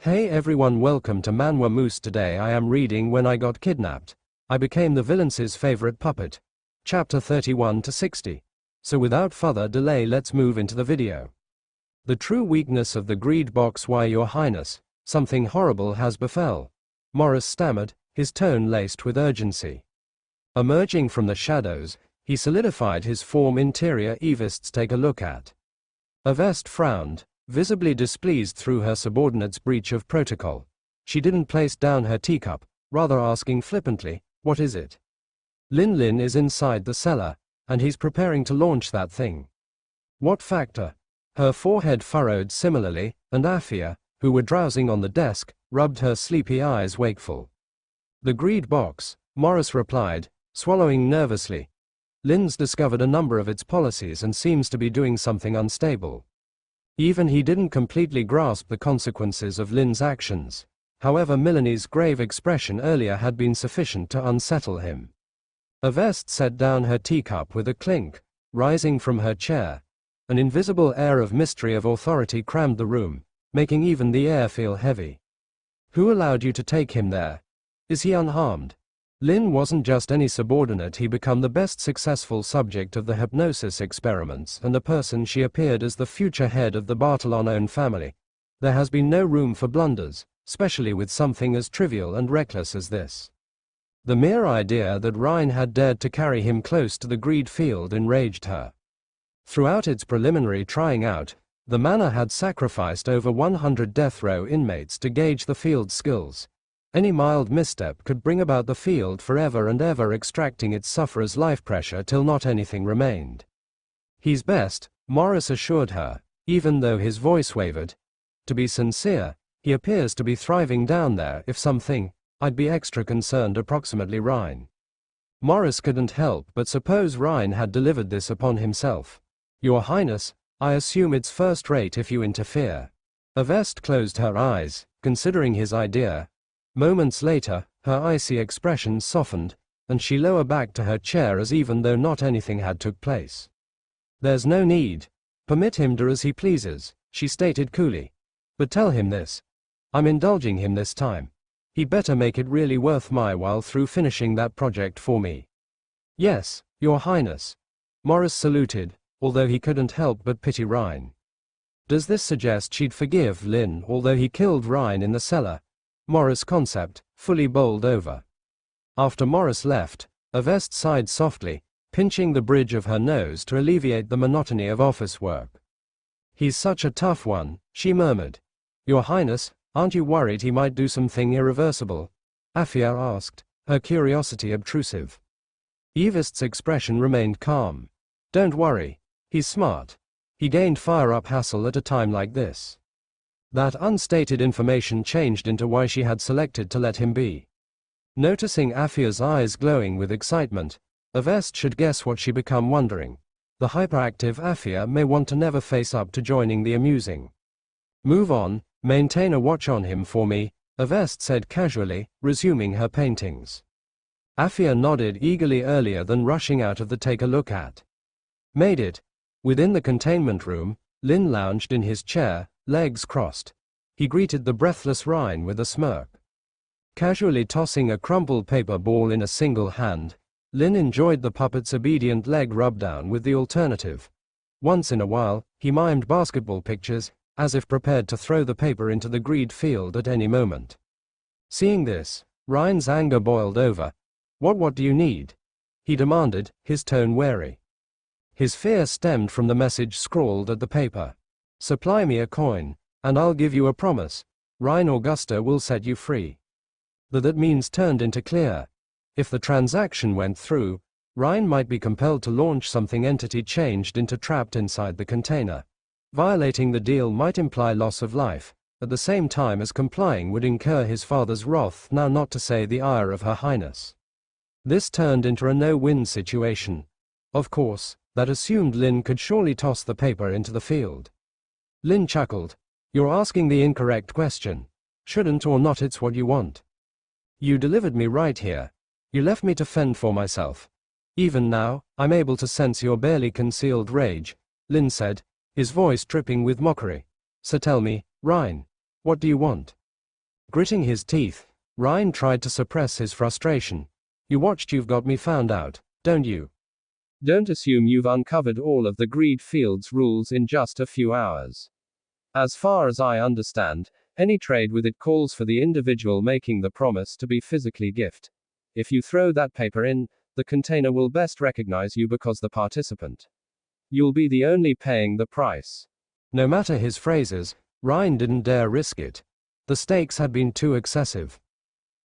Hey everyone, welcome to Manhwa Moose. Today I am reading When I Got Kidnapped. I Became the Villainess'S Favorite Puppet. Chapter 31 to 60. So without further delay, let's move into the video. The true weakness of the greed box. Why, your highness, something horrible has befell. Morris stammered, his tone laced with urgency. Emerging from the shadows, he solidified his form. Interior Evists, take a look at. Avest frowned, visibly displeased through her subordinate's breach of protocol. She didn't place down her teacup, rather asking flippantly, "What is it?" Lin is inside the cellar, and he's preparing to launch that thing. What factor? Her forehead furrowed similarly, and Afia, who were drowsing on the desk, rubbed her sleepy eyes wakeful. The greed box, Morris replied, swallowing nervously. Lin's discovered a number of its policies and seems to be doing something unstable. Even he didn't completely grasp the consequences of Lin's actions. However, Melanie's grave expression earlier had been sufficient to unsettle him. Avest set down her teacup with a clink, rising from her chair. An invisible air of mystery of authority crammed the room, making even the air feel heavy. Who allowed you to take him there? Is he unharmed? Lin wasn't just any subordinate. He became the best successful subject of the hypnosis experiments and a person. She appeared as the future head of the Bartolone family. There has been no room for blunders, especially with something as trivial and reckless as this. The mere idea that Ryan had dared to carry him close to the greed field enraged her. Throughout its preliminary trying out, the manor had sacrificed over 100 death row inmates to gauge the field's skills. Any mild misstep could bring about the field forever and ever extracting its sufferers' life pressure till not anything remained. He's best, Morris assured her, even though his voice wavered. To be sincere, he appears to be thriving down there. If something, I'd be extra concerned. Approximately Ryan. Morris couldn't help but suppose Ryan had delivered this upon himself. Your Highness, I assume it's first rate if you interfere. Avest closed her eyes, considering his idea. Moments later, her icy expression softened, and she lowered back to her chair as even though not anything had took place. There's no need. Permit him to do as he pleases, she stated coolly. But tell him this. I'm indulging him this time. He better make it really worth my while through finishing that project for me. Yes, your highness. Morris saluted, although he couldn't help but pity Ryan. Does this suggest she'd forgive Lin although he killed Ryan in the cellar? Morris' concept, fully bowled over. After Morris left, Avest sighed softly, pinching the bridge of her nose to alleviate the monotony of office work. He's such a tough one, she murmured. Your Highness, aren't you worried he might do something irreversible? Afia asked, her curiosity obtrusive. Evist's expression remained calm. Don't worry. He's smart. He gained fire-up hassle at a time like this. That unstated information changed into why she had selected to let him be. Noticing Afia's eyes glowing with excitement, Avest should guess what she become wondering. The hyperactive Afia may want to never face up to joining the amusing. Move on, maintain a watch on him for me, Avest said casually, resuming her paintings. Afia nodded eagerly earlier than rushing out of the take a look at. Made it. Within the containment room, Lin lounged in his chair, legs crossed. He greeted the breathless Ryan with a smirk. Casually tossing a crumpled paper ball in a single hand, Lin enjoyed the puppet's obedient leg rubdown with the alternative. Once in a while, he mimed basketball pictures, as if prepared to throw the paper into the greed field at any moment. Seeing this, Ryan's anger boiled over. What do you need? He demanded, his tone wary. His fear stemmed from the message scrawled at the paper. Supply me a coin, and I'll give you a promise. Ryan Augusta will set you free. That means turned into clear. If the transaction went through, Ryan might be compelled to launch something entity changed into trapped inside the container. Violating the deal might imply loss of life, at the same time as complying would incur his father's wrath, now not to say the ire of her highness. This turned into a no-win situation. Of course, that assumed Lin could surely toss the paper into the field. Lin chuckled. You're asking the incorrect question. Shouldn't or not, it's what you want. You delivered me right here. You left me to fend for myself. Even now, I'm able to sense your barely concealed rage, Lin said, his voice dripping with mockery. So tell me, Ryan, what do you want? Gritting his teeth, Ryan tried to suppress his frustration. You watched You've Got Me found out, don't you? Don't assume you've uncovered all of the greed field's rules in just a few hours. As far as I understand, any trade with it calls for the individual making the promise to be physically gift. If you throw that paper in, the container will best recognize you because the participant. You'll be the only paying the price. No matter his phrases, Ryan didn't dare risk it. The stakes had been too excessive.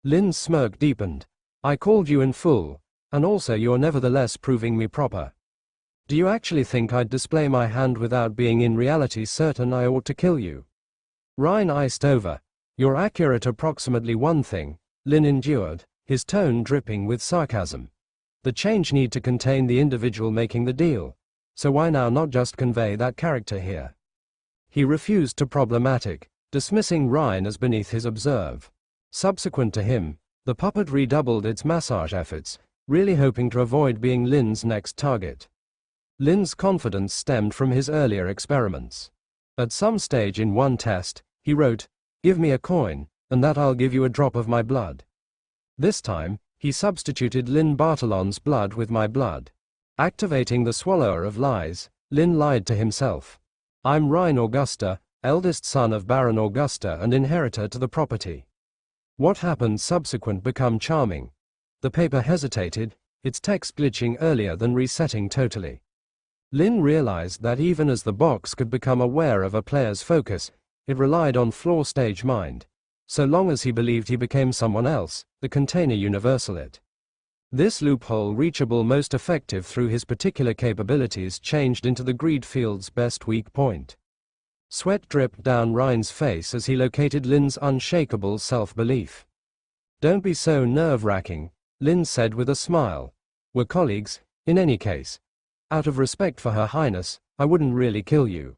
Lin's smirk deepened. I called you in full, and also you're nevertheless proving me proper. Do you actually think I'd display my hand without being in reality certain I ought to kill you? Ryan iced over. You're accurate approximately one thing, Lin endured, his tone dripping with sarcasm. The change need to contain the individual making the deal. So why now not just convey that character here? He refused to problematic, dismissing Ryan as beneath his observe. Subsequent to him, the puppet redoubled its massage efforts, really hoping to avoid being Lin's next target. Lin's confidence stemmed from his earlier experiments. At some stage in one test, he wrote, "Give me a coin, and that I'll give you a drop of my blood." This time, he substituted Lin Bartolon's blood with my blood. Activating the swallower of lies, Lin lied to himself. I'm Ryan Augusta, eldest son of Baron Augusta and inheritor to the property. What happened subsequent become charming. The paper hesitated, its text glitching earlier than resetting totally. Lin realized that even as the box could become aware of a player's focus, it relied on floor stage mind. So long as he believed he became someone else, the container universal it. This loophole, reachable most effective through his particular capabilities, changed into the greed field's best weak point. Sweat dripped down Ryan's face as he located Lin's unshakable self-belief. Don't be so nerve-wracking, Lin said with a smile. We're colleagues, in any case. Out of respect for Her Highness, I wouldn't really kill you.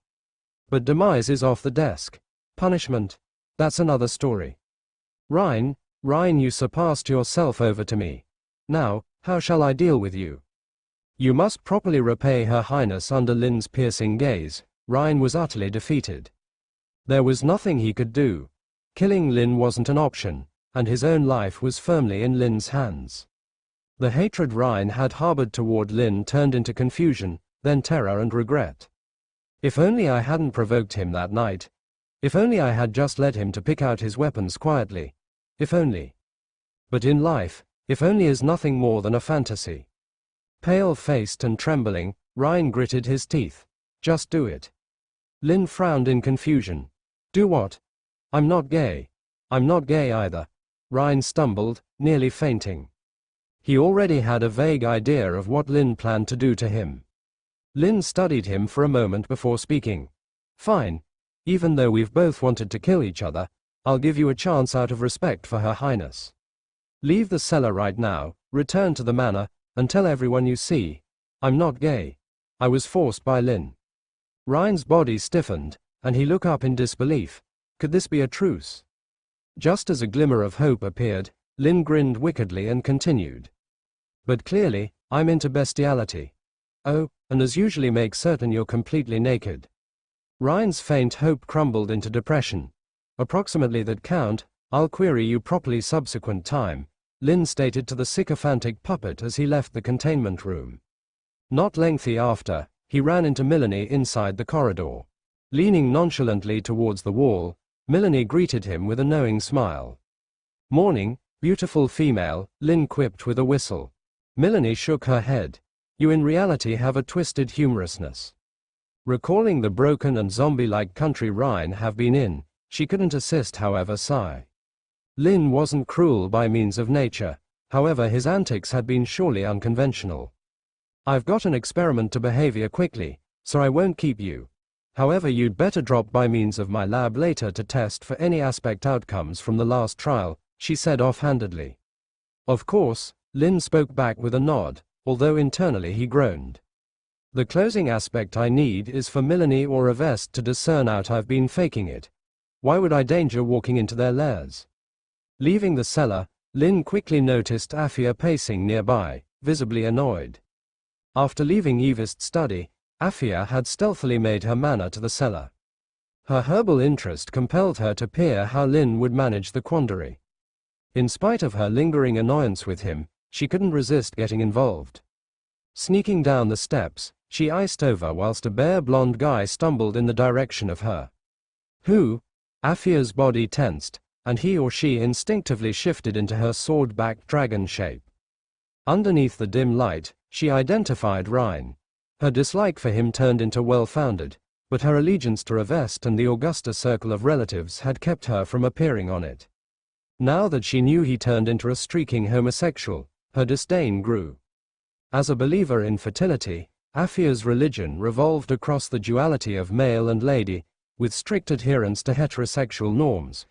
But demise is off the desk. Punishment? That's another story. Ryan, you surpassed yourself over to me. Now, how shall I deal with you? You must properly repay Her Highness. Under Lin's piercing gaze, Ryan was utterly defeated. There was nothing he could do. Killing Lin wasn't an option, and his own life was firmly in Lin's hands. The hatred Ryan had harbored toward Lin turned into confusion, then terror and regret. If only I hadn't provoked him that night. If only I had just led him to pick out his weapons quietly. If only. But in life, if only is nothing more than a fantasy. Pale-faced and trembling, Ryan gritted his teeth. Just do it. Lin frowned in confusion. Do what? I'm not gay. I'm not gay either. Ryan stumbled, nearly fainting. He already had a vague idea of what Lin planned to do to him. Lin studied him for a moment before speaking. Fine. Even though we've both wanted to kill each other, I'll give you a chance out of respect for Her Highness. Leave the cellar right now, return to the manor, and tell everyone you see. I'm not gay. I was forced by Lin. Ryan's body stiffened, and he looked up in disbelief. Could this be a truce? Just as a glimmer of hope appeared, Lin grinned wickedly and continued. But clearly, I'm into bestiality. Oh, and as usually make certain you're completely naked. Ryan's faint hope crumbled into depression. Approximately that count, I'll query you properly subsequent time, Lin stated to the sycophantic puppet as he left the containment room. Not lengthy after, he ran into Melanie inside the corridor. Leaning nonchalantly towards the wall, Melanie greeted him with a knowing smile. Morning, beautiful female, Lin quipped with a whistle. Melanie shook her head. You in reality have a twisted humorousness. Recalling the broken and zombie-like country Ryan have been in, she couldn't assist however sigh. Lin wasn't cruel by means of nature, however his antics had been surely unconventional. I've got an experiment to behavior quickly, so I won't keep you. However you'd better drop by means of my lab later to test for any aspect outcomes from the last trial, she said offhandedly. Of course, Lin spoke back with a nod, although internally he groaned. The closing aspect I need is for Melanie or Avest to discern out I've been faking it. Why would I danger walking into their lairs? Leaving the cellar, Lin quickly noticed Afia pacing nearby, visibly annoyed. After leaving Evist's study, Afia had stealthily made her manner to the cellar. Her herbal interest compelled her to peer how Lin would manage the quandary. In spite of her lingering annoyance with him, she couldn't resist getting involved. Sneaking down the steps, she iced over whilst a bare blonde guy stumbled in the direction of her. Who? Afia's body tensed, and he or she instinctively shifted into her sword-backed dragon shape. Underneath the dim light, she identified Rhine. Her dislike for him turned into well-founded, but her allegiance to Revest and the Augusta circle of relatives had kept her from appearing on it. Now that she knew he turned into a streaking homosexual, her disdain grew. As a believer in fertility, Afia's religion revolved across the duality of male and lady, with strict adherence to heterosexual norms.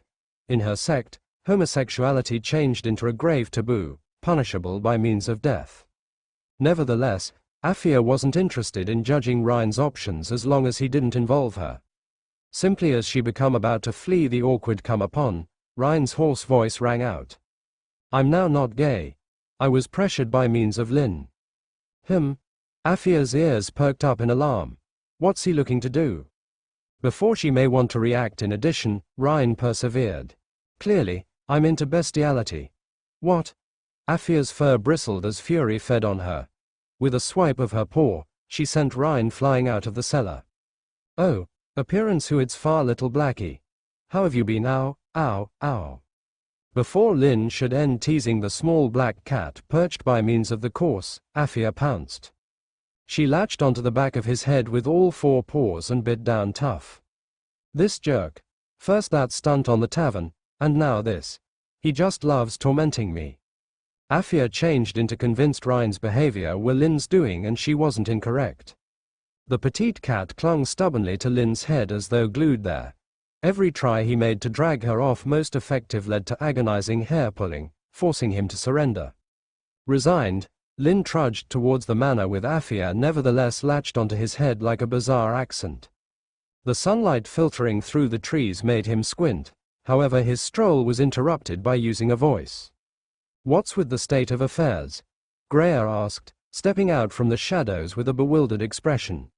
In her sect, homosexuality changed into a grave taboo, punishable by means of death. Nevertheless, Afia wasn't interested in judging Rhine's options as long as he didn't involve her. Simply as she became about to flee the awkward come-upon, Rhine's hoarse voice rang out. "I'm now not gay. I was pressured by means of Lin." Afia's ears perked up in alarm. What's he looking to do? Before she may want to react in addition, Rhine persevered. "Clearly, I'm into bestiality." "What?" Afia's fur bristled as fury fed on her. With a swipe of her paw, she sent Rhine flying out of the cellar. "Oh, appearance who it's far little blackie. How have you been? Ow, ow, ow." Before Lin should end teasing the small black cat perched by means of the course, Afia pounced. She latched onto the back of his head with all four paws and bit down tough. "This jerk. First that stunt on the tavern, and now this. He just loves tormenting me." Afia changed into convinced Rhine's behavior were Lin's doing and she wasn't incorrect. The petite cat clung stubbornly to Lin's head as though glued there. Every try he made to drag her off most effective led to agonizing hair-pulling, forcing him to surrender. Resigned, Lin trudged towards the manor with Afia nevertheless latched onto his head like a bizarre accent. The sunlight filtering through the trees made him squint, however his stroll was interrupted by using a voice. "What's with the state of affairs?" Greer asked, stepping out from the shadows with a bewildered expression.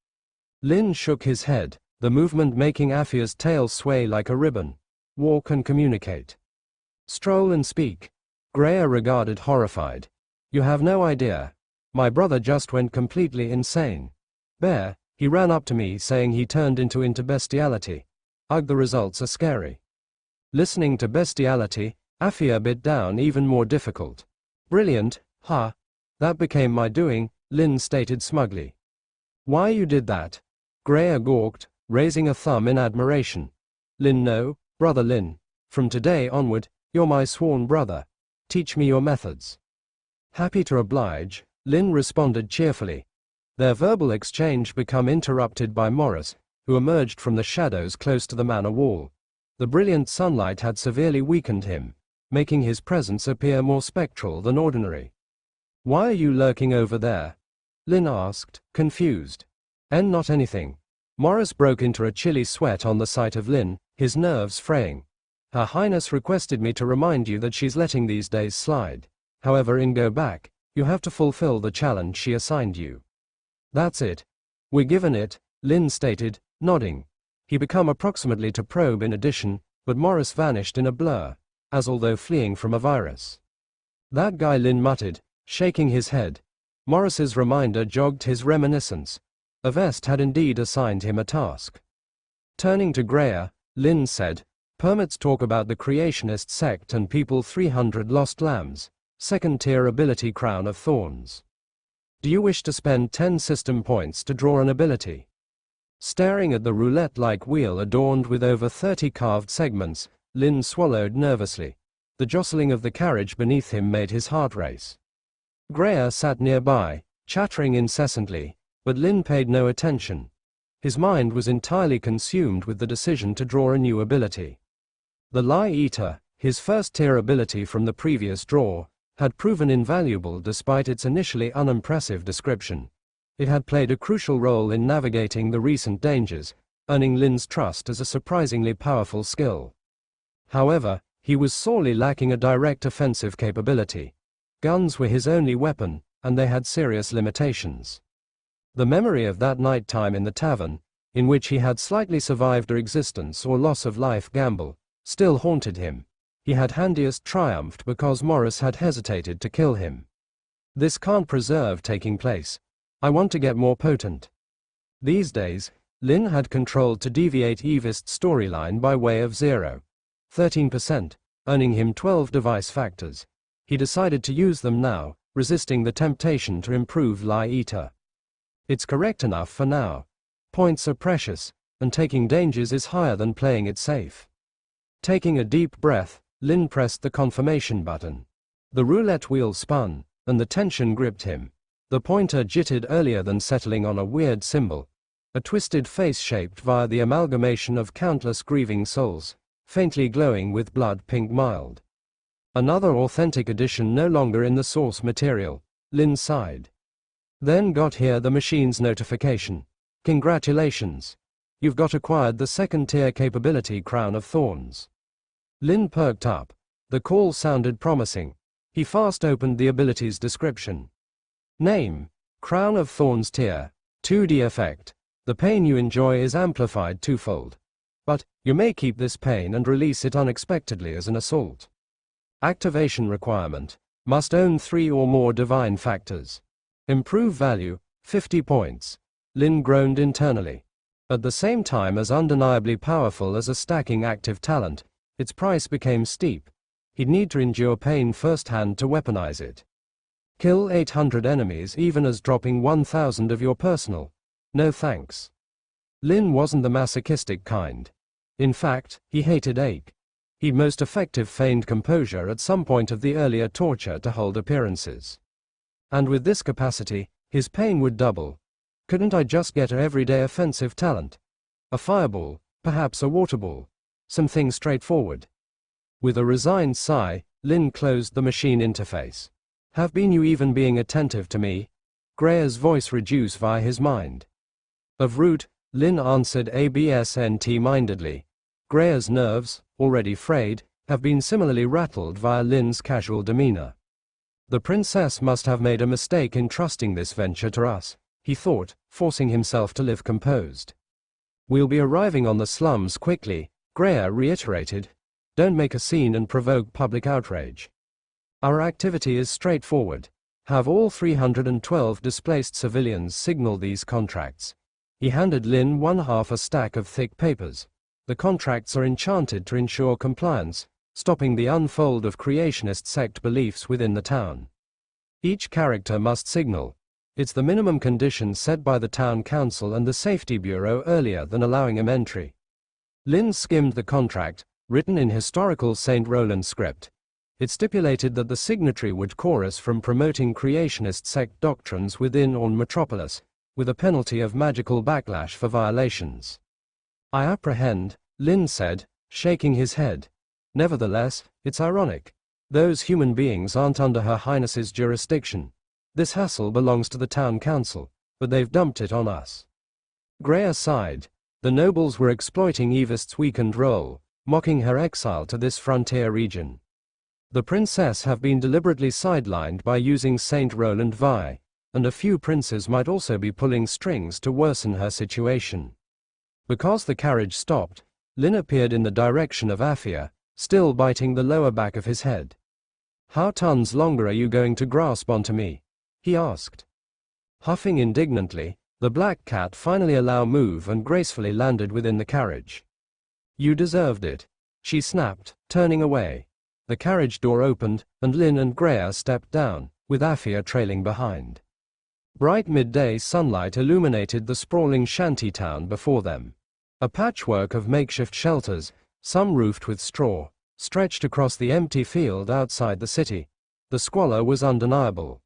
Lin shook his head, the movement making Afia's tail sway like a ribbon. "Walk and communicate." "Stroll and speak." Greer regarded horrified. "You have no idea. My brother just went completely insane. Bear, he ran up to me saying he turned into bestiality. Ugh, the results are scary." Listening to bestiality, Afia bit down even more difficult. "Brilliant, huh? That became my doing," Lin stated smugly. "Why you did that?" Greer gawked, raising a thumb in admiration. "Lin, no, brother Lin. From today onward, you're my sworn brother. Teach me your methods." "Happy to oblige," Lin responded cheerfully. Their verbal exchange became interrupted by Morris, who emerged from the shadows close to the manor wall. The brilliant sunlight had severely weakened him, making his presence appear more spectral than ordinary. "Why are you lurking over there?" Lin asked, confused. Not anything." Morris broke into a chilly sweat on the sight of Lin, his nerves fraying. "Her Highness requested me to remind you that she's letting these days slide. However, in go back, you have to fulfill the challenge she assigned you." "That's it. We're given it," Lin stated, nodding. He became approximately to probe in addition, but Morris vanished in a blur, as although fleeing from a virus. "That guy," Lin muttered, shaking his head. Morris's reminder jogged his reminiscence. Avest had indeed assigned him a task. Turning to Greer, Lin said, "Permits talk about the Creationist sect and people 300 lost lambs, second-tier ability Crown of Thorns. Do you wish to spend 10 system points to draw an ability?" Staring at the roulette-like wheel adorned with over 30 carved segments, Lin swallowed nervously. The jostling of the carriage beneath him made his heart race. Greer sat nearby, chattering incessantly, but Lin paid no attention. His mind was entirely consumed with the decision to draw a new ability. The Lie Eater, his first-tier ability from the previous draw, had proven invaluable despite its initially unimpressive description. It had played a crucial role in navigating the recent dangers, earning Lin's trust as a surprisingly powerful skill. However, he was sorely lacking a direct offensive capability. Guns were his only weapon, and they had serious limitations. The memory of that night time in the tavern, in which he had slightly survived a existence or loss of life gamble, still haunted him. He had handiest triumphed because Morris had hesitated to kill him. This can't preserve taking place. I want to get more potent. These days, Lin had controlled to deviate Eve's storyline by way of 0.13%, earning him 12 device factors. He decided to use them now, resisting the temptation to improve Lie Eater. It's correct enough for now. Points are precious, and taking dangers is higher than playing it safe. Taking a deep breath, Lin pressed the confirmation button. The roulette wheel spun, and the tension gripped him. The pointer jittered earlier than settling on a weird symbol, a twisted face shaped via the amalgamation of countless grieving souls, faintly glowing with blood pink mild. Another authentic edition no longer in the source material, Lin sighed. Then got here the machine's notification. Congratulations. You've got acquired the second-tier capability Crown of Thorns. Lin perked up. The call sounded promising. He fast opened the ability's description. Name: Crown of Thorns tier, 2D effect. The pain you enjoy is amplified twofold. But, you may keep this pain and release it unexpectedly as an assault. Activation requirement: must own 3 or more divine factors. Improve value, 50 points. Lin groaned internally. At the same time as undeniably powerful as a stacking active talent, its price became steep. He'd need to endure pain firsthand to weaponize it. Kill 800 enemies even as dropping 1,000 of your personal. No thanks. Lin wasn't the masochistic kind. In fact, he hated ache. He'd most effective feigned composure at some point of the earlier torture to hold appearances. And with this capacity, his pain would double. Couldn't I just get an everyday offensive talent? A fireball, perhaps a waterball. Something straightforward. With a resigned sigh, Lin closed the machine interface. Have been you even being attentive to me? Greer's voice reduced via his mind. Of root, Lin answered absent-mindedly. Greer's nerves, already frayed, have been similarly rattled via Lin's casual demeanor. The princess must have made a mistake in trusting this venture to us, he thought, forcing himself to live composed. We'll be arriving on the slums quickly, Greer reiterated. Don't make a scene and provoke public outrage. Our activity is straightforward. Have all 312 displaced civilians signal these contracts. He handed Lin one-half a stack of thick papers. The contracts are enchanted to ensure compliance, stopping the unfold of creationist sect beliefs within the town. Each character must signal. It's the minimum condition set by the town council and the safety bureau earlier than allowing him entry. Lin skimmed the contract, written in historical St. Roland script. It stipulated that the signatory would chorus from promoting creationist sect doctrines within or metropolis, with a penalty of magical backlash for violations. I apprehend, Lin said, shaking his head. Nevertheless, it's ironic. Those human beings aren't under Her Highness's jurisdiction. This hassle belongs to the town council, but they've dumped it on us. Greer sighed. The nobles were exploiting Eve's weakened role, mocking her exile to this frontier region. The princess have been deliberately sidelined by using St. Roland Vi, and a few princes might also be pulling strings to worsen her situation. Because the carriage stopped, Lin appeared in the direction of Afia, still biting the lower back of his head. How tons longer are you going to grasp onto me? He asked. Huffing indignantly, the black cat finally allowed move and gracefully landed within the carriage. You deserved it, she snapped, turning away. The carriage door opened, and Lin and Greer stepped down, with Afia trailing behind. Bright midday sunlight illuminated the sprawling shanty town before them. A patchwork of makeshift shelters, some roofed with straw, stretched across the empty field outside the city. The squalor was undeniable.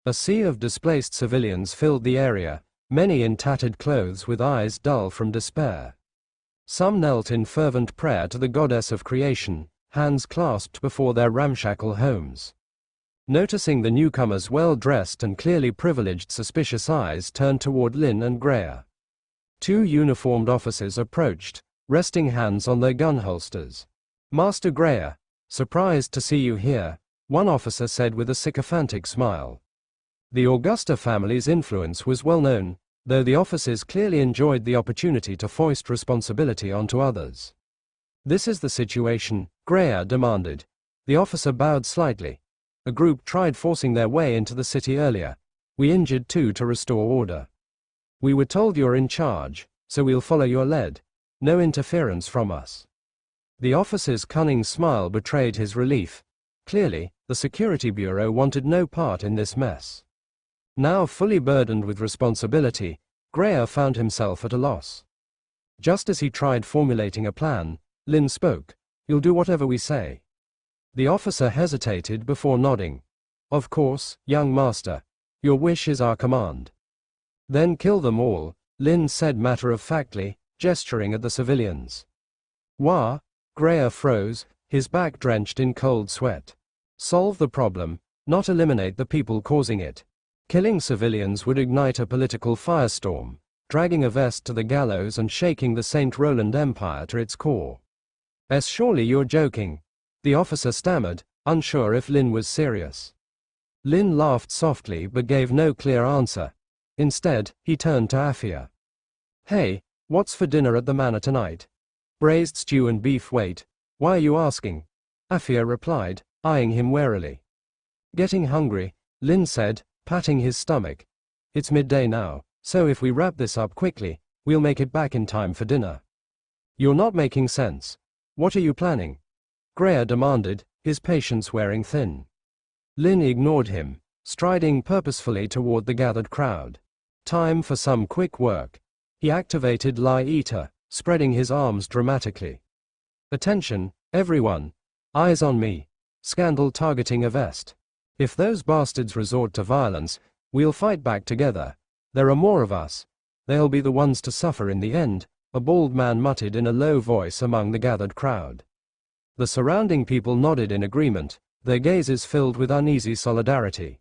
A sea of displaced civilians filled the area, many in tattered clothes with eyes dull from despair. Some knelt in fervent prayer to the goddess of creation, hands clasped before their ramshackle homes. Noticing the newcomers' well-dressed and clearly privileged suspicious eyes turned toward Lin and Greer. 2 uniformed officers approached, resting hands on their gun holsters. Master Greer, surprised to see you here, one officer said with a sycophantic smile. The Augusta family's influence was well known, though the officers clearly enjoyed the opportunity to foist responsibility onto others. "This is the situation," Greer demanded. The officer bowed slightly. "A group tried forcing their way into the city earlier. We injured 2 to restore order. We were told you're in charge, so we'll follow your lead. No interference from us." The officer's cunning smile betrayed his relief. Clearly, the Security Bureau wanted no part in this mess. Now fully burdened with responsibility, Greer found himself at a loss. Just as he tried formulating a plan, Lin spoke. "You'll do whatever we say." The officer hesitated before nodding. "Of course, young master. Your wish is our command." "Then kill them all," Lin said matter-of-factly, gesturing at the civilians. "Wah?" Greer froze, his back drenched in cold sweat. "Solve the problem, not eliminate the people causing it. Killing civilians would ignite a political firestorm, dragging a vest to the gallows and shaking the St. Roland Empire to its core." Surely you're joking," the officer stammered, unsure if Lin was serious. Lin laughed softly but gave no clear answer. Instead, he turned to Afia. "Hey, what's for dinner at the manor tonight?" "Braised stew and beef. Wait, why are you asking?" Afia replied, eyeing him warily. "Getting hungry," Lin said, patting his stomach. "It's midday now, so if we wrap this up quickly, we'll make it back in time for dinner." "You're not making sense. What are you planning?" Greer demanded, his patience wearing thin. Lin ignored him, striding purposefully toward the gathered crowd. "Time for some quick work." He activated Lie Eater, spreading his arms dramatically. "Attention, everyone. Eyes on me. Scandal targeting a vest. If those bastards resort to violence, we'll fight back together. There are more of us. They'll be the ones to suffer in the end," a bald man muttered in a low voice among the gathered crowd. The surrounding people nodded in agreement, their gazes filled with uneasy solidarity.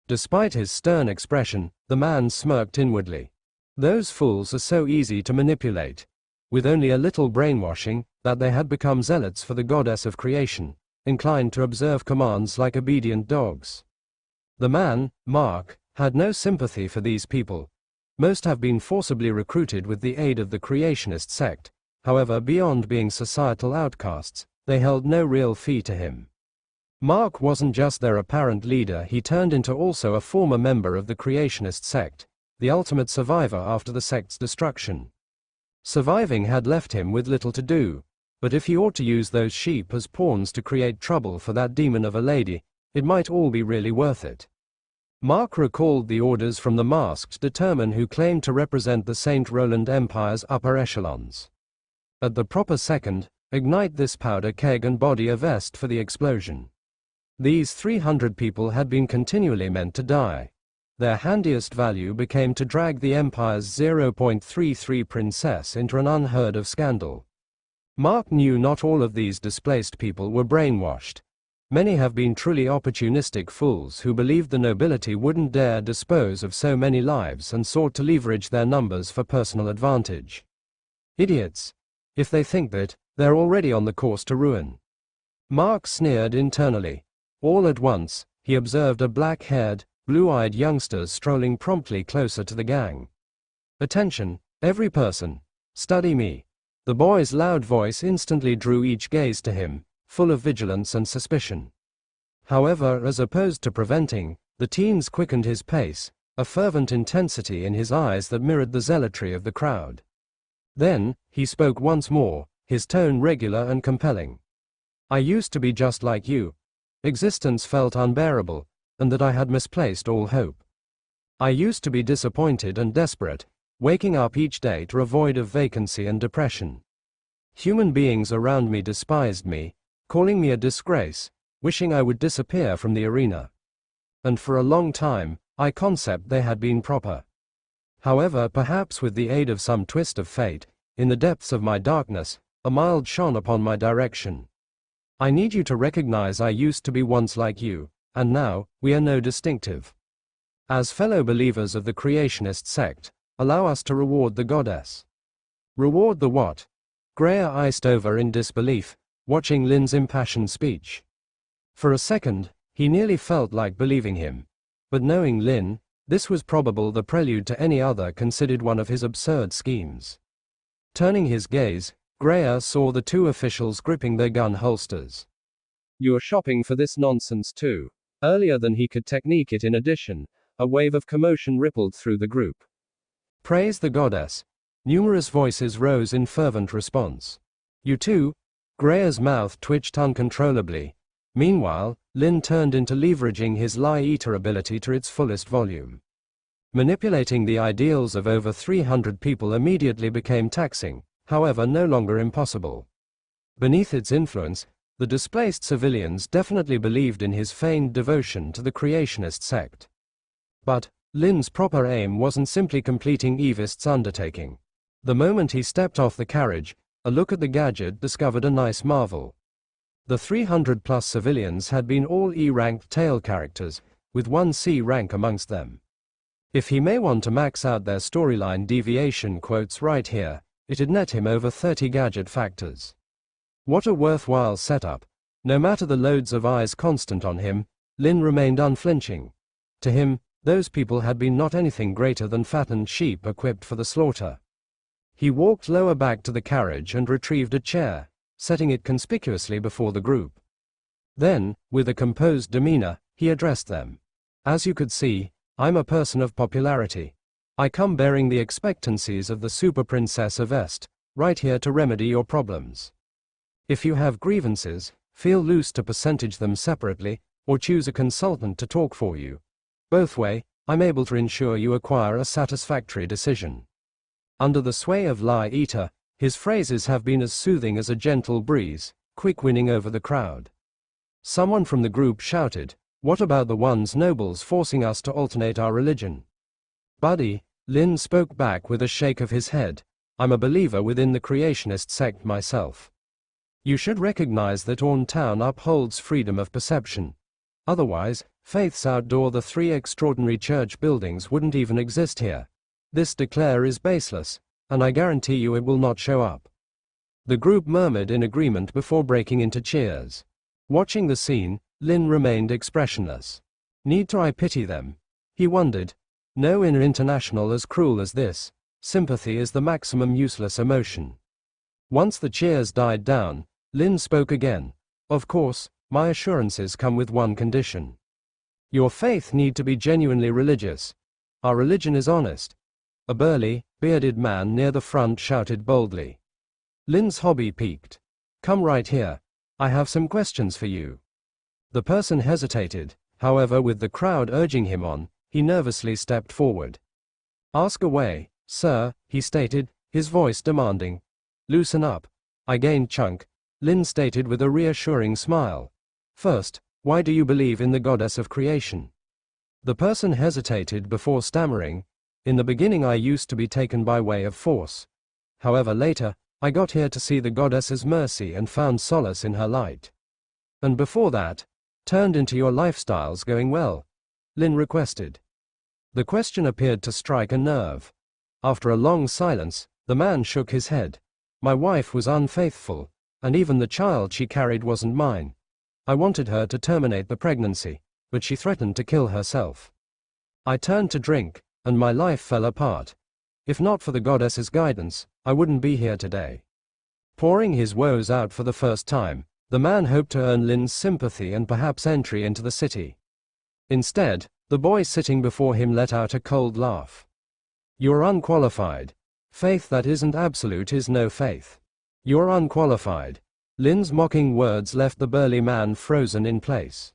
Despite his stern expression, the man smirked inwardly. Those fools are so easy to manipulate. With only a little brainwashing, that they had become zealots for the goddess of creation, inclined to observe commands like obedient dogs. The man, Mark, had no sympathy for these people. Most have been forcibly recruited with the aid of the creationist sect. However, beyond being societal outcasts, they held no real fee to him. Mark wasn't just their apparent leader, he turned into also a former member of the creationist sect, the ultimate survivor after the sect's destruction. Surviving had left him with little to do, but if he ought to use those sheep as pawns to create trouble for that demon of a lady, it might all be really worth it. Mark recalled the orders from the masked to determine who claimed to represent the St. Roland Empire's upper echelons. At the proper second, ignite this powder keg and body a vest for the explosion. These 300 people had been continually meant to die. Their handiest value became to drag the Empire's 0.33 princess into an unheard of scandal. Mark knew not all of these displaced people were brainwashed. Many have been truly opportunistic fools who believed the nobility wouldn't dare dispose of so many lives and sought to leverage their numbers for personal advantage. Idiots. If they think that, they're already on the course to ruin. Mark sneered internally. All at once, he observed a black-haired, blue-eyed youngster strolling promptly closer to the gang. "Attention, every person. Study me." The boy's loud voice instantly drew each gaze to him, full of vigilance and suspicion. However, as opposed to preventing, the teens quickened his pace, a fervent intensity in his eyes that mirrored the zealotry of the crowd. Then, he spoke once more, his tone regular and compelling. "I used to be just like you. Existence felt unbearable, and that I had misplaced all hope. I used to be disappointed and desperate, waking up each day to a void of vacancy and depression. Human beings around me despised me, calling me a disgrace, wishing I would disappear from the arena. And for a long time, I conceived they had been proper. However, perhaps with the aid of some twist of fate, in the depths of my darkness, a mild shone upon my direction. I need you to recognize I used to be once like you, and now, we are no distinctive. As fellow believers of the creationist sect, allow us to reward the goddess." "Reward the what?" Greer iced over in disbelief, watching Lin's impassioned speech. For a second, he nearly felt like believing him. But knowing Lin, This was probable the prelude to any other considered one of his absurd schemes. Turning his gaze, Greer saw the two officials gripping their gun holsters. "You're shopping for this nonsense too." Earlier than he could technique it in addition, a wave of commotion rippled through the group. "Praise the goddess." Numerous voices rose in fervent response. "You too?" Greer's mouth twitched uncontrollably. Meanwhile, Lin turned into leveraging his lie-eater ability to its fullest volume. Manipulating the ideals of over 300 people immediately became taxing, however no longer impossible. Beneath its influence, the displaced civilians definitely believed in his feigned devotion to the creationist sect. But Lin's proper aim wasn't simply completing Evist's undertaking. The moment he stepped off the carriage, a look at the gadget discovered a nice marvel. The 300-plus civilians had been all E-ranked tail characters, with one C rank amongst them. If he may want to max out their storyline deviation quotes right here, it'd net him over 30 gadget factors. What a worthwhile setup. No matter the loads of eyes constant on him, Lin remained unflinching. To him, those people had been not anything greater than fattened sheep equipped for the slaughter. He walked lower back to the carriage and retrieved a chair, setting it conspicuously before the group. Then, with a composed demeanor, he addressed them. "As you could see, I'm a person of popularity. I come bearing the expectancies of the Super Princess of Est, right here to remedy your problems. If you have grievances, feel loose to percentage them separately, or choose a consultant to talk for you. Both way, I'm able to ensure you acquire a satisfactory decision." Under the sway of Lie-Eater, his phrases have been as soothing as a gentle breeze, quick winning over the crowd. Someone from the group shouted, "What about the ones nobles forcing us to alternate our religion?" "Buddy," Lin spoke back with a shake of his head, "I'm a believer within the creationist sect myself. You should recognize that Orn Town upholds freedom of perception. Otherwise, faiths outdoor the 3 extraordinary church buildings wouldn't even exist here. This declare is baseless, and I guarantee you it will not show up." The group murmured in agreement before breaking into cheers. Watching the scene, Lin remained expressionless. Need I pity them? He wondered. No inner international as cruel as this. Sympathy is the maximum useless emotion. Once the cheers died down, Lin spoke again. "Of course, my assurances come with one condition. Your faith need to be genuinely religious. Our religion is honest." A burly, bearded man near the front shouted boldly. Lin's hobby piqued. "Come right here. I have some questions for you." The person hesitated, however, with the crowd urging him on, he nervously stepped forward. "Ask away, sir," he stated, his voice demanding. "Loosen up. I gained chunk," Lin stated with a reassuring smile. "First, why do you believe in the goddess of creation?" The person hesitated before stammering, "In the beginning I used to be taken by way of force. However later, I got here to see the goddess's mercy and found solace in her light. And before that, turned into your lifestyles going well?" Lin requested. The question appeared to strike a nerve. After a long silence, the man shook his head. "My wife was unfaithful, and even the child she carried wasn't mine. I wanted her to terminate the pregnancy, but she threatened to kill herself. I turned to drink, and my life fell apart. If not for the goddess's guidance, I wouldn't be here today." Pouring his woes out for the first time, the man hoped to earn Lin's sympathy and perhaps entry into the city. Instead, the boy sitting before him let out a cold laugh. "You're unqualified. Faith that isn't absolute is no faith. You're unqualified." Lin's mocking words left the burly man frozen in place.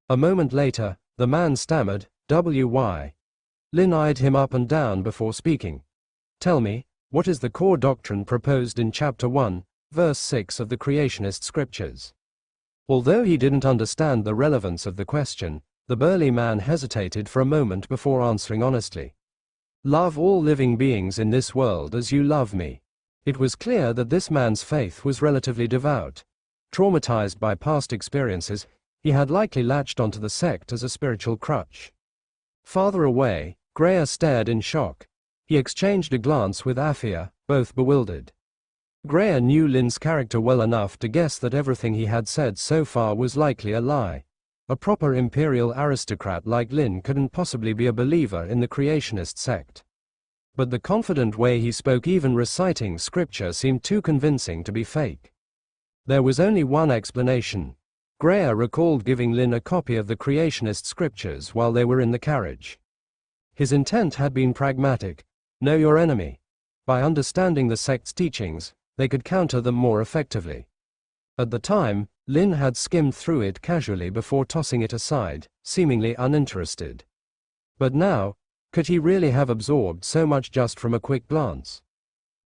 A moment later, the man stammered, "Why?" Lin eyed him up and down before speaking. "Tell me, what is the core doctrine proposed in Chapter 1, Verse 6 of the Creationist Scriptures?" Although he didn't understand the relevance of the question, the burly man hesitated for a moment before answering honestly. "Love all living beings in this world as you love me." It was clear that this man's faith was relatively devout. Traumatized by past experiences, he had likely latched onto the sect as a spiritual crutch. Farther away, Greer stared in shock. He exchanged a glance with Afia, both bewildered. Greer knew Lin's character well enough to guess that everything he had said so far was likely a lie. A proper imperial aristocrat like Lin couldn't possibly be a believer in the creationist sect. But the confident way he spoke, even reciting scripture, seemed too convincing to be fake. There was only one explanation. Greer recalled giving Lin a copy of the creationist scriptures while they were in the carriage. His intent had been pragmatic. Know your enemy. By understanding the sect's teachings, they could counter them more effectively. At the time, Lin had skimmed through it casually before tossing it aside, seemingly uninterested. But now, could he really have absorbed so much just from a quick glance?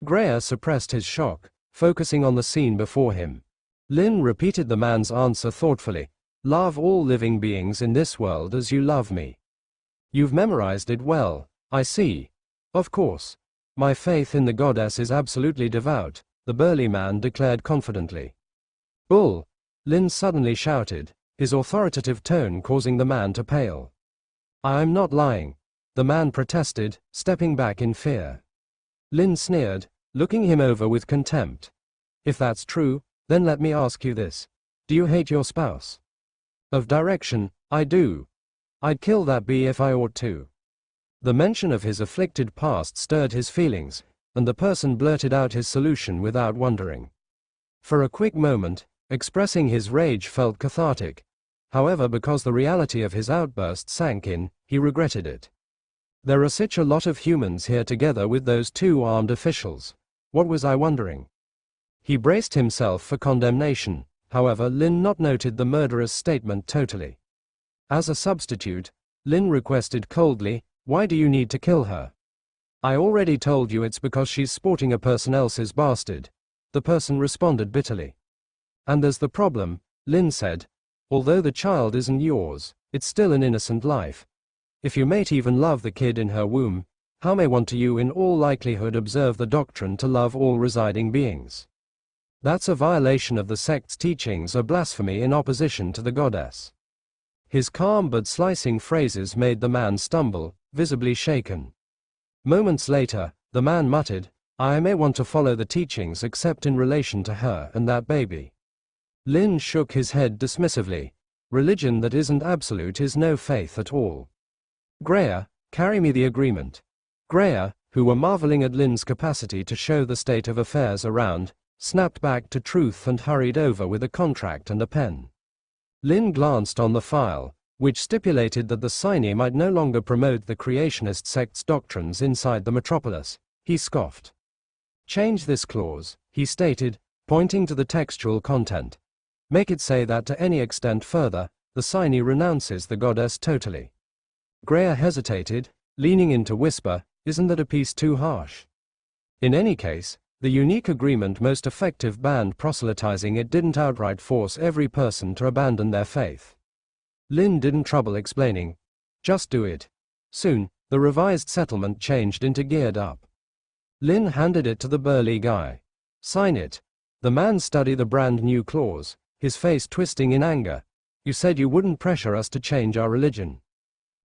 Greer suppressed his shock, focusing on the scene before him. Lin repeated the man's answer thoughtfully. Love all living beings in this world as you love me. You've memorized it well, I see. Of course. My faith in the goddess is absolutely devout, the burly man declared confidently. Bull! Lin suddenly shouted, his authoritative tone causing the man to pale. I'm not lying, the man protested, stepping back in fear. Lin sneered, looking him over with contempt. If that's true, then let me ask you this. Do you hate your spouse? Of direction, I do. I'd kill that bee if I ought to. The mention of his afflicted past stirred his feelings, and the person blurted out his solution without wondering. For a quick moment, expressing his rage felt cathartic. However, because the reality of his outburst sank in, he regretted it. There are such a lot of humans here together with those two armed officials. What was I wondering? He braced himself for condemnation. However, Lin not noted the murderous statement totally. As a substitute, Lin requested coldly, why do you need to kill her? I already told you it's because she's sporting a person else's bastard. The person responded bitterly. And there's the problem, Lin said. Although the child isn't yours, it's still an innocent life. If you mayn't even love the kid in her womb, how may want to you in all likelihood observe the doctrine to love all residing beings? That's a violation of the sect's teachings, a blasphemy in opposition to the goddess. His calm but slicing phrases made the man stumble, visibly shaken. Moments later, the man muttered, I may want to follow the teachings except in relation to her and that baby. Lin shook his head dismissively. Religion that isn't absolute is no faith at all. Greer, carry me the agreement. Greer, who were marveling at Lin's capacity to show the state of affairs around, snapped back to truth and hurried over with a contract and a pen. Lin glanced on the file, which stipulated that the signee might no longer promote the creationist sect's doctrines inside the metropolis. He scoffed. Change this clause, he stated, pointing to the textual content. Make it say that to any extent further, the signee renounces the goddess totally. Greer hesitated, leaning in to whisper, isn't that a piece too harsh? In any case, the unique agreement most effective banned proselytizing. It didn't outright force every person to abandon their faith. Lin didn't trouble explaining. Just do it. Soon, the revised settlement changed into geared up. Lin handed it to the burly guy. Sign it. The man studied the brand new clause, his face twisting in anger. You said you wouldn't pressure us to change our religion.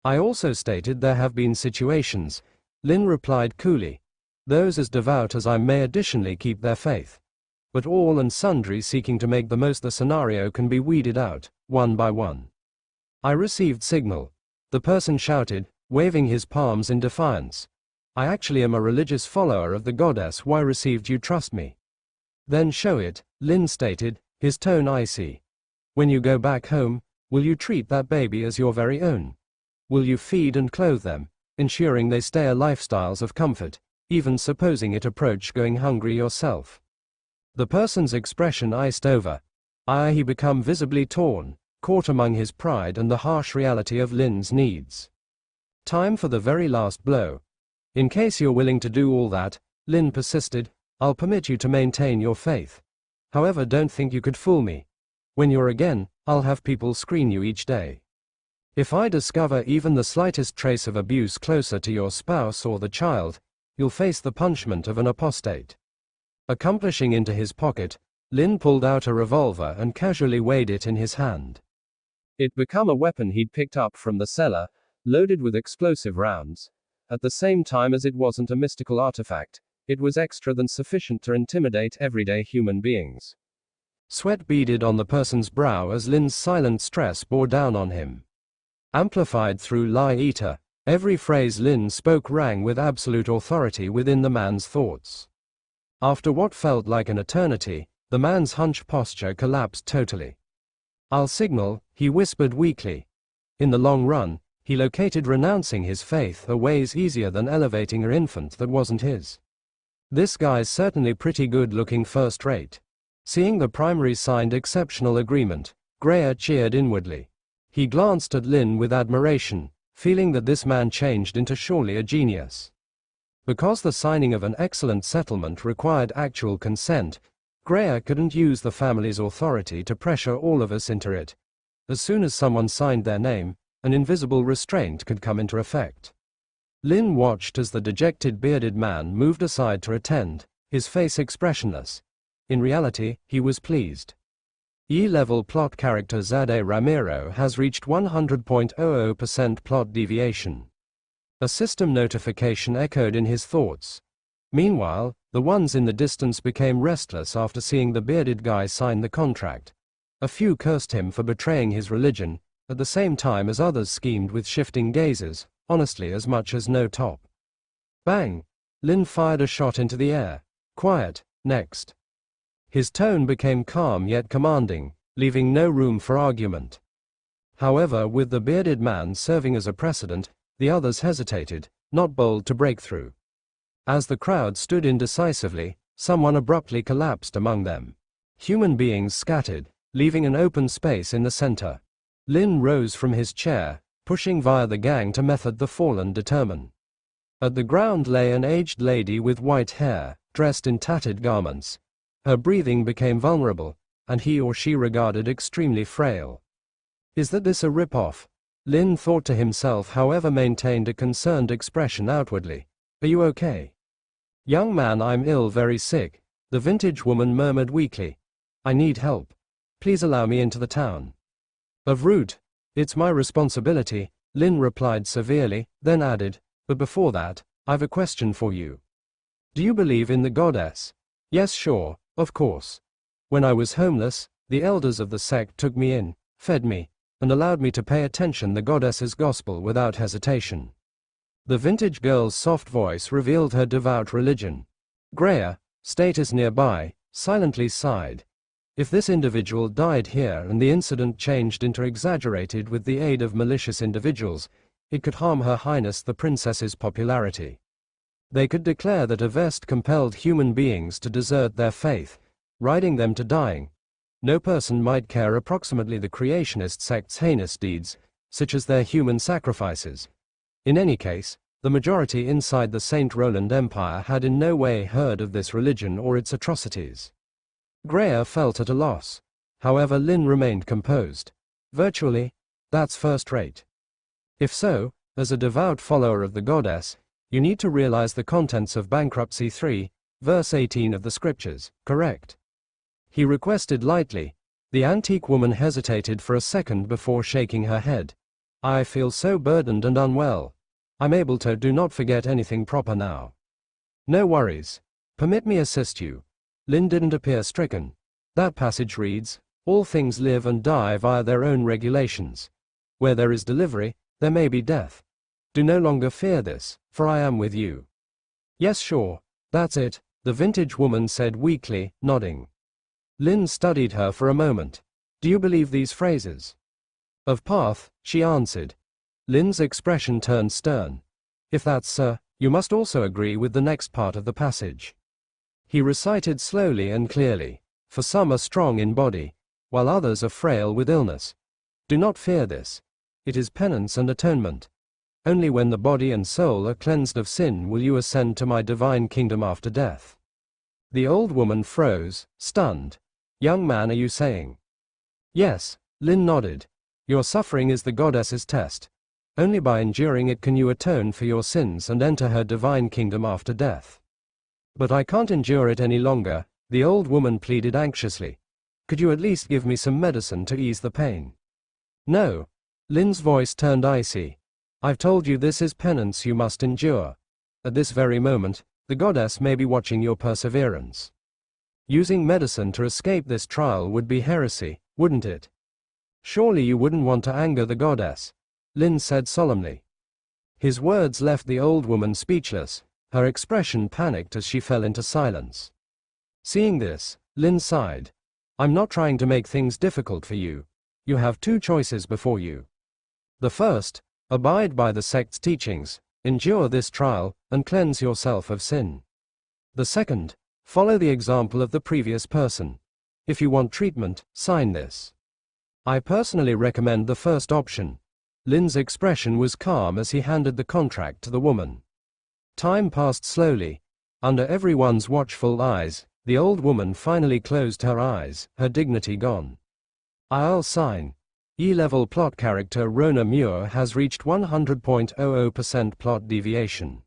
I also stated there have been situations, Lin replied coolly. Those as devout as I may additionally keep their faith. But all and sundry seeking to make the most the scenario can be weeded out, one by one. I received signal. The person shouted, waving his palms in defiance. I actually am a religious follower of the goddess. Why received you trust me? Then show it, Lin stated, his tone icy. When you go back home, will you treat that baby as your very own? Will you feed and clothe them, ensuring they stay a lifestyles of comfort, even supposing it approach going hungry yourself? The person's expression iced over. He become visibly torn, caught among his pride and the harsh reality of Lin's needs. Time for the very last blow. In case you're willing to do all that, Lin persisted, I'll permit you to maintain your faith. However, don't think you could fool me. When you're again, I'll have people screen you each day. If I discover even the slightest trace of abuse closer to your spouse or the child, you'll face the punishment of an apostate. Accomplishing into his pocket, Lin pulled out a revolver and casually weighed it in his hand. It became a weapon he'd picked up from the cellar, loaded with explosive rounds. At the same time as it wasn't a mystical artifact, it was extra than sufficient to intimidate everyday human beings. Sweat beaded on the person's brow as Lin's silent stress bore down on him. Amplified through Lie Eater, every phrase Lin spoke rang with absolute authority within the man's thoughts. After what felt like an eternity, the man's hunched posture collapsed totally. "I'll signal," he whispered weakly. In the long run, he located renouncing his faith a ways easier than elevating an infant that wasn't his. This guy's certainly pretty good looking first rate. Seeing the primary signed exceptional agreement, Greer cheered inwardly. He glanced at Lin with admiration, feeling that this man changed into surely a genius. Because the signing of an excellent settlement required actual consent, Greer couldn't use the family's authority to pressure all of us into it. As soon as someone signed their name, an invisible restraint could come into effect. Lin watched as the dejected bearded man moved aside to attend, his face expressionless. In reality, he was pleased. E-level plot character Zade Ramiro has reached 100.00% plot deviation. A system notification echoed in his thoughts. Meanwhile, the ones in the distance became restless after seeing the bearded guy sign the contract. A few cursed him for betraying his religion, at the same time as others schemed with shifting gazes, honestly as much as no top. Bang! Lin fired a shot into the air. "Quiet, next." His tone became calm yet commanding, leaving no room for argument. However, with the bearded man serving as a precedent, the others hesitated, not bold to break through. As the crowd stood indecisively, someone abruptly collapsed among them. Human beings scattered, leaving an open space in the center. Lin rose from his chair, pushing via the gang to method the fallen determine. At the ground lay an aged lady with white hair, dressed in tattered garments. Her breathing became vulnerable, and he or she regarded extremely frail. Is this a rip-off? Lin thought to himself, however maintained a concerned expression outwardly. Are you okay? Young man, I'm ill, very sick, the vintage woman murmured weakly. I need help. Please allow me into the town. Of root. It's my responsibility, Lin replied severely, then added, but before that, I've a question for you. Do you believe in the goddess? Yes, sure, of course. When I was homeless, the elders of the sect took me in, fed me, and allowed me to pay attention the goddess's gospel without hesitation. The vintage girl's soft voice revealed her devout religion. Greer, status nearby, silently sighed. If this individual died here and the incident changed into exaggerated with the aid of malicious individuals, it could harm Her Highness the Princess's popularity. They could declare that a vest compelled human beings to desert their faith, riding them to dying. No person might care approximately the creationist sect's heinous deeds, such as their human sacrifices. In any case, the majority inside the St. Roland Empire had in no way heard of this religion or its atrocities. Greer felt at a loss. However, Lin remained composed. Virtually, that's first rate. If so, as a devout follower of the goddess, you need to realize the contents of Bankruptcy 3, verse 18 of the scriptures, correct? He requested lightly. The antique woman hesitated for a second before shaking her head. I feel so burdened and unwell. I'm able to do not forget anything proper now. No worries. Permit me assist you. Lin didn't appear stricken. That passage reads, all things live and die via their own regulations. Where there is delivery, there may be death. Do no longer fear this, for I am with you. Yes, sure, that's it, the vintage woman said weakly, nodding. Lin studied her for a moment. Do you believe these phrases? Of path, she answered. Lin's expression turned stern. If that's so, you must also agree with the next part of the passage. He recited slowly and clearly, for some are strong in body, while others are frail with illness. Do not fear this. It is penance and atonement. Only when the body and soul are cleansed of sin will you ascend to my divine kingdom after death. The old woman froze, stunned. Young man, are you saying? Yes, Lin nodded. Your suffering is the goddess's test. Only by enduring it can you atone for your sins and enter her divine kingdom after death. But I can't endure it any longer, the old woman pleaded anxiously. Could you at least give me some medicine to ease the pain? No. Lin's voice turned icy. I've told you this is penance you must endure. At this very moment, the goddess may be watching your perseverance. Using medicine to escape this trial would be heresy, wouldn't it? Surely you wouldn't want to anger the goddess, Lin said solemnly. His words left the old woman speechless, her expression panicked as she fell into silence. Seeing this, Lin sighed. I'm not trying to make things difficult for you. You have two choices before you. The first, abide by the sect's teachings, endure this trial, and cleanse yourself of sin. The second, follow the example of the previous person. If you want treatment, sign this. I personally recommend the first option. Lin's expression was calm as he handed the contract to the woman. Time passed slowly. Under everyone's watchful eyes, the old woman finally closed her eyes, her dignity gone. I'll sign. E-level plot character Rona Muir has reached 100.00% plot deviation.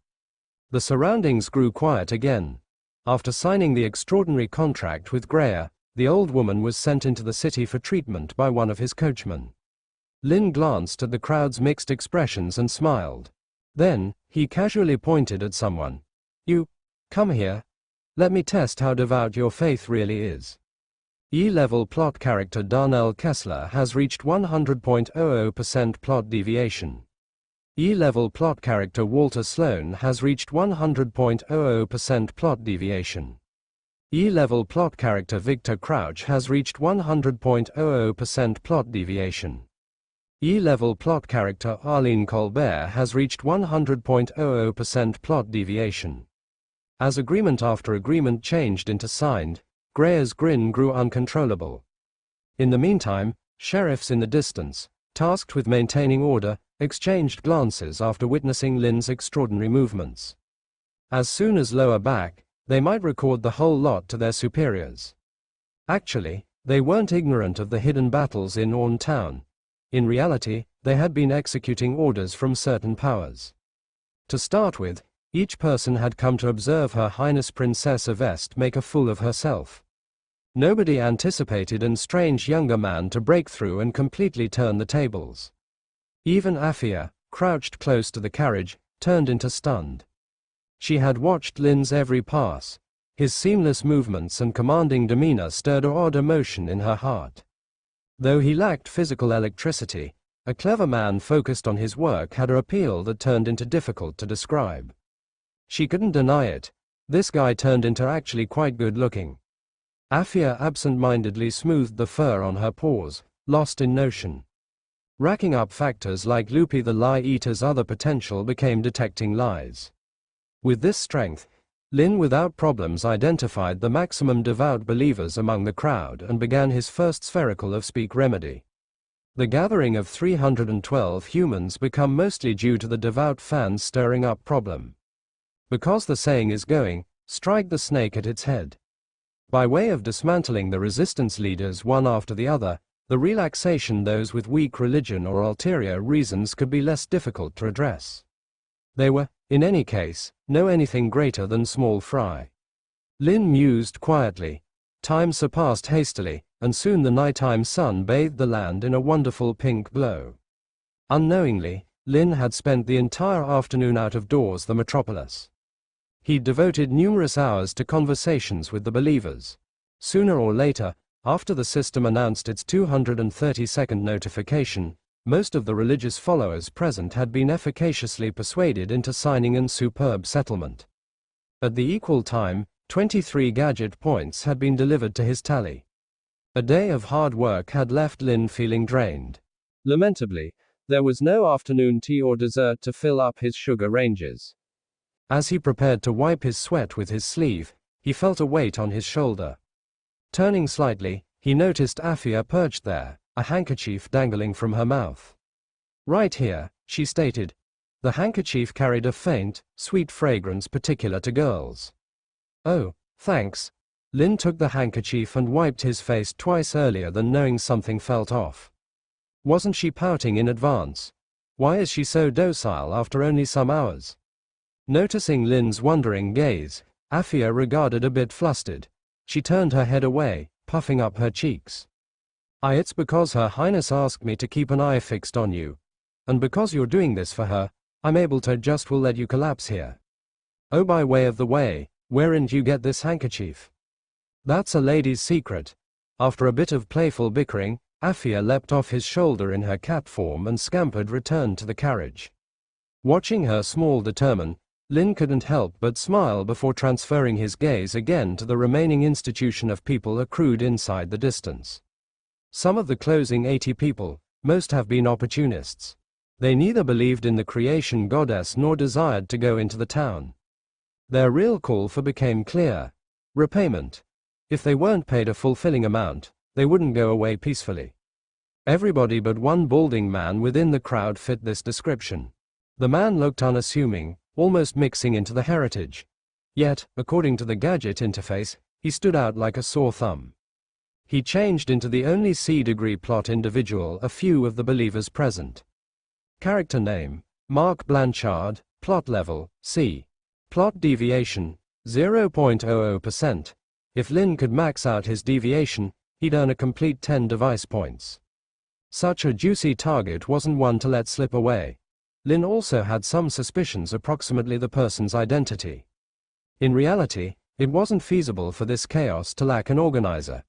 The surroundings grew quiet again. After signing the extraordinary contract with Greer, the old woman was sent into the city for treatment by one of his coachmen. Lin glanced at the crowd's mixed expressions and smiled. Then, he casually pointed at someone. You, come here. Let me test how devout your faith really is. E-level plot character Darnell Kessler has reached 100.00% plot deviation. E-level plot character Walter Sloan has reached 100.00% plot deviation. E-level plot character Victor Crouch has reached 100.00% plot deviation. E-level plot character Arlene Colbert has reached 100.00% plot deviation. As agreement after agreement changed into signed, Greer's grin grew uncontrollable. In the meantime, sheriffs in the distance, tasked with maintaining order, exchanged glances after witnessing Lin's extraordinary movements. As soon as lower back, they might record the whole lot to their superiors. Actually, they weren't ignorant of the hidden battles in Orn Town. In reality, they had been executing orders from certain powers. To start with, each person had come to observe Her Highness Princess Avest make a fool of herself. Nobody anticipated a strange younger man to break through and completely turn the tables. Even Afia, crouched close to the carriage, turned into stunned. She had watched Lin's every pass. His seamless movements and commanding demeanor stirred an odd emotion in her heart. Though he lacked physical electricity, a clever man focused on his work had an appeal that turned into difficult to describe. She couldn't deny it. This guy turned into actually quite good looking. Afia absent-mindedly smoothed the fur on her paws, lost in notion. Racking up factors like Loopy the Lie Eater's other potential became detecting lies. With this strength, Lin without problems identified the maximum devout believers among the crowd and began his first spherical of speak remedy. The gathering of 312 humans become mostly due to the devout fans stirring up problem. Because the saying is going, strike the snake at its head. By way of dismantling the resistance leaders one after the other, the relaxation those with weak religion or ulterior reasons could be less difficult to address. They were, in any case, no anything greater than small fry. Lin mused quietly. Time surpassed hastily, and soon the nighttime sun bathed the land in a wonderful pink glow. Unknowingly, Lin had spent the entire afternoon out of doors the metropolis. He'd devoted numerous hours to conversations with the believers. Sooner or later, after the system announced its 232nd notification, most of the religious followers present had been efficaciously persuaded into signing a superb settlement. At the equal time, 23 gadget points had been delivered to his tally. A day of hard work had left Lin feeling drained. Lamentably, there was no afternoon tea or dessert to fill up his sugar ranges. As he prepared to wipe his sweat with his sleeve, he felt a weight on his shoulder. Turning slightly, he noticed Afia perched there, a handkerchief dangling from her mouth. Right here, she stated. The handkerchief carried a faint, sweet fragrance particular to girls. Oh, thanks. Lin took the handkerchief and wiped his face twice earlier than knowing something felt off. Wasn't she pouting in advance? Why is she so docile after only some hours? Noticing Lin's wondering gaze, Afia regarded a bit flustered. She turned her head away, puffing up her cheeks. It's because Her Highness asked me to keep an eye fixed on you. And because you're doing this for her, I'm able to will let you collapse here. Oh, by way of the way, where'd you get this handkerchief? That's a lady's secret. After a bit of playful bickering, Afia leapt off his shoulder in her cat form and scampered returned to the carriage. Watching her small determine, Lin couldn't help but smile before transferring his gaze again to the remaining institution of people accrued inside the distance. Some of the closing 80 people, most have been opportunists. They neither believed in the creation goddess nor desired to go into the town. Their real call for became clear: repayment. If they weren't paid a fulfilling amount, they wouldn't go away peacefully. Everybody but one balding man within the crowd fit this description. The man looked unassuming, almost mixing into the heritage. Yet, according to the gadget interface, he stood out like a sore thumb. He changed into the only C-degree plot individual a few of the believers present. Character name: Mark Blanchard. Plot level: C. Plot deviation: 0.00%. If Lin could max out his deviation, he'd earn a complete 10 device points. Such a juicy target wasn't one to let slip away. Lin also had some suspicions approximately the person's identity. In reality, it wasn't feasible for this chaos to lack an organizer.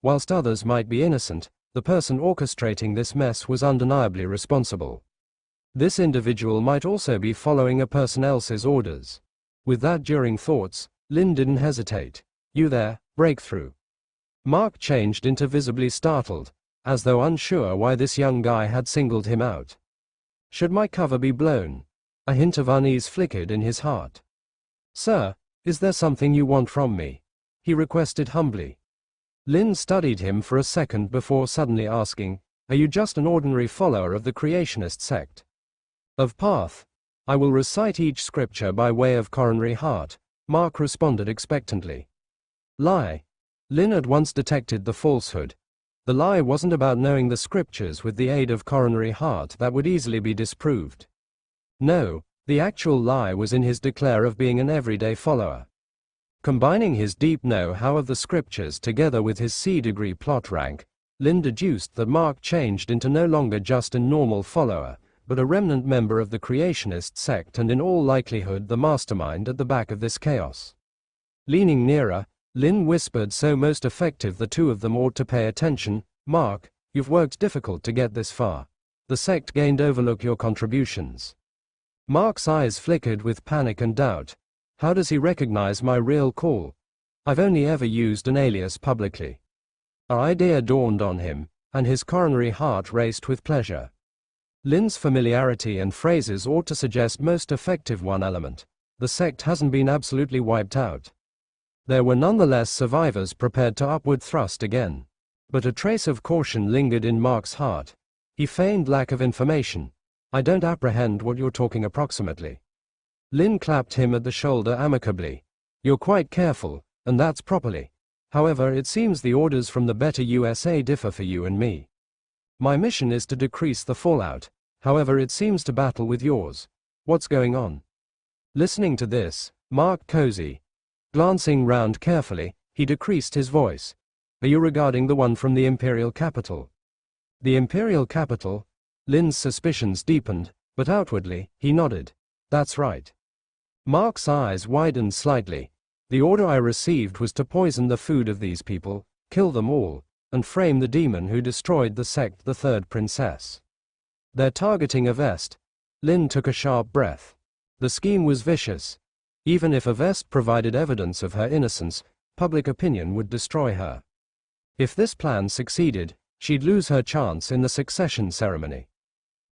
Whilst others might be innocent, the person orchestrating this mess was undeniably responsible. This individual might also be following a person else's orders. With that during thoughts, Lin didn't hesitate. "You there, breakthrough." Mark changed into visibly startled, as though unsure why this young guy had singled him out. Should my cover be blown? A hint of unease flickered in his heart. "Sir, is there something you want from me?" he requested humbly. Lin studied him for a second before suddenly asking, "Are you just an ordinary follower of the creationist sect?" "Of path. I will recite each scripture by way of coronary heart," Mark responded expectantly. Lie. Lin at once detected the falsehood. The lie wasn't about knowing the scriptures with the aid of coronary heart that would easily be disproved. No, the actual lie was in his declare of being an everyday follower. Combining his deep know-how of the scriptures together with his C-degree plot rank, Lin deduced that Mark changed into no longer just a normal follower, but a remnant member of the creationist sect and in all likelihood the mastermind at the back of this chaos. Leaning nearer, Lin whispered so most effective the two of them ought to pay attention, "Mark, you've worked difficult to get this far. The sect gained overlook your contributions." Mark's eyes flickered with panic and doubt. How does he recognize my real call? I've only ever used an alias publicly. An idea dawned on him, and his coronary heart raced with pleasure. Lin's familiarity and phrases ought to suggest most effective one element. The sect hasn't been absolutely wiped out. There were nonetheless survivors prepared to upward thrust again. But a trace of caution lingered in Mark's heart. He feigned lack of information. "I don't apprehend what you're talking approximately." Lin clapped him at the shoulder amicably. "You're quite careful, and that's properly. However, it seems the orders from the better USA differ for you and me. My mission is to decrease the fallout. However, it seems to battle with yours. What's going on?" Listening to this, Mark cozy. Glancing round carefully, he decreased his voice. "Are you regarding the one from the Imperial capital?" "The Imperial capital?" Lin's suspicions deepened, but outwardly, he nodded. "That's right." Mark's eyes widened slightly. "The order I received was to poison the food of these people, kill them all, and frame the demon who destroyed the sect, the Third Princess. They're targeting Avest." Lin took a sharp breath. The scheme was vicious. Even if Avest provided evidence of her innocence, public opinion would destroy her. If this plan succeeded, she'd lose her chance in the succession ceremony.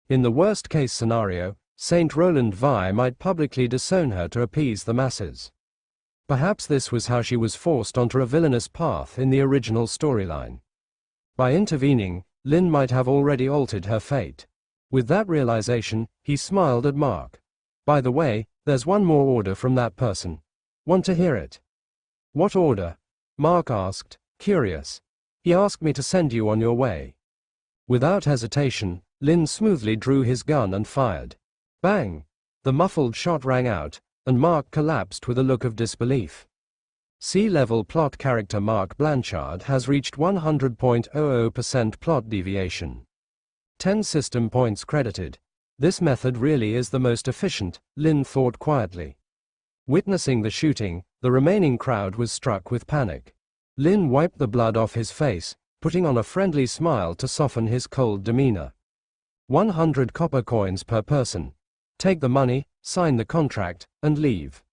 In the worst-case scenario, Saint Roland Vi might publicly disown her to appease the masses. Perhaps this was how she was forced onto a villainous path in the original storyline. By intervening, Lin might have already altered her fate. With that realization, he smiled at Mark. "By the way, there's one more order from that person. Want to hear it?" "What order?" Mark asked, curious. "He asked me to send you on your way." Without hesitation, Lin smoothly drew his gun and fired. Bang! The muffled shot rang out, and Mark collapsed with a look of disbelief. C-level plot character Mark Blanchard has reached 100.00% plot deviation. 10 system points credited. This method really is the most efficient, Lin thought quietly. Witnessing the shooting, the remaining crowd was struck with panic. Lin wiped the blood off his face, putting on a friendly smile to soften his cold demeanor. 100 copper coins per person. Take the money, sign the contract, and leave.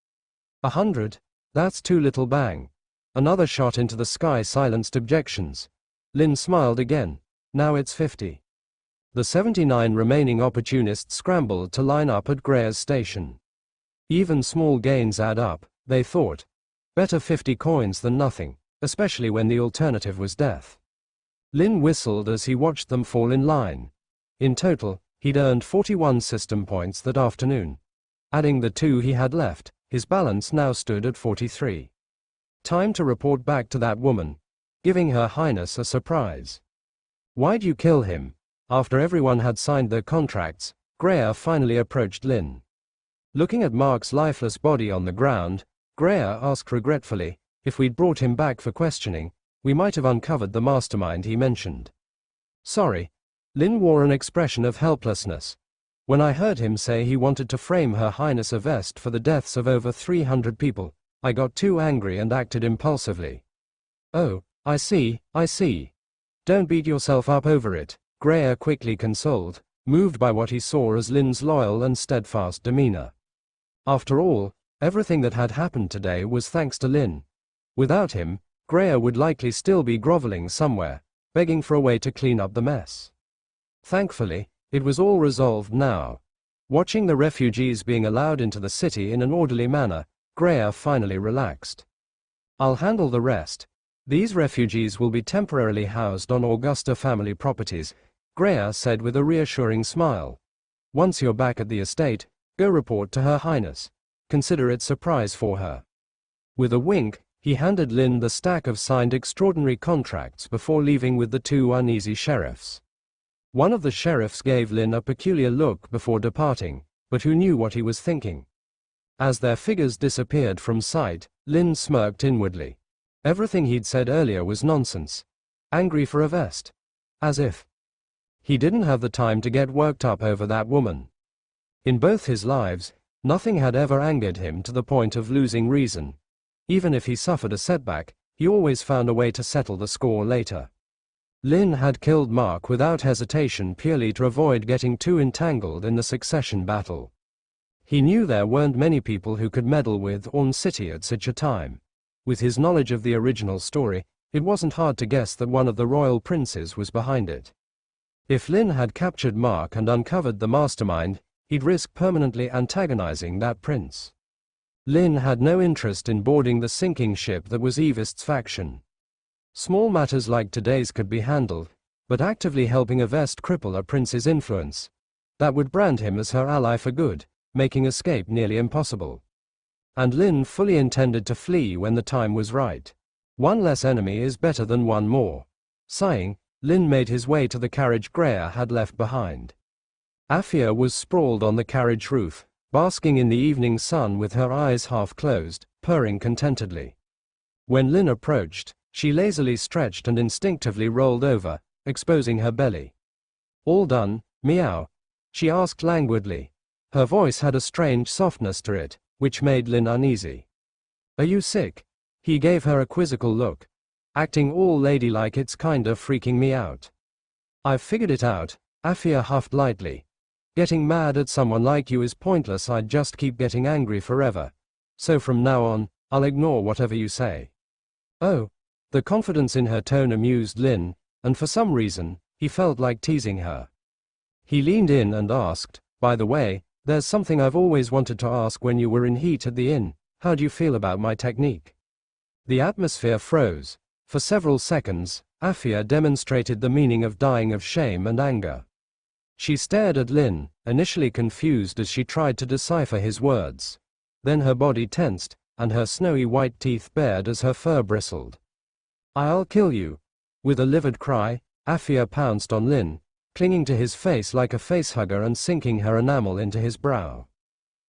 100? That's too little. Bang. Another shot into the sky silenced objections. Lin smiled again. Now it's 50. The 79 remaining opportunists scrambled to line up at Greer's station. Even small gains add up, they thought. Better 50 coins than nothing, especially when the alternative was death. Lin whistled as he watched them fall in line. In total, he'd earned 41 system points that afternoon. Adding the 2 he had left, his balance now stood at 43. Time to report back to that woman, giving Her Highness a surprise. Why'd you kill him? After everyone had signed their contracts, Greer finally approached Lin. Looking at Mark's lifeless body on the ground, Greer asked regretfully, if we'd brought him back for questioning, we might have uncovered the mastermind he mentioned. Sorry. Lin wore an expression of helplessness. When I heard him say he wanted to frame Her Highness Avest for the deaths of over 300 people, I got too angry and acted impulsively. Oh, I see. Don't beat yourself up over it, Greer quickly consoled, moved by what he saw as Lin's loyal and steadfast demeanor. After all, everything that had happened today was thanks to Lin. Without him, Greer would likely still be groveling somewhere, begging for a way to clean up the mess. Thankfully, it was all resolved now. Watching the refugees being allowed into the city in an orderly manner, Greer finally relaxed. I'll handle the rest. These refugees will be temporarily housed on Augusta family properties, Greer said with a reassuring smile. Once you're back at the estate, go report to Her Highness. Consider it surprise for her. With a wink, he handed Lin the stack of signed extraordinary contracts before leaving with the 2 uneasy sheriffs. One of the sheriffs gave Lin a peculiar look before departing, but who knew what he was thinking? As their figures disappeared from sight, Lin smirked inwardly. Everything he'd said earlier was nonsense. Angry for Avest. As if he didn't have the time to get worked up over that woman. In both his lives, nothing had ever angered him to the point of losing reason. Even if he suffered a setback, he always found a way to settle the score later. Lin had killed Mark without hesitation purely to avoid getting too entangled in the succession battle. He knew there weren't many people who could meddle with Orn City at such a time. With his knowledge of the original story, it wasn't hard to guess that one of the royal princes was behind it. If Lin had captured Mark and uncovered the mastermind, he'd risk permanently antagonizing that prince. Lin had no interest in boarding the sinking ship that was Avest's faction. Small matters like today's could be handled, but actively helping Avest cripple a prince's influence, that would brand him as her ally for good, making escape nearly impossible. And Lin fully intended to flee when the time was right. One less enemy is better than one more. Sighing, Lin made his way to the carriage Greer had left behind. Afia was sprawled on the carriage roof, basking in the evening sun with her eyes half closed, purring contentedly. When Lin approached, she lazily stretched and instinctively rolled over, exposing her belly. All done, meow? She asked languidly. Her voice had a strange softness to it, which made Lin uneasy. Are you sick? He gave her a quizzical look. Acting all ladylike, it's kinda freaking me out. I've figured it out, Afia huffed lightly. Getting mad at someone like you is pointless. I'd just keep getting angry forever. So from now on, I'll ignore whatever you say. Oh. The confidence in her tone amused Lin, and for some reason, he felt like teasing her. He leaned in and asked, by the way, there's something I've always wanted to ask. When you were in heat at the inn, how'd you feel about my technique? The atmosphere froze. For several seconds, Afia demonstrated the meaning of dying of shame and anger. She stared at Lin, initially confused as she tried to decipher his words. Then her body tensed, and her snowy white teeth bared as her fur bristled. I'll kill you. With a livid cry, Afia pounced on Lin, clinging to his face like a facehugger and sinking her enamel into his brow.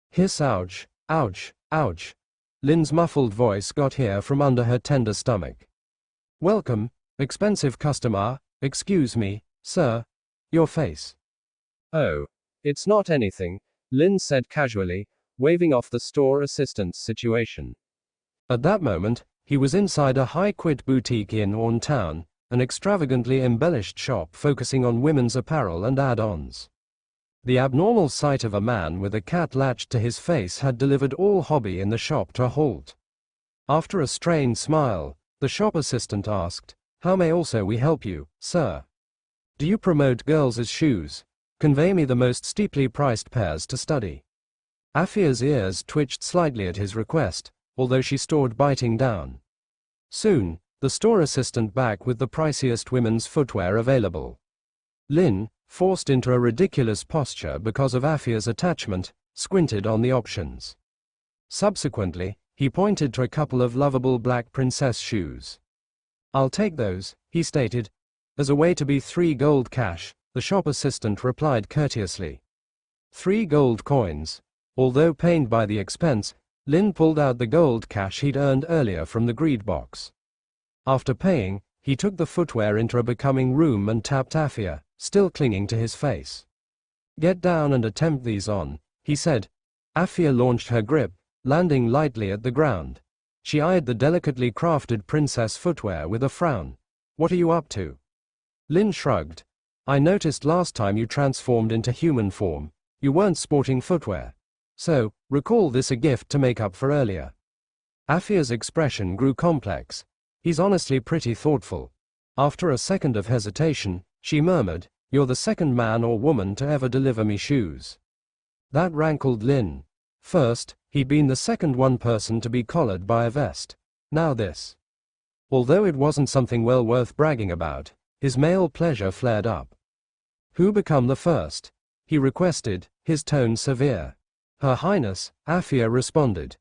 Hiss ouch, ouch, ouch. Lin's muffled voice got here from under her tender stomach. Welcome, expensive customer, excuse me, sir. Your face. Oh. It's not anything, Lin said casually, waving off the store assistant's situation. At that moment, he was inside a high-quit boutique in Orn Town, an extravagantly embellished shop focusing on women's apparel and add-ons. The abnormal sight of a man with a cat latched to his face had delivered all hobby in the shop to a halt. After a strained smile, the shop assistant asked, "How may also we help you, sir? Do you promote girls' shoes? Convey me the most steeply priced pairs to study." Afia's ears twitched slightly at his request, although she stored biting down. Soon, the store assistant back with the priciest women's footwear available. Lin, forced into a ridiculous posture because of Afia's attachment, squinted on the options. Subsequently, he pointed to a couple of lovable black princess shoes. "I'll take those," he stated. "As a way to be 3 gold cash," the shop assistant replied courteously. 3 gold coins. Although pained by the expense, Lin pulled out the gold cash he'd earned earlier from the greed box. After paying, he took the footwear into a becoming room and tapped Afia, still clinging to his face. "Get down and attempt these on," he said. Afia launched her grip, landing lightly at the ground. She eyed the delicately crafted princess footwear with a frown. "What are you up to?" Lin shrugged. "I noticed last time you transformed into human form, you weren't sporting footwear. So, recall this a gift to make up for earlier." Afia's expression grew complex. "He's honestly pretty thoughtful." After a second of hesitation, she murmured, "You're the second man or woman to ever deliver me shoes." That rankled Lin. First, he'd been the second one person to be collared by a vest. Now this. Although it wasn't something well worth bragging about, his male pleasure flared up. "Who become the first?" he requested, his tone severe. "Her Highness," Afia responded.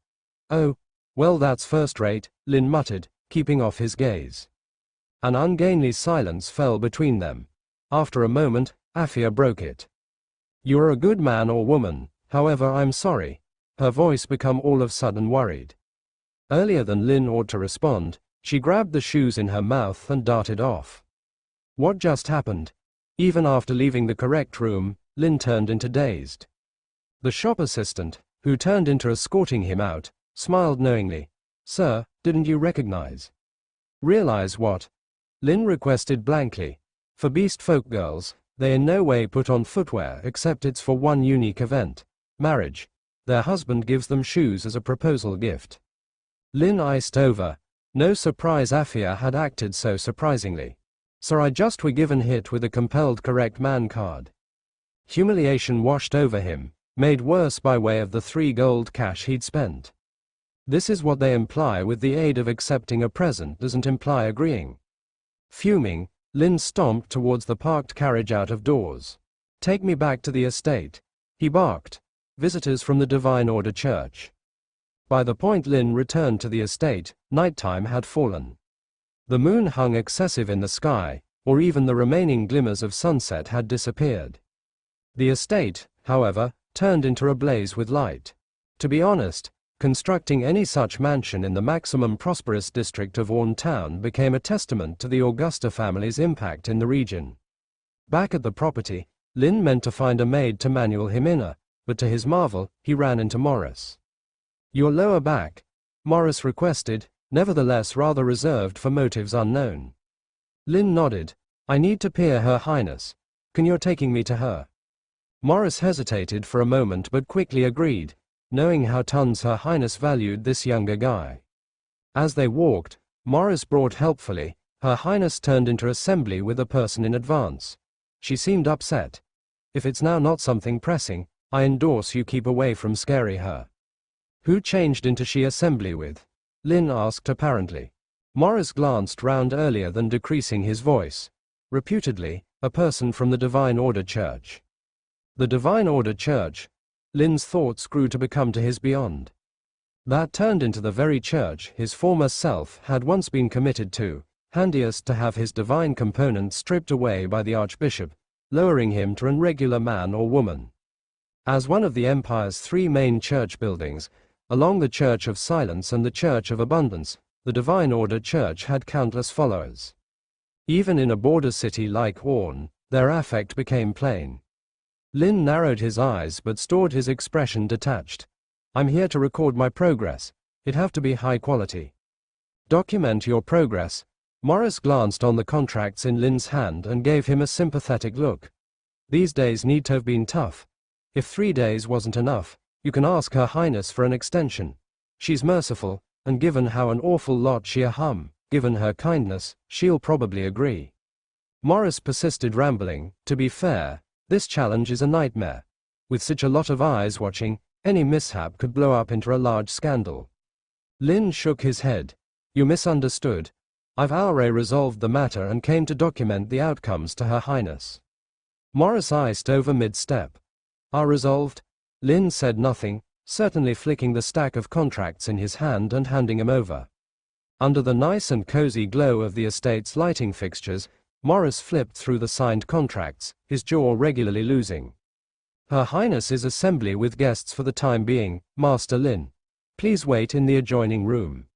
"Oh, well that's first-rate," Lin muttered, keeping off his gaze. An ungainly silence fell between them. After a moment, Afia broke it. "You are a good man or woman, however I'm sorry." Her voice became all of a sudden worried. Earlier than Lin ought to respond, she grabbed the shoes in her mouth and darted off. What just happened? Even after leaving the correct room, Lin turned into dazed. The shop assistant, who turned into escorting him out, smiled knowingly. "Sir, didn't you recognize?" "Realize what?" Lin requested blankly. "For beast folk girls, they in no way put on footwear except it's for one unique event, marriage. Their husband gives them shoes as a proposal gift." Lin iced over. No surprise Afia had acted so surprisingly. "Sir, I just were given hit with a compelled correct man card." Humiliation washed over him, made worse by way of the 3 gold cash he'd spent. This is what they imply with the aid of accepting a present doesn't imply agreeing. Fuming, Lin stomped towards the parked carriage out of doors. "Take me back to the estate," he barked. "Visitors from the Divine Order Church." By the point Lin returned to the estate, nighttime had fallen. The moon hung excessive in the sky, or even the remaining glimmers of sunset had disappeared. The estate, however, turned into a blaze with light. To be honest, constructing any such mansion in the maximum prosperous district of Orn Town became a testament to the Augusta family's impact in the region. Back at the property, Lin meant to find a maid to manual him in, but to his marvel, he ran into Morris. "Your lower back," Morris requested, nevertheless rather reserved for motives unknown. Lin nodded. "I need to peer Her Highness. Can you taking me to her?" Morris hesitated for a moment but quickly agreed, knowing how tons Her Highness valued this younger guy. As they walked, Morris brought helpfully, Her Highness turned into assembly with a person in advance. She seemed upset. "If it's now not something pressing, I endorse you keep away from scary her." "Who changed into she assembly with?" Lin asked apparently. Morris glanced round earlier than decreasing his voice. "Reputedly, a person from the Divine Order Church." The Divine Order Church? Lin's thoughts grew to become to his beyond. That turned into the very church his former self had once been committed to, handiest to have his divine component stripped away by the Archbishop, lowering him to an irregular man or woman. As one of the Empire's 3 main church buildings, along the Church of Silence and the Church of Abundance, the Divine Order Church had countless followers. Even in a border city like Orn, their affect became plain. Lin narrowed his eyes but stored his expression detached. "I'm here to record my progress. It'd have to be high quality." Document your progress. Morris glanced on the contracts in Lin's hand and gave him a sympathetic look. These days need to have been tough. If 3 days wasn't enough, you can ask Her Highness for an extension. She's merciful, and given how an awful lot given her kindness, she'll probably agree. Morris persisted, rambling. To be fair, this challenge is a nightmare. With such a lot of eyes watching, any mishap could blow up into a large scandal. Lin shook his head. You misunderstood. I've already resolved the matter and came to document the outcomes to Her Highness. Morris iced over mid-step. Resolved? Lin said nothing, certainly flicking the stack of contracts in his hand and handing him over. Under the nice and cozy glow of the estate's lighting fixtures, Morris flipped through the signed contracts, his jaw regularly losing. Her Highness's assembly with guests for the time being, Master Lin. Please wait in the adjoining room.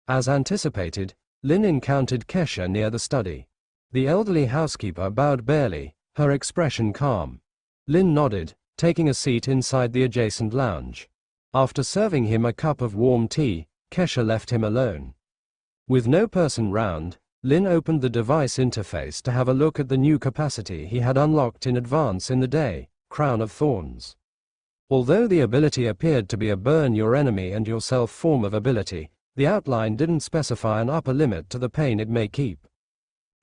As anticipated, Lin encountered Kesha near the study. The elderly housekeeper bowed barely, her expression calm. Lin nodded, taking a seat inside the adjacent lounge. After serving him a cup of warm tea, Kesha left him alone. With no person round, Lin opened the device interface to have a look at the new capacity he had unlocked in advance in the day, Crown of Thorns. Although the ability appeared to be a burn your enemy and yourself form of ability, the outline didn't specify an upper limit to the pain it may keep.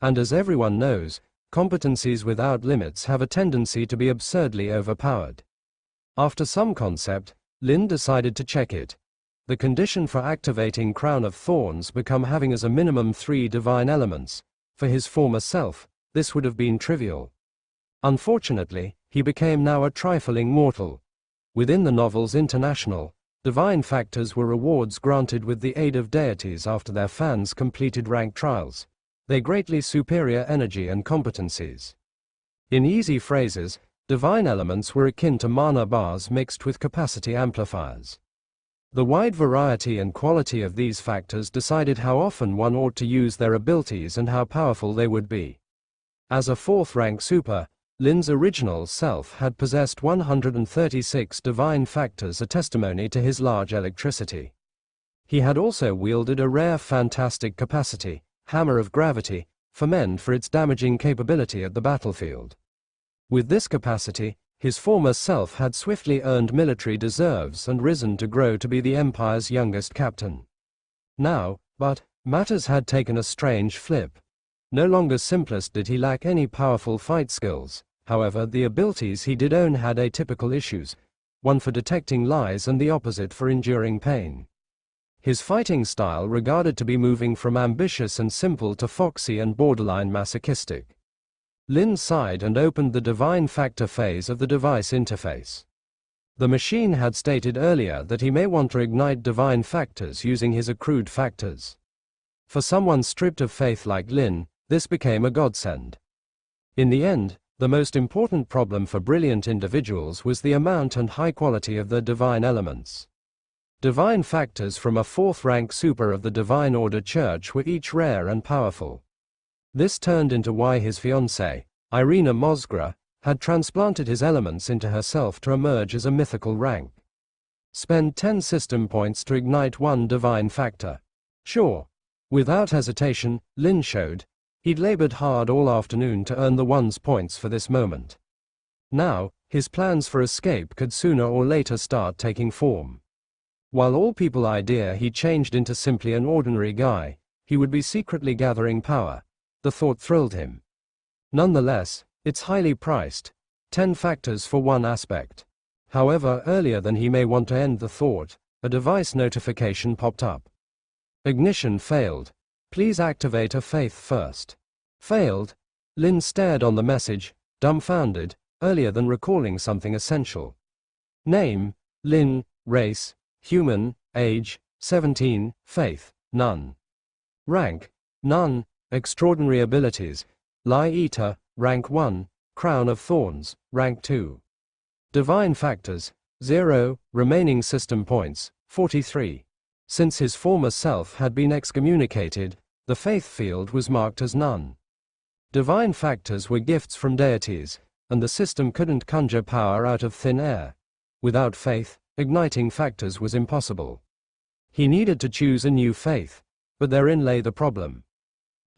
And as everyone knows, competencies without limits have a tendency to be absurdly overpowered. After some concept, Lin decided to check it. The condition for activating Crown of Thorns become having as a minimum 3 divine elements. For his former self, this would have been trivial. Unfortunately, he became now a trifling mortal. Within the novel's international, divine factors were rewards granted with the aid of deities after their fans completed rank trials. They greatly superior energy and competencies. In easy phrases, divine elements were akin to mana bars mixed with capacity amplifiers. The wide variety and quality of these factors decided how often one ought to use their abilities and how powerful they would be. As a 4th rank super, Lin's original self had possessed 136 divine factors, a testimony to his large electricity. He had also wielded a rare fantastic capacity, Hammer of Gravity, Ferment, for its damaging capability at the battlefield. With this capacity, his former self had swiftly earned military deserves and risen to grow to be the Empire's youngest captain. Now, but, matters had taken a strange flip. No longer simplest did he lack any powerful fight skills, however the abilities he did own had atypical issues, one for detecting lies and the opposite for enduring pain. His fighting style regarded to be moving from ambitious and simple to foxy and borderline masochistic. Lin sighed and opened the divine factor phase of the device interface. The machine had stated earlier that he may want to ignite divine factors using his accrued factors. For someone stripped of faith like Lin, this became a godsend. In the end, the most important problem for brilliant individuals was the amount and high quality of the divine elements. Divine factors from a 4th rank super of the Divine Order Church were each rare and powerful. This turned into why his fiancée, Irina Mosgra, had transplanted his elements into herself to emerge as a mythical rank. Spend 10 system points to ignite 1 divine factor. Sure. Without hesitation, Lin showed. He'd labored hard all afternoon to earn the one's points for this moment. Now, his plans for escape could sooner or later start taking form. While all people idea he changed into simply an ordinary guy, he would be secretly gathering power. The thought thrilled him. Nonetheless, it's highly priced. 10 factors for 1 aspect. However, earlier than he may want to end the thought, a device notification popped up. Ignition failed. Please activate a faith first. Failed? Lin stared on the message, dumbfounded, earlier than recalling something essential. Name, Lin, race, human, age, 17, faith, none. Rank, none, extraordinary abilities, Lie Eater, rank 1, Crown of Thorns, rank 2. Divine factors, 0, remaining system points, 43. Since his former self had been excommunicated, the faith field was marked as none. Divine factors were gifts from deities, and the system couldn't conjure power out of thin air. Without faith, igniting factors was impossible. He needed to choose a new faith. But therein lay the problem.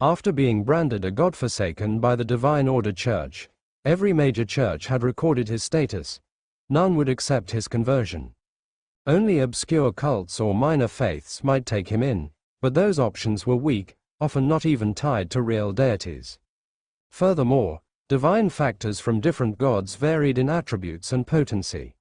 After being branded a godforsaken by the Divine Order Church, every major church had recorded his status. None would accept his conversion. Only obscure cults or minor faiths might take him in, but those options were weak, often not even tied to real deities. Furthermore, divine factors from different gods varied in attributes and potency.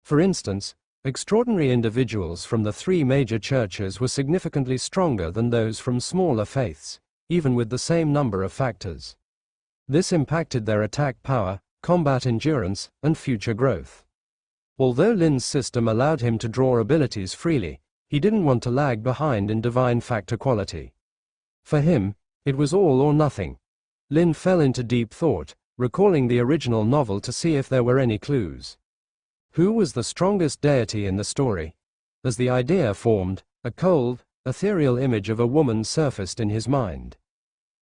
For instance, extraordinary individuals from the three major churches were significantly stronger than those from smaller faiths, even with the same number of factors. This impacted their attack power, combat endurance, and future growth. Although Lin's system allowed him to draw abilities freely, he didn't want to lag behind in divine factor quality. For him, it was all or nothing. Lin fell into deep thought, recalling the original novel to see if there were any clues. Who was the strongest deity in the story? As the idea formed, a cold, ethereal image of a woman surfaced in his mind.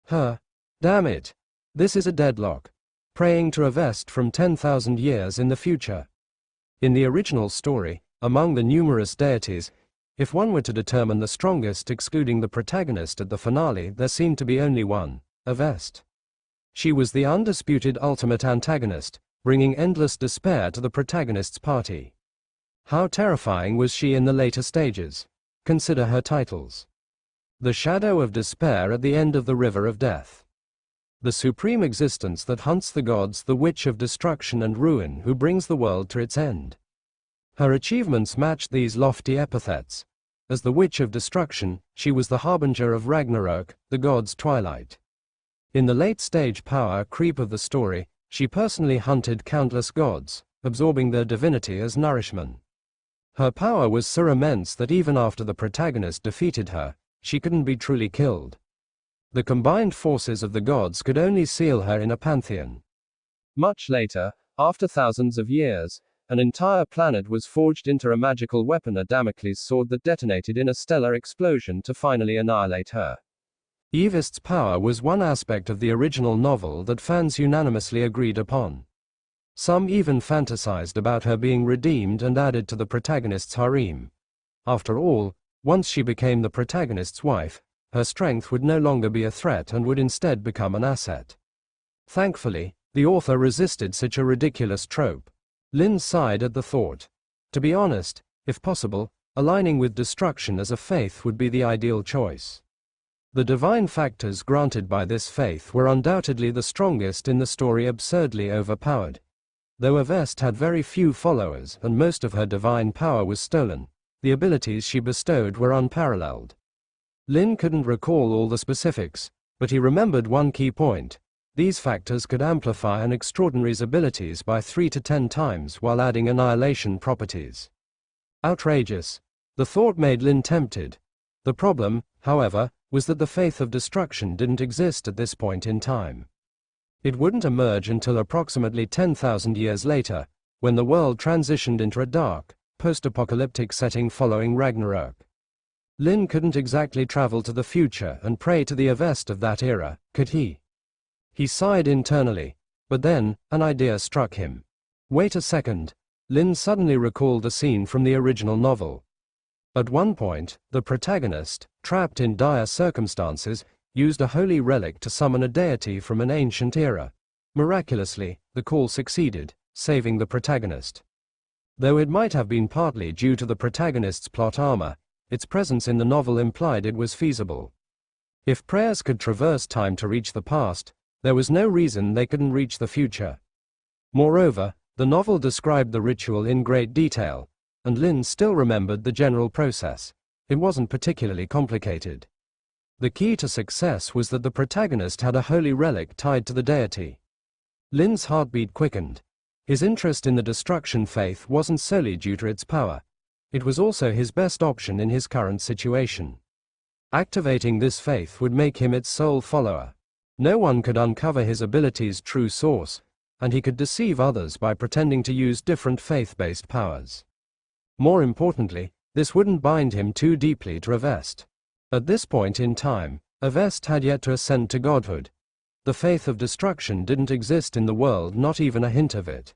Her. Damn it. This is a deadlock. Praying to a vest from 10,000 years in the future. In the original story, among the numerous deities, if one were to determine the strongest excluding the protagonist at the finale, there seemed to be only one, Avest. She was the undisputed ultimate antagonist, bringing endless despair to the protagonist's party. How terrifying was she in the later stages? Consider her titles. The Shadow of Despair at the End of the River of Death. The supreme existence that hunts the gods, the Witch of Destruction and Ruin who brings the world to its end. Her achievements matched these lofty epithets. As the Witch of Destruction, she was the harbinger of Ragnarok, the gods' twilight. In the late-stage power creep of the story, she personally hunted countless gods, absorbing their divinity as nourishment. Her power was so immense that even after the protagonist defeated her, she couldn't be truly killed. The combined forces of the gods could only seal her in a pantheon. Much later, after thousands of years, an entire planet was forged into a magical weapon, a Damocles sword that detonated in a stellar explosion to finally annihilate her. Avest's power was one aspect of the original novel that fans unanimously agreed upon. Some even fantasized about her being redeemed and added to the protagonist's harem. After all, once she became the protagonist's wife, her strength would no longer be a threat and would instead become an asset. Thankfully, the author resisted such a ridiculous trope. Lin sighed at the thought. To be honest, if possible, aligning with destruction as a faith would be the ideal choice. The divine factors granted by this faith were undoubtedly the strongest in the story, absurdly overpowered. Though Avest had very few followers and most of her divine power was stolen, the abilities she bestowed were unparalleled. Lin couldn't recall all the specifics, but he remembered one key point. These factors could amplify an extraordinary's abilities by 3 to 10 times while adding annihilation properties. Outrageous. The thought made Lin tempted. The problem, however, was that the faith of destruction didn't exist at this point in time. It wouldn't emerge until approximately 10,000 years later, when the world transitioned into a dark, post-apocalyptic setting following Ragnarok. Lin couldn't exactly travel to the future and pray to the Avest of that era, could he? He sighed internally, but then, an idea struck him. Wait a second. Lin suddenly recalled a scene from the original novel. At one point, the protagonist, trapped in dire circumstances, used a holy relic to summon a deity from an ancient era. Miraculously, the call succeeded, saving the protagonist. Though it might have been partly due to the protagonist's plot armor, its presence in the novel implied it was feasible. If prayers could traverse time to reach the past, there was no reason they couldn't reach the future. Moreover, the novel described the ritual in great detail, and Lin still remembered the general process. It wasn't particularly complicated. The key to success was that the protagonist had a holy relic tied to the deity. Lin's heartbeat quickened. His interest in the destruction faith wasn't solely due to its power. It was also his best option in his current situation. Activating this faith would make him its sole follower. No one could uncover his ability's true source, and he could deceive others by pretending to use different faith-based powers. More importantly, this wouldn't bind him too deeply to Avest. At this point in time, Avest had yet to ascend to godhood. The faith of destruction didn't exist in the world, not even a hint of it.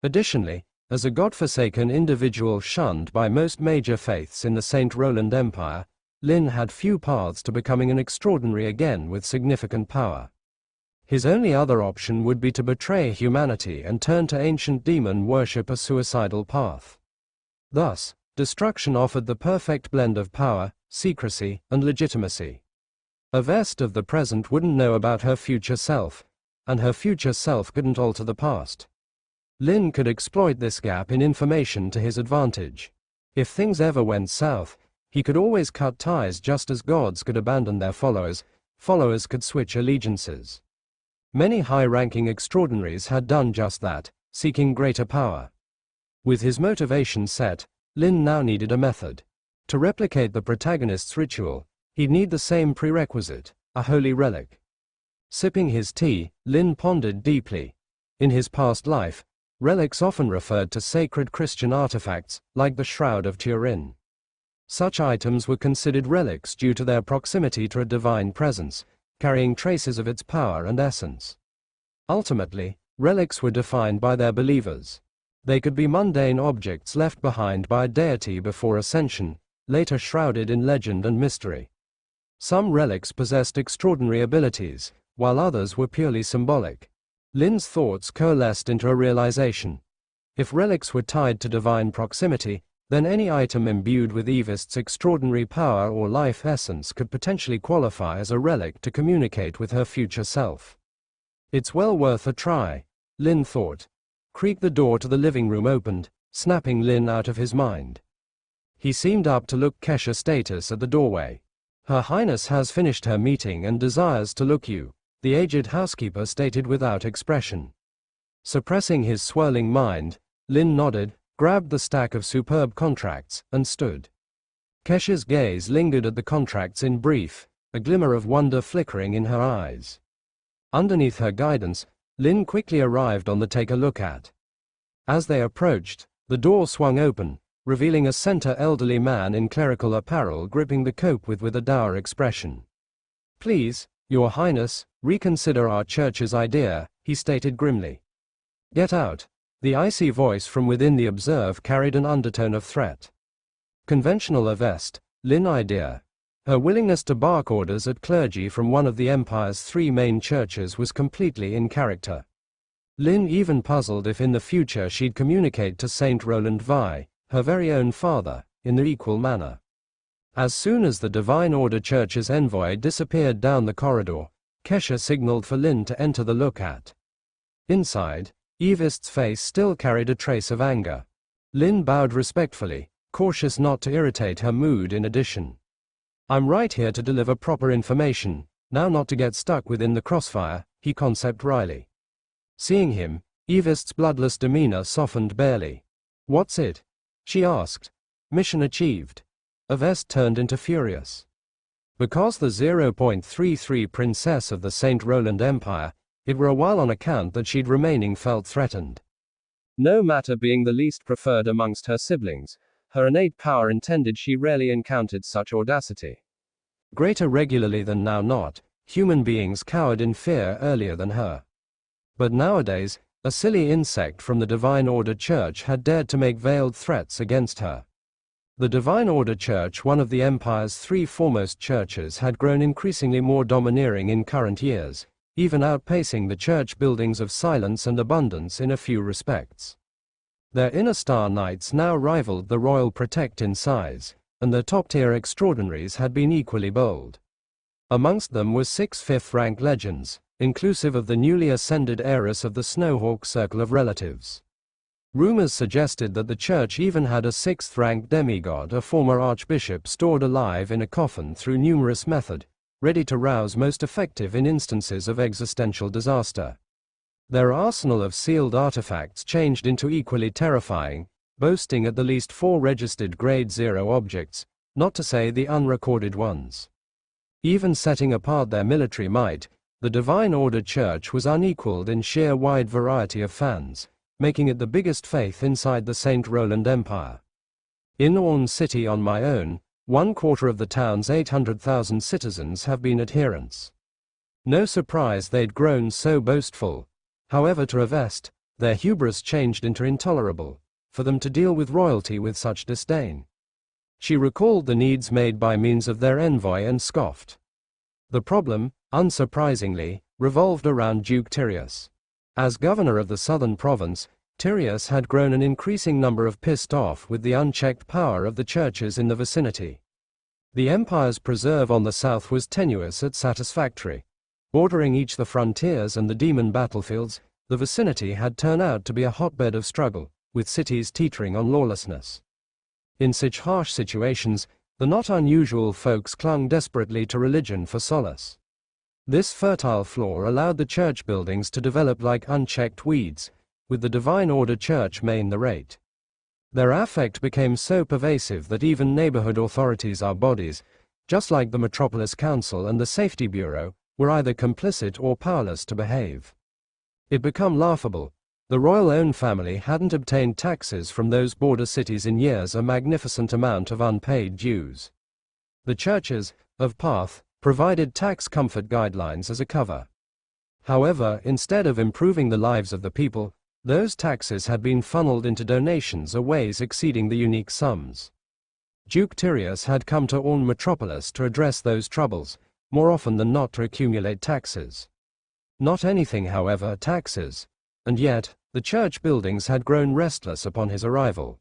Additionally, as a godforsaken individual shunned by most major faiths in the Saint Roland Empire, Lin had few paths to becoming an extraordinary again with significant power. His only other option would be to betray humanity and turn to ancient demon worship, a suicidal path. Thus, destruction offered the perfect blend of power, secrecy, and legitimacy. A Vest of the present wouldn't know about her future self, and her future self couldn't alter the past. Lin could exploit this gap in information to his advantage. If things ever went south, he could always cut ties just as gods could abandon their followers, followers could switch allegiances. Many high-ranking extraordinaries had done just that, seeking greater power. With his motivation set, Lin now needed a method. To replicate the protagonist's ritual, he'd need the same prerequisite, a holy relic. Sipping his tea, Lin pondered deeply. In his past life, relics often referred to sacred Christian artifacts, like the Shroud of Turin. Such items were considered relics due to their proximity to a divine presence, carrying traces of its power and essence. Ultimately, relics were defined by their believers. They could be mundane objects left behind by a deity before ascension, later shrouded in legend and mystery. Some relics possessed extraordinary abilities, while others were purely symbolic. Lin's thoughts coalesced into a realization. If relics were tied to divine proximity, then any item imbued with Yves's extraordinary power or life essence could potentially qualify as a relic to communicate with her future self. It's well worth a try, Lin thought. Creak. The door to the living room opened, snapping Lin out of his mind. He seemed up to look Kesha status at the doorway. Her Highness has finished her meeting and desires to look you, the aged housekeeper stated without expression. Suppressing his swirling mind, Lin nodded, grabbed the stack of superb contracts, and stood. Kesha's gaze lingered at the contracts in brief, a glimmer of wonder flickering in her eyes. Underneath her guidance, Lin quickly arrived on the take a look at. As they approached, the door swung open, revealing a center elderly man in clerical apparel gripping the cope with a dour expression. Please, Your Highness, reconsider our church's idea, he stated grimly. Get out. The icy voice from within the Observe carried an undertone of threat. Conventional Avest, Lin idea. Her willingness to bark orders at clergy from one of the Empire's three main churches was completely in character. Lin even puzzled if in the future she'd communicate to Saint Roland Vi, her very own father, in the equal manner. As soon as the Divine Order Church's envoy disappeared down the corridor, Kesha signaled for Lin to enter the look-at. Inside, Yves's face still carried a trace of anger. Lin bowed respectfully, cautious not to irritate her mood in addition. I'm right here to deliver proper information, now not to get stuck within the crossfire, he concept wryly. Seeing him, Yves's bloodless demeanor softened barely. What's it? She asked. Mission achieved. Avest turned into furious. Because the 0.33 princess of the St. Roland Empire, it were a while on account that she'd remaining felt threatened. No matter being the least preferred amongst her siblings, her innate power intended she rarely encountered such audacity. Greater regularly than now not, human beings cowered in fear earlier than her. But nowadays, a silly insect from the Divine Order Church had dared to make veiled threats against her. The Divine Order Church, one of the Empire's three foremost churches, had grown increasingly more domineering in current years, even outpacing the church buildings of Silence and Abundance in a few respects. Their Inner Star Knights now rivaled the Royal Protect in size, and their top-tier extraordinaries had been equally bold. Amongst them were 6 fifth-rank legends, inclusive of the newly ascended heiress of the Snowhawk Circle of Relatives. Rumors suggested that the church even had a 6th-rank demigod, a former archbishop, stored alive in a coffin through numerous methods, ready to rouse most effective in instances of existential disaster. Their arsenal of sealed artifacts changed into equally terrifying, boasting at the least 4 registered Grade 0 objects, not to say the unrecorded ones. Even setting apart their military might, the Divine Order Church was unequaled in sheer wide variety of fans, making it the biggest faith inside the St. Roland Empire. In Orne City on my own, 1/4 of the town's 800,000 citizens have been adherents. No surprise they'd grown so boastful. However, to Avest, their hubris changed into intolerable, for them to deal with royalty with such disdain. She recalled the needs made by means of their envoy and scoffed. The problem, unsurprisingly, revolved around Duke Tyrius. As governor of the southern province, Tyrius had grown an increasing number of pissed off with the unchecked power of the churches in the vicinity. The empire's preserve on the south was tenuous at satisfactory. Bordering each the frontiers and the demon battlefields, the vicinity had turned out to be a hotbed of struggle, with cities teetering on lawlessness. In such harsh situations, the not unusual folks clung desperately to religion for solace. This fertile floor allowed the church buildings to develop like unchecked weeds, with the Divine Order Church main the rate. Their affect became so pervasive that even neighborhood authorities or bodies, just like the Metropolis Council and the Safety Bureau, were either complicit or powerless to behave. It became laughable. The royal-owned family hadn't obtained taxes from those border cities in years, a magnificent amount of unpaid dues. The churches, of Path, provided tax comfort guidelines as a cover. However, instead of improving the lives of the people, those taxes had been funneled into donations or ways exceeding the unique sums. Duke Tyrius had come to Orne Metropolis to address those troubles, more often than not to accumulate taxes. Not anything, however, taxes. And yet, the church buildings had grown restless upon his arrival.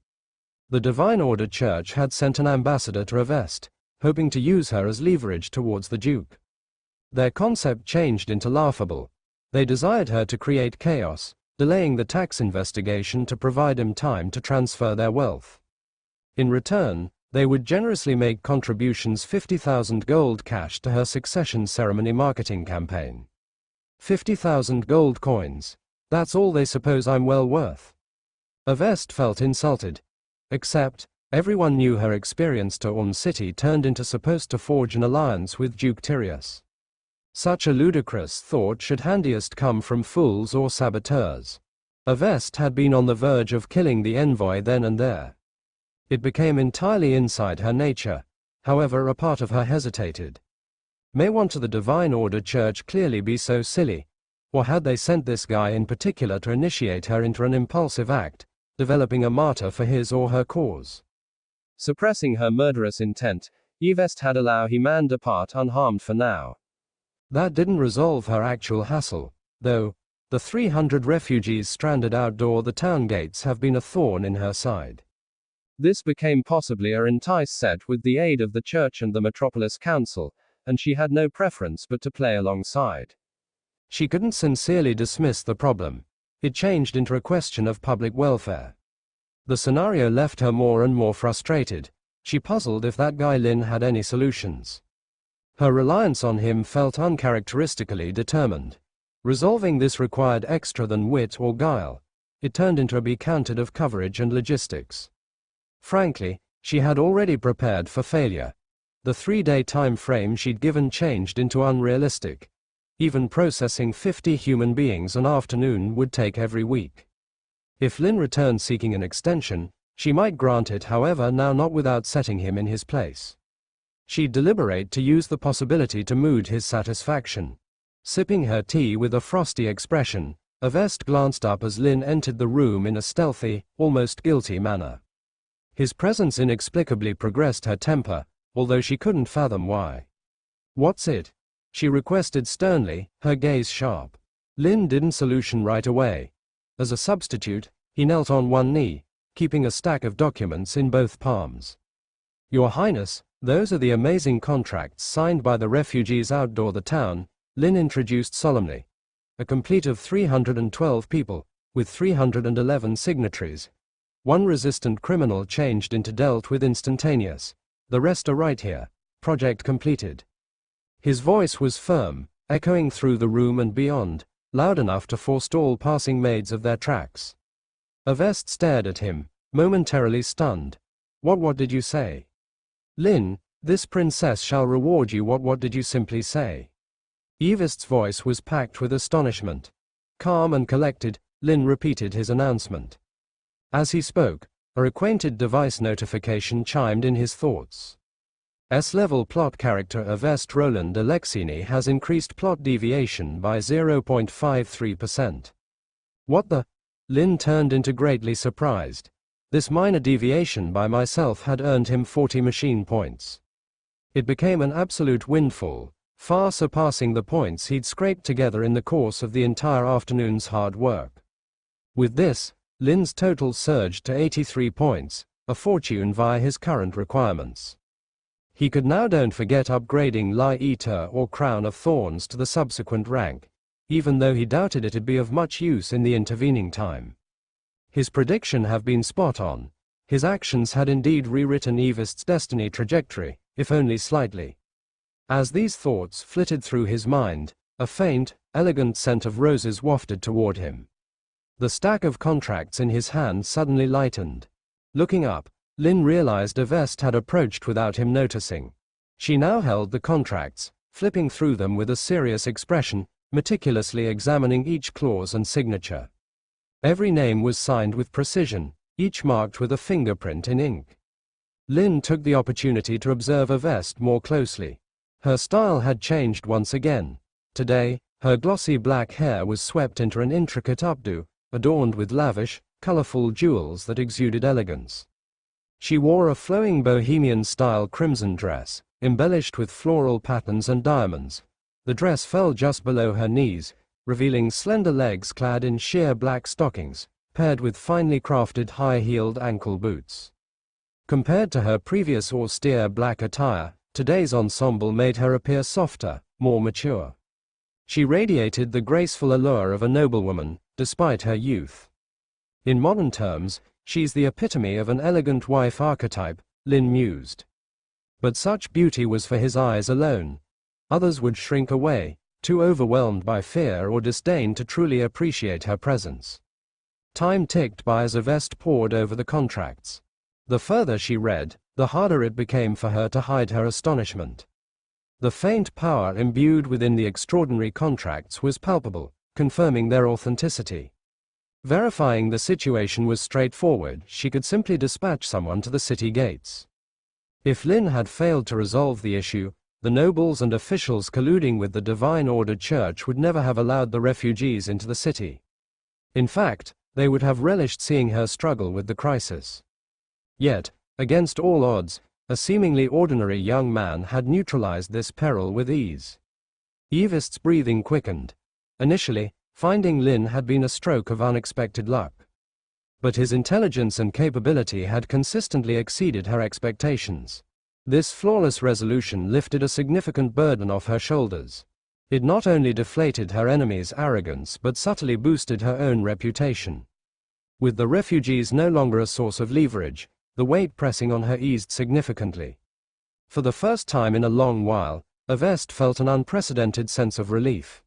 The Divine Order Church had sent an ambassador to Avest, hoping to use her as leverage towards the Duke. Their concept changed into laughable. They desired her to create chaos, delaying the tax investigation to provide him time to transfer their wealth. In return, they would generously make contributions 50,000 gold cash to her succession ceremony marketing campaign. 50,000 gold coins. That's all they suppose I'm well worth. Avest felt insulted. Except, everyone knew her experience to Orne City turned into supposed to forge an alliance with Duke Tyrius. Such a ludicrous thought should handiest come from fools or saboteurs. Avest had been on the verge of killing the envoy then and there. It became entirely inside her nature, however a part of her hesitated. May one to the Divine Order Church clearly be so silly? Or had they sent this guy in particular to initiate her into an impulsive act, developing a martyr for his or her cause? Suppressing her murderous intent, Yvest had allowed him man depart unharmed for now. That didn't resolve her actual hassle, though. The 300 refugees stranded outdoor the town gates have been a thorn in her side. This became possibly a entice set with the aid of the church and the Metropolis Council, and she had no preference but to play alongside. She couldn't sincerely dismiss the problem. It changed into a question of public welfare. The scenario left her more and more frustrated. She puzzled if that guy Lin had any solutions. Her reliance on him felt uncharacteristically determined. Resolving this required extra than wit or guile. It turned into a be counted of coverage and logistics. Frankly, she had already prepared for failure. The 3-day time frame she'd given changed into unrealistic. Even processing 50 human beings an afternoon would take every week. If Lin returned seeking an extension, she might grant it, however, now not without setting him in his place. She'd deliberate to use the possibility to mood his satisfaction. Sipping her tea with a frosty expression, Avest glanced up as Lin entered the room in a stealthy, almost guilty manner. His presence inexplicably progressed her temper, although she couldn't fathom why. "What's it?" she requested sternly, her gaze sharp. Lin didn't solution right away. As a substitute, he knelt on one knee, keeping a stack of documents in both palms. "Your Highness, those are the amazing contracts signed by the refugees outdoor the town," Lin introduced solemnly. "A complete of 312 people, with 311 signatories. One resistant criminal changed into dealt with instantaneous. The rest are right here. Project completed." His voice was firm, echoing through the room and beyond, loud enough to forestall passing maids of their tracks. Avest stared at him, momentarily stunned. What did you say?" "Lin, this princess shall reward you." What did you simply say?" Yvest's voice was packed with astonishment. Calm and collected, Lin repeated his announcement. As he spoke, a acquainted device notification chimed in his thoughts. S-level plot character Avest Roland Alexini has increased plot deviation by 0.53%. "What the?" Lin turned into greatly surprised. This minor deviation by myself had earned him 40 machine points. It became an absolute windfall, far surpassing the points he'd scraped together in the course of the entire afternoon's hard work. With this, Lin's total surged to 83 points, a fortune via his current requirements. He could now, don't forget, upgrading Lie Eater or Crown of Thorns to the subsequent rank, even though he doubted it'd be of much use in the intervening time. His prediction had been spot on. His actions had indeed rewritten Eavest's destiny trajectory, if only slightly. As these thoughts flitted through his mind, a faint, elegant scent of roses wafted toward him. The stack of contracts in his hand suddenly lightened. Looking up, Lin realized Avest had approached without him noticing. She now held the contracts, flipping through them with a serious expression, meticulously examining each clause and signature. Every name was signed with precision, each marked with a fingerprint in ink. Lin took the opportunity to observe Avest more closely. Her style had changed once again. Today, her glossy black hair was swept into an intricate updo, adorned with lavish, colorful jewels that exuded elegance. She wore a flowing bohemian-style crimson dress, embellished with floral patterns and diamonds. The dress fell just below her knees, revealing slender legs clad in sheer black stockings, paired with finely crafted high-heeled ankle boots. Compared to her previous austere black attire, today's ensemble made her appear softer, more mature. She radiated the graceful allure of a noblewoman, despite her youth. In modern terms, she's the epitome of an elegant wife archetype, Lin mused. But such beauty was for his eyes alone. Others would shrink away, too overwhelmed by fear or disdain to truly appreciate her presence. Time ticked by as Avest pored over the contracts. The further she read, the harder it became for her to hide her astonishment. The faint power imbued within the extraordinary contracts was palpable, confirming their authenticity. Verifying the situation was straightforward. She could simply dispatch someone to the city gates. If Lin had failed to resolve the issue, the nobles and officials colluding with the Divine Order Church would never have allowed the refugees into the city. In fact, they would have relished seeing her struggle with the crisis. Yet, against all odds, a seemingly ordinary young man had neutralized this peril with ease. Eavest's breathing quickened. Initially, finding Lin had been a stroke of unexpected luck. But his intelligence and capability had consistently exceeded her expectations. This flawless resolution lifted a significant burden off her shoulders. It not only deflated her enemy's arrogance but subtly boosted her own reputation. With the refugees no longer a source of leverage, the weight pressing on her eased significantly. For the first time in a long while, Avest felt an unprecedented sense of relief.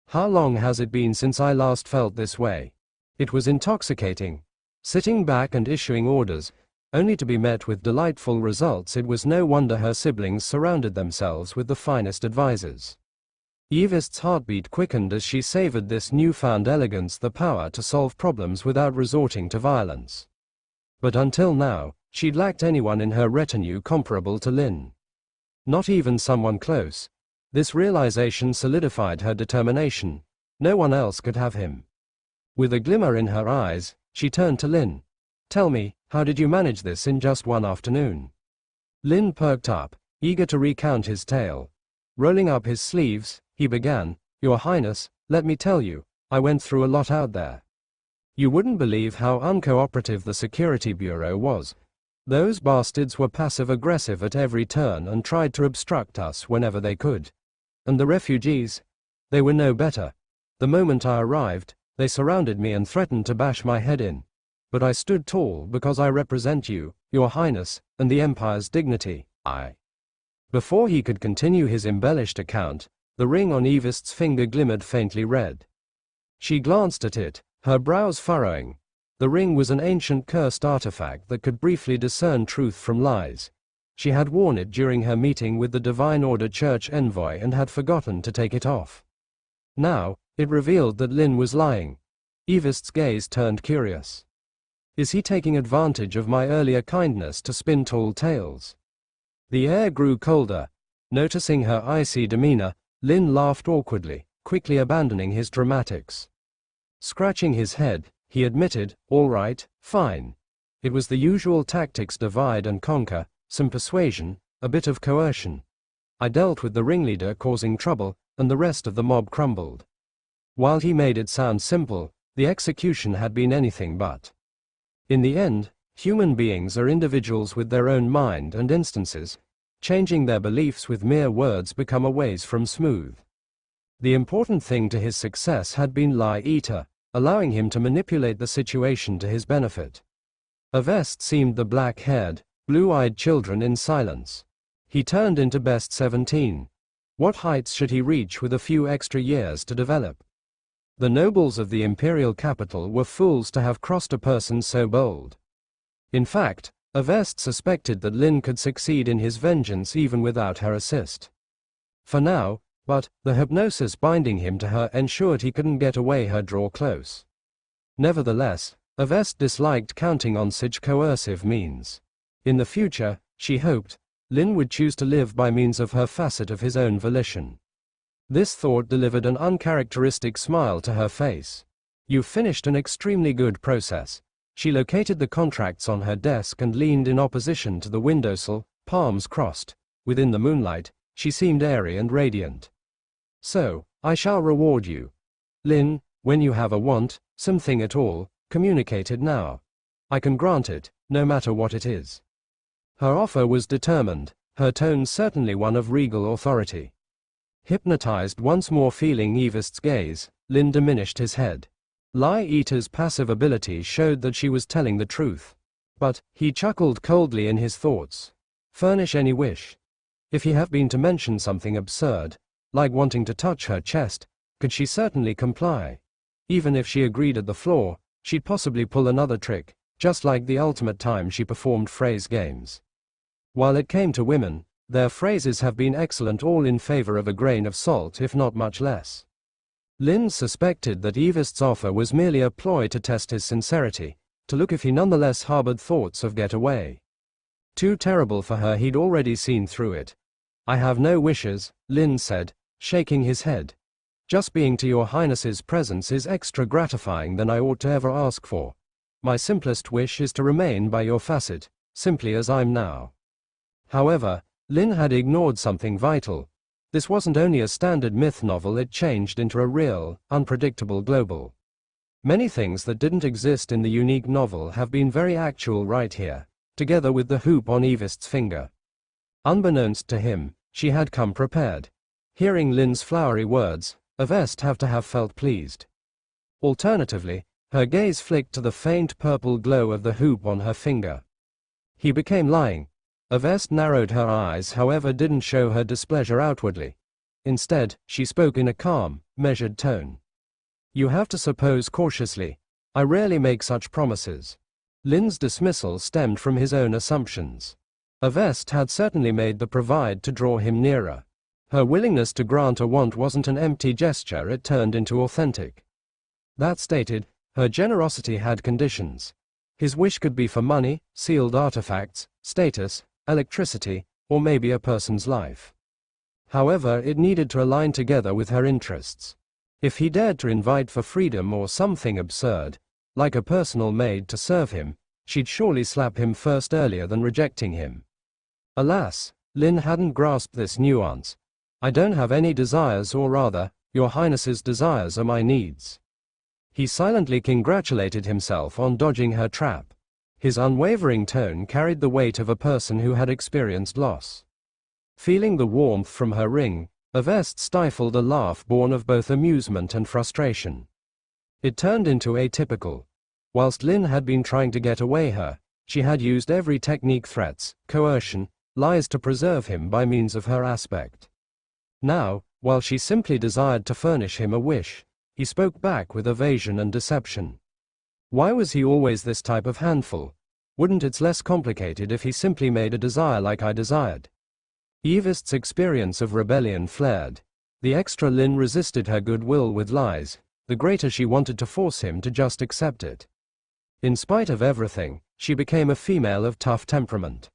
How long has it been since I last felt this way? It was intoxicating. Sitting back and issuing orders, only to be met with delightful results. It was no wonder her siblings surrounded themselves with the finest advisors. Eavest's heartbeat quickened as she savored this newfound elegance, the power to solve problems without resorting to violence. But until now, she'd lacked anyone in her retinue comparable to Lin. Not even someone close. This realization solidified her determination. No one else could have him. With a glimmer in her eyes, she turned to Lin. "Tell me, how did you manage this in just one afternoon?" Lin perked up, eager to recount his tale. Rolling up his sleeves, he began, "Your Highness, let me tell you, I went through a lot out there. You wouldn't believe how uncooperative the Security Bureau was. Those bastards were passive-aggressive at every turn and tried to obstruct us whenever they could. And the refugees? They were no better. The moment I arrived, they surrounded me and threatened to bash my head in. But I stood tall because I represent you, Your Highness, and the Empire's dignity. Before he could continue his embellished account, the ring on Eavest's finger glimmered faintly red. She glanced at it, her brows furrowing. The ring was an ancient cursed artifact that could briefly discern truth from lies. She had worn it during her meeting with the Divine Order Church envoy and had forgotten to take it off. Now, it revealed that Lin was lying. Eavest's gaze turned curious. Is he taking advantage of my earlier kindness to spin tall tales? The air grew colder. Noticing her icy demeanor, Lin laughed awkwardly, quickly abandoning his dramatics. Scratching his head, he admitted, "All right, fine. It was the usual tactics: divide and conquer, some persuasion, a bit of coercion. I dealt with the ringleader causing trouble, and the rest of the mob crumbled. While he made it sound simple, the execution had been anything but. In the end, human beings are individuals with their own mind and instances. Changing their beliefs with mere words become a ways from smooth. The important thing to his success had been Lie Eater, allowing him to manipulate the situation to his benefit. Avest seemed the black-haired, blue-eyed children in silence. He turned into best 17. What heights should he reach with a few extra years to develop? The nobles of the imperial capital were fools to have crossed a person so bold. In fact, Avest suspected that Lin could succeed in his vengeance even without her assist. For now, but the hypnosis binding him to her ensured he couldn't get away her draw close. Nevertheless, Avest disliked counting on such coercive means. In the future, she hoped, Lin would choose to live by means of her facet of his own volition. This thought delivered an uncharacteristic smile to her face. "You've finished an extremely good process." She located the contracts on her desk and leaned in opposition to the windowsill, palms crossed. Within the moonlight, she seemed airy and radiant. "So, I shall reward you. Lin, when you have a want, something at all, communicate it now. I can grant it, no matter what it is." Her offer was determined, her tone certainly one of regal authority. Hypnotized, once more feeling Evest's gaze, Lin diminished his head. Lie Eater's passive ability showed that she was telling the truth. But he chuckled coldly in his thoughts. Furnish any wish. If he have been to mention something absurd, like wanting to touch her chest, could she certainly comply. Even if she agreed at the floor, she'd possibly pull another trick, just like the ultimate time she performed phrase games. While it came to women, their phrases have been excellent, all in favor of a grain of salt if not much less. Lin suspected that Evest's offer was merely a ploy to test his sincerity, to look if he nonetheless harbored thoughts of getaway. Too terrible for her, he'd already seen through it. "I have no wishes," Lin said, shaking his head. "Just being to your Highness's presence is extra gratifying than I ought to ever ask for. My simplest wish is to remain by your facet, simply as I'm now." However, Lin had ignored something vital. This wasn't only a standard myth novel, it changed into a real, unpredictable global. Many things that didn't exist in the unique novel have been very actual right here, together with the hoop on Evest's finger. Unbeknownst to him, she had come prepared. Hearing Lin's flowery words, Avest have to have felt pleased. Alternatively, her gaze flicked to the faint purple glow of the hoop on her finger. He became lying. Avest narrowed her eyes, however didn't show her displeasure outwardly. Instead, she spoke in a calm, measured tone. "You have to suppose cautiously. I rarely make such promises." Lin's dismissal stemmed from his own assumptions. Avest had certainly made the provide to draw him nearer. Her willingness to grant a want wasn't an empty gesture, it turned into authentic. That stated, her generosity had conditions. His wish could be for money, sealed artifacts, status, electricity, or maybe a person's life. However, it needed to align together with her interests. If he dared to invite for freedom or something absurd, like a personal maid to serve him, she'd surely slap him first earlier than rejecting him. Alas, Lin hadn't grasped this nuance. "I don't have any desires, or rather, your Highness's desires are my needs." He silently congratulated himself on dodging her trap. His unwavering tone carried the weight of a person who had experienced loss. Feeling the warmth from her ring, Avest stifled a laugh born of both amusement and frustration. It turned into atypical. Whilst Lin had been trying to get away her, she had used every technique: threats, coercion, lies to preserve him by means of her aspect. Now, while she simply desired to furnish him a wish, he spoke back with evasion and deception. Why was he always this type of handful? Wouldn't it's less complicated if he simply made a desire like I desired? Evest's experience of rebellion flared. The extra Lin resisted her goodwill with lies, the greater she wanted to force him to just accept it. In spite of everything, she became a female of tough temperament.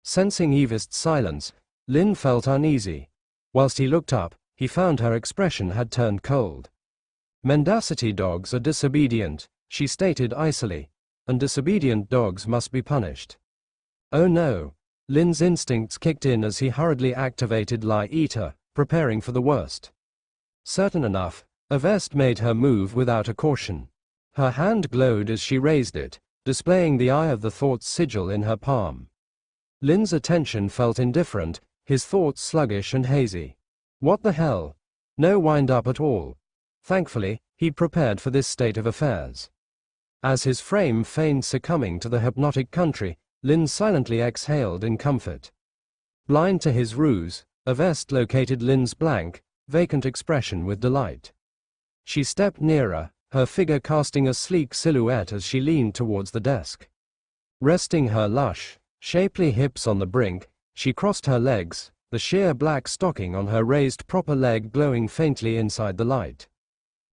Sensing Evest's silence, Lin felt uneasy. Whilst he looked up, he found her expression had turned cold. "Mendacity dogs are disobedient," she stated icily. and disobedient dogs must be punished. Oh no! Lin's instincts kicked in as he hurriedly activated Lie Eater, preparing for the worst. Certain enough, Avest made her move without a caution. Her hand glowed as she raised it, displaying the Eye of the Thought's sigil in her palm. Lin's attention felt indifferent, his thoughts sluggish and hazy. What the hell? No wind-up at all. Thankfully, he'd prepared for this state of affairs. As his frame feigned succumbing to the hypnotic country, Lin silently exhaled in comfort. Blind to his ruse, Avest located Lin's blank, vacant expression with delight. She stepped nearer, her figure casting a sleek silhouette as she leaned towards the desk. Resting her lush, shapely hips on the brink, she crossed her legs, the sheer black stocking on her raised proper leg glowing faintly inside the light.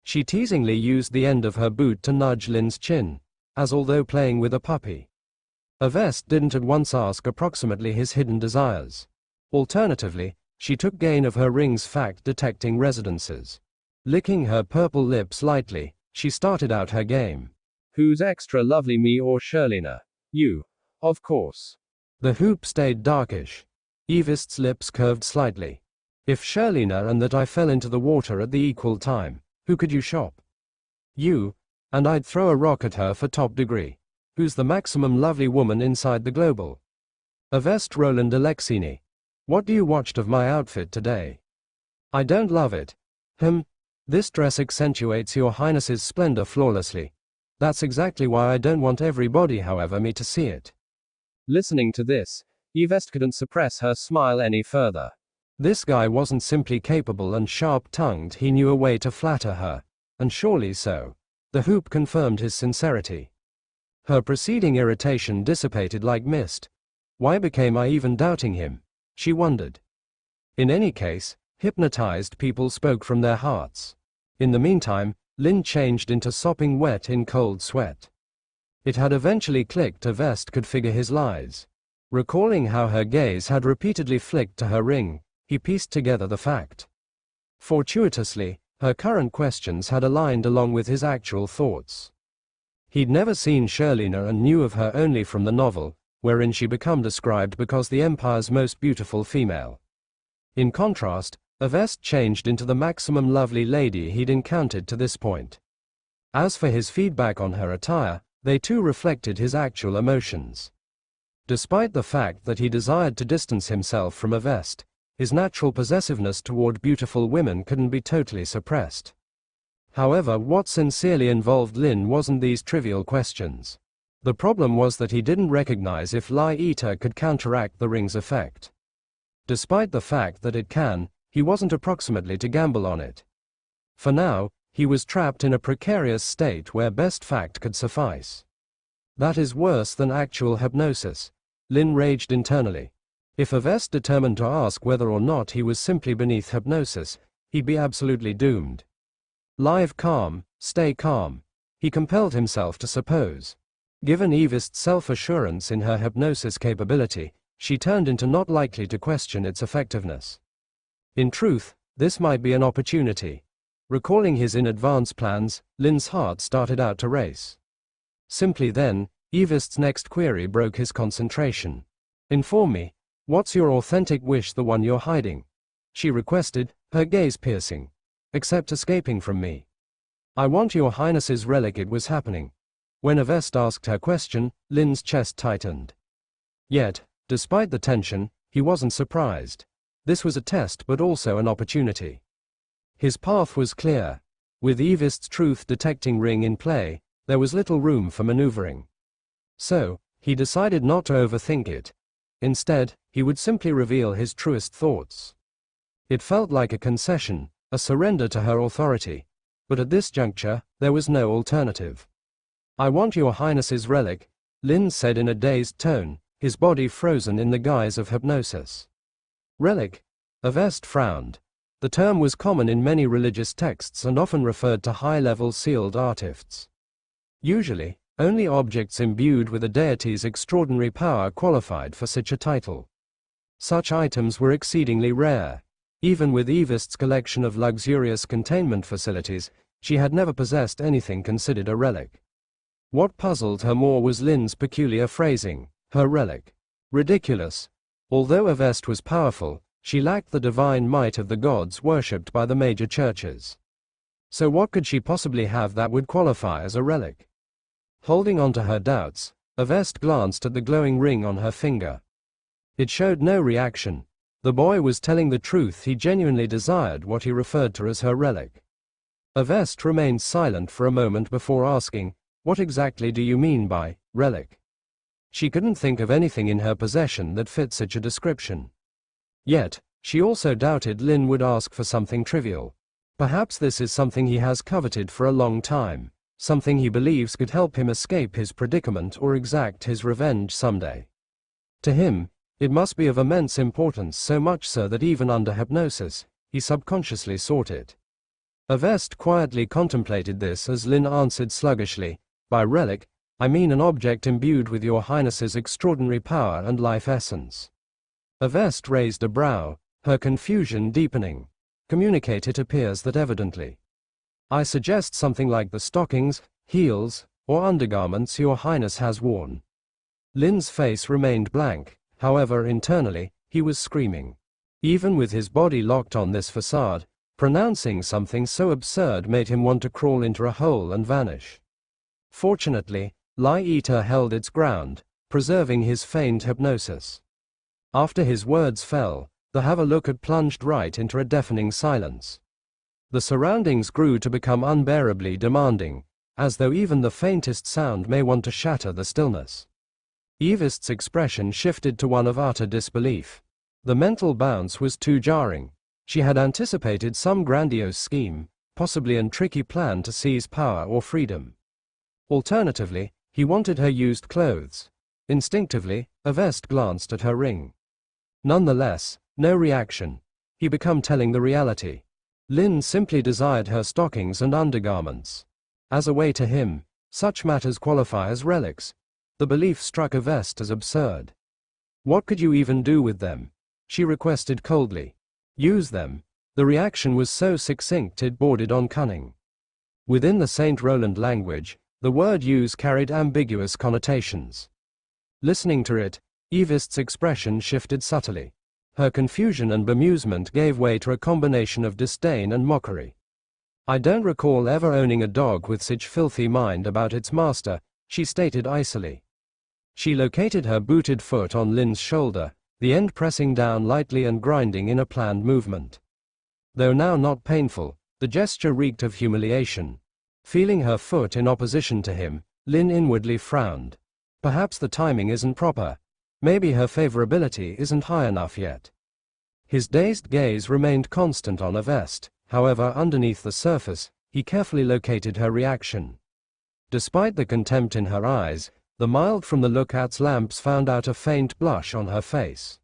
She teasingly used the end of her boot to nudge Lin's chin, as although playing with a puppy. Avest didn't at once ask approximately his hidden desires. Alternatively, she took gain of her ring's fact-detecting residences. Licking her purple lips lightly, she started out her game. Who's extra lovely, me or Shirlina? You. Of course. The hoop stayed darkish. Evist's lips curved slightly. If Shirlina and that I fell into the water at the equal time, who could you shop? You. And I'd throw a rock at her for top degree. Who's the maximum lovely woman inside the global? Avest Roland Alexini. What do you watched of my outfit today? I don't love it. This dress accentuates your highness's splendor flawlessly. That's exactly why I don't want everybody, however, me to see it. Listening to this, Evest couldn't suppress her smile any further. This guy wasn't simply capable and sharp-tongued, he knew a way to flatter her. And surely so. The hoop confirmed his sincerity. Her preceding irritation dissipated like mist. Why became I even doubting him? She wondered. In any case, hypnotized people spoke from their hearts. In the meantime, Lin changed into sopping wet in cold sweat. It had eventually clicked Avest could figure his lies. Recalling how her gaze had repeatedly flicked to her ring, he pieced together the fact. Fortuitously, her current questions had aligned along with his actual thoughts. He'd never seen Shirlina and knew of her only from the novel, wherein she became described because the Empire's most beautiful female. In contrast, Avest changed into the maximum lovely lady he'd encountered to this point. As for his feedback on her attire, they too reflected his actual emotions. Despite the fact that he desired to distance himself from Avest, his natural possessiveness toward beautiful women couldn't be totally suppressed. However, what sincerely involved Lin wasn't these trivial questions. The problem was that he didn't recognize if Lie Eater could counteract the ring's effect. Despite the fact that it can, he wasn't approximately to gamble on it. For now, he was trapped in a precarious state where best fact could suffice. That is worse than actual hypnosis, Lin raged internally. If Avest determined to ask whether or not he was simply beneath hypnosis, he'd be absolutely doomed. Live calm, stay calm, he compelled himself to suppose. Given Evist's self-assurance in her hypnosis capability, she turned into not likely to question its effectiveness. In truth, this might be an opportunity. Recalling his in-advance plans, Lin's heart started out to race. Simply then, Evist's next query broke his concentration. Inform me, what's your authentic wish, the one you're hiding? She requested, her gaze piercing. Except escaping from me. I want your highness's relic. It was happening. When Avest asked her question, Lin's chest tightened. Yet, despite the tension, he wasn't surprised. This was a test but also an opportunity. His path was clear. With Evist's truth-detecting ring in play, there was little room for maneuvering. So, he decided not to overthink it. Instead, he would simply reveal his truest thoughts. It felt like a concession, a surrender to her authority. But at this juncture, there was no alternative. I want your highness's relic, Lin said in a dazed tone, his body frozen in the guise of hypnosis. Relic? Avest frowned. The term was common in many religious texts and often referred to high-level sealed artifacts. Usually, only objects imbued with a deity's extraordinary power qualified for such a title. Such items were exceedingly rare. Even with Evist's collection of luxurious containment facilities, she had never possessed anything considered a relic. What puzzled her more was Lin's peculiar phrasing, her relic. Ridiculous. Although Avest was powerful, she lacked the divine might of the gods worshipped by the major churches. So what could she possibly have that would qualify as a relic? Holding on to her doubts, Avest glanced at the glowing ring on her finger. It showed no reaction. The boy was telling the truth, he genuinely desired what he referred to as her relic. Avest remained silent for a moment before asking, "What exactly do you mean by relic?" She couldn't think of anything in her possession that fit such a description. Yet, she also doubted Lin would ask for something trivial. Perhaps this is something he has coveted for a long time, something he believes could help him escape his predicament or exact his revenge someday. To him, it must be of immense importance, so much so that even under hypnosis, he subconsciously sought it. Avest quietly contemplated this as Lin answered sluggishly, "By relic, I mean an object imbued with your highness's extraordinary power and life essence." Avest raised a brow, her confusion deepening. "Communicate, it appears that evidently. I suggest something like the stockings, heels, or undergarments your highness has worn." Lin's face remained blank. However, internally, he was screaming. Even with his body locked on this facade, pronouncing something so absurd made him want to crawl into a hole and vanish. Fortunately, Lie Eater held its ground, preserving his feigned hypnosis. After his words fell, the have a look had plunged right into a deafening silence. The surroundings grew to become unbearably demanding, as though even the faintest sound may want to shatter the stillness. Avest's expression shifted to one of utter disbelief. The mental bounce was too jarring. She had anticipated some grandiose scheme, possibly a tricky plan to seize power or freedom. Alternatively, he wanted her used clothes. Instinctively, Avest glanced at her ring. Nonetheless, no reaction. He became telling the reality. Lin simply desired her stockings and undergarments. As a way to him, such matters qualify as relics. The belief struck Avest as absurd. "What could you even do with them?" she requested coldly. "Use them." The reaction was so succinct it bordered on cunning. Within the Saint Roland language, the word use carried ambiguous connotations. Listening to it, Avest's expression shifted subtly. Her confusion and bemusement gave way to a combination of disdain and mockery. "I don't recall ever owning a dog with such filthy mind about its master," she stated icily. She located her booted foot on Lin's shoulder, the end pressing down lightly and grinding in a planned movement. Though now not painful, the gesture reeked of humiliation. Feeling her foot in opposition to him, Lin inwardly frowned. Perhaps the timing isn't proper. Maybe her favorability isn't high enough yet. His dazed gaze remained constant on Avest. However, underneath the surface, he carefully located her reaction. Despite the contempt in her eyes, the mild from the look-at's lamps found out a faint blush on her face.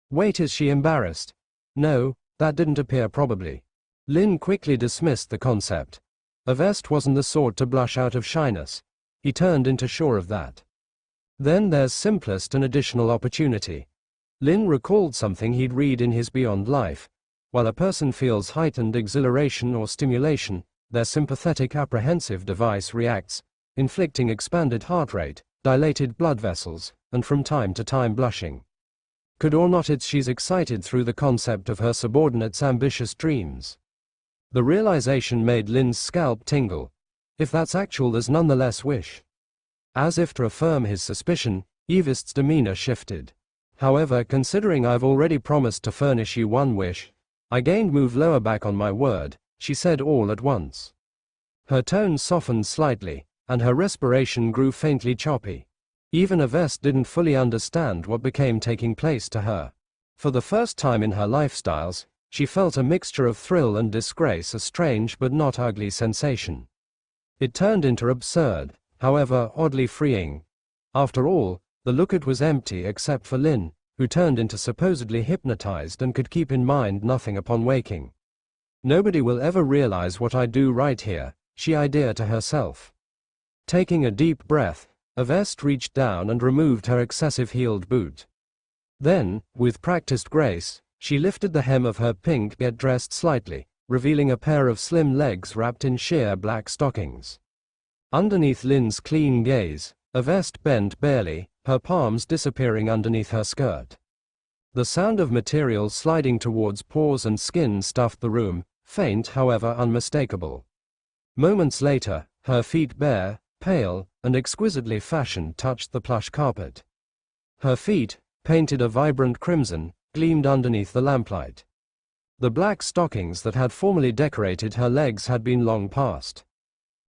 Wait, is she embarrassed? No, that didn't appear probably. Lin quickly dismissed the concept. Avest wasn't the sort to blush out of shyness. He turned into sure of that. Then there's simplest and additional opportunity. Lin recalled something he'd read in his Beyond Life. While a person feels heightened exhilaration or stimulation, their sympathetic apprehensive device reacts, inflicting expanded heart rate, dilated blood vessels, and from time to time blushing. Could or not it's she's excited through the concept of her subordinate's ambitious dreams. The realization made Lin's scalp tingle. If that's actual, there's nonetheless wish. As if to affirm his suspicion, Avest's demeanor shifted. "However, considering I've already promised to furnish you one wish, I gained move lower back on my word," she said all at once. Her tone softened slightly, and her respiration grew faintly choppy. Even Avest didn't fully understand what became taking place to her. For the first time in her lifestyles, she felt a mixture of thrill and disgrace, a strange but not ugly sensation. It turned into absurd, however oddly freeing. After all, the look-at was empty except for Lin, who turned into supposedly hypnotized and could keep in mind nothing upon waking. "Nobody will ever realize what I do right here," she ideated to herself. Taking a deep breath, Avest reached down and removed her excessive heeled boot. Then, with practiced grace, she lifted the hem of her pink get-dressed slightly, revealing a pair of slim legs wrapped in sheer black stockings. Underneath Lin's clean gaze, a vest bent barely, her palms disappearing underneath her skirt. The sound of material sliding towards pores and skin stuffed the room, faint however unmistakable. Moments later, her feet bare, pale, and exquisitely fashioned touched the plush carpet. Her feet, painted a vibrant crimson, gleamed underneath the lamplight. The black stockings that had formerly decorated her legs had been long past.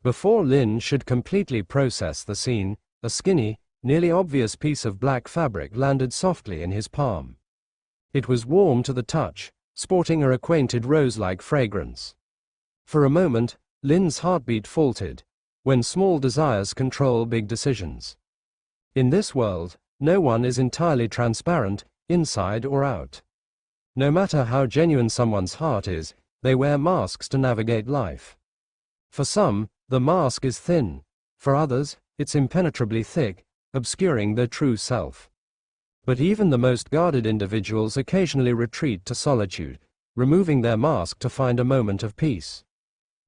Before Lin should completely process the scene, a skinny, nearly obvious piece of black fabric landed softly in his palm. It was warm to the touch, sporting her acquainted rose-like fragrance. For a moment, Lin's heartbeat faltered, when small desires control big decisions. In this world, no one is entirely transparent, inside or out. No matter how genuine someone's heart is, they wear masks to navigate life. For some, the mask is thin. For others, it's impenetrably thick, obscuring their true self. But even the most guarded individuals occasionally retreat to solitude, removing their mask to find a moment of peace.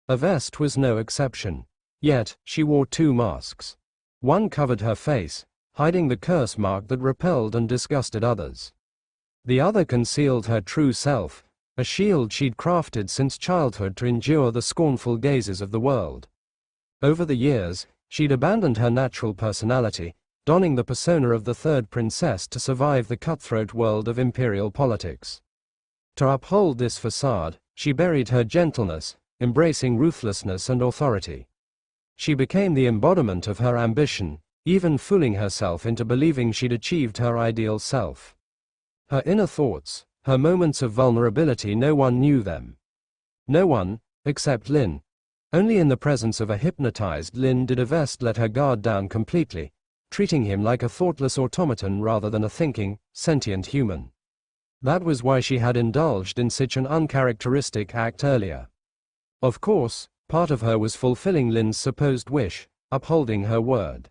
Avest was no exception. Yet, she wore two masks. One covered her face, hiding the curse mark that repelled and disgusted others. The other concealed her true self, a shield she'd crafted since childhood to endure the scornful gazes of the world. Over the years, she'd abandoned her natural personality, donning the persona of the third princess to survive the cutthroat world of imperial politics. To uphold this facade, she buried her gentleness, embracing ruthlessness and authority. She became the embodiment of her ambition, even fooling herself into believing she'd achieved her ideal self. Her inner thoughts, her moments of vulnerability, no one knew them. No one, except Lin. Only in the presence of a hypnotized Lin did Avest let her guard down completely, treating him like a thoughtless automaton rather than a thinking, sentient human. That was why she had indulged in such an uncharacteristic act earlier. Of course, part of her was fulfilling Lin's supposed wish, upholding her word.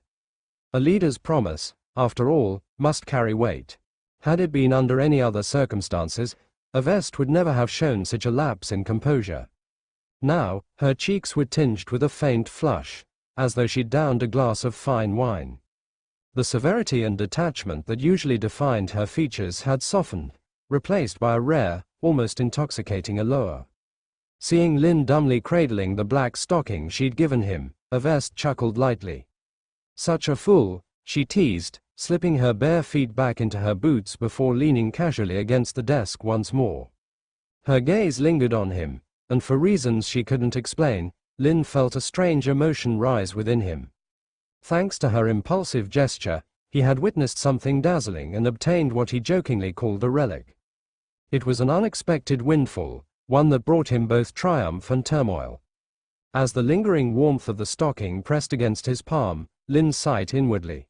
A leader's promise, after all, must carry weight. Had it been under any other circumstances, Avest would never have shown such a lapse in composure. Now, her cheeks were tinged with a faint flush, as though she'd downed a glass of fine wine. The severity and detachment that usually defined her features had softened, replaced by a rare, almost intoxicating allure. Seeing Lin dumbly cradling the black stocking she'd given him, Avest chuckled lightly. Such a fool, she teased, slipping her bare feet back into her boots before leaning casually against the desk once more. Her gaze lingered on him, and for reasons she couldn't explain, Lin felt a strange emotion rise within him. Thanks to her impulsive gesture, he had witnessed something dazzling and obtained what he jokingly called a relic. It was an unexpected windfall, one that brought him both triumph and turmoil. As the lingering warmth of the stocking pressed against his palm, Lin sighed inwardly.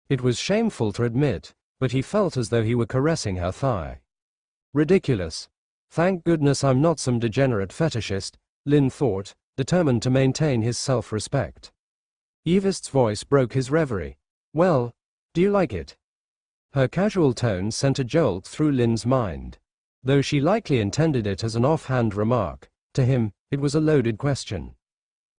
It was shameful to admit, but he felt as though he were caressing her thigh. Ridiculous. Thank goodness I'm not some degenerate fetishist, Lin thought, determined to maintain his self-respect. Avest's voice broke his reverie. Well, do you like it? Her casual tone sent a jolt through Lin's mind. Though she likely intended it as an offhand remark, to him, it was a loaded question.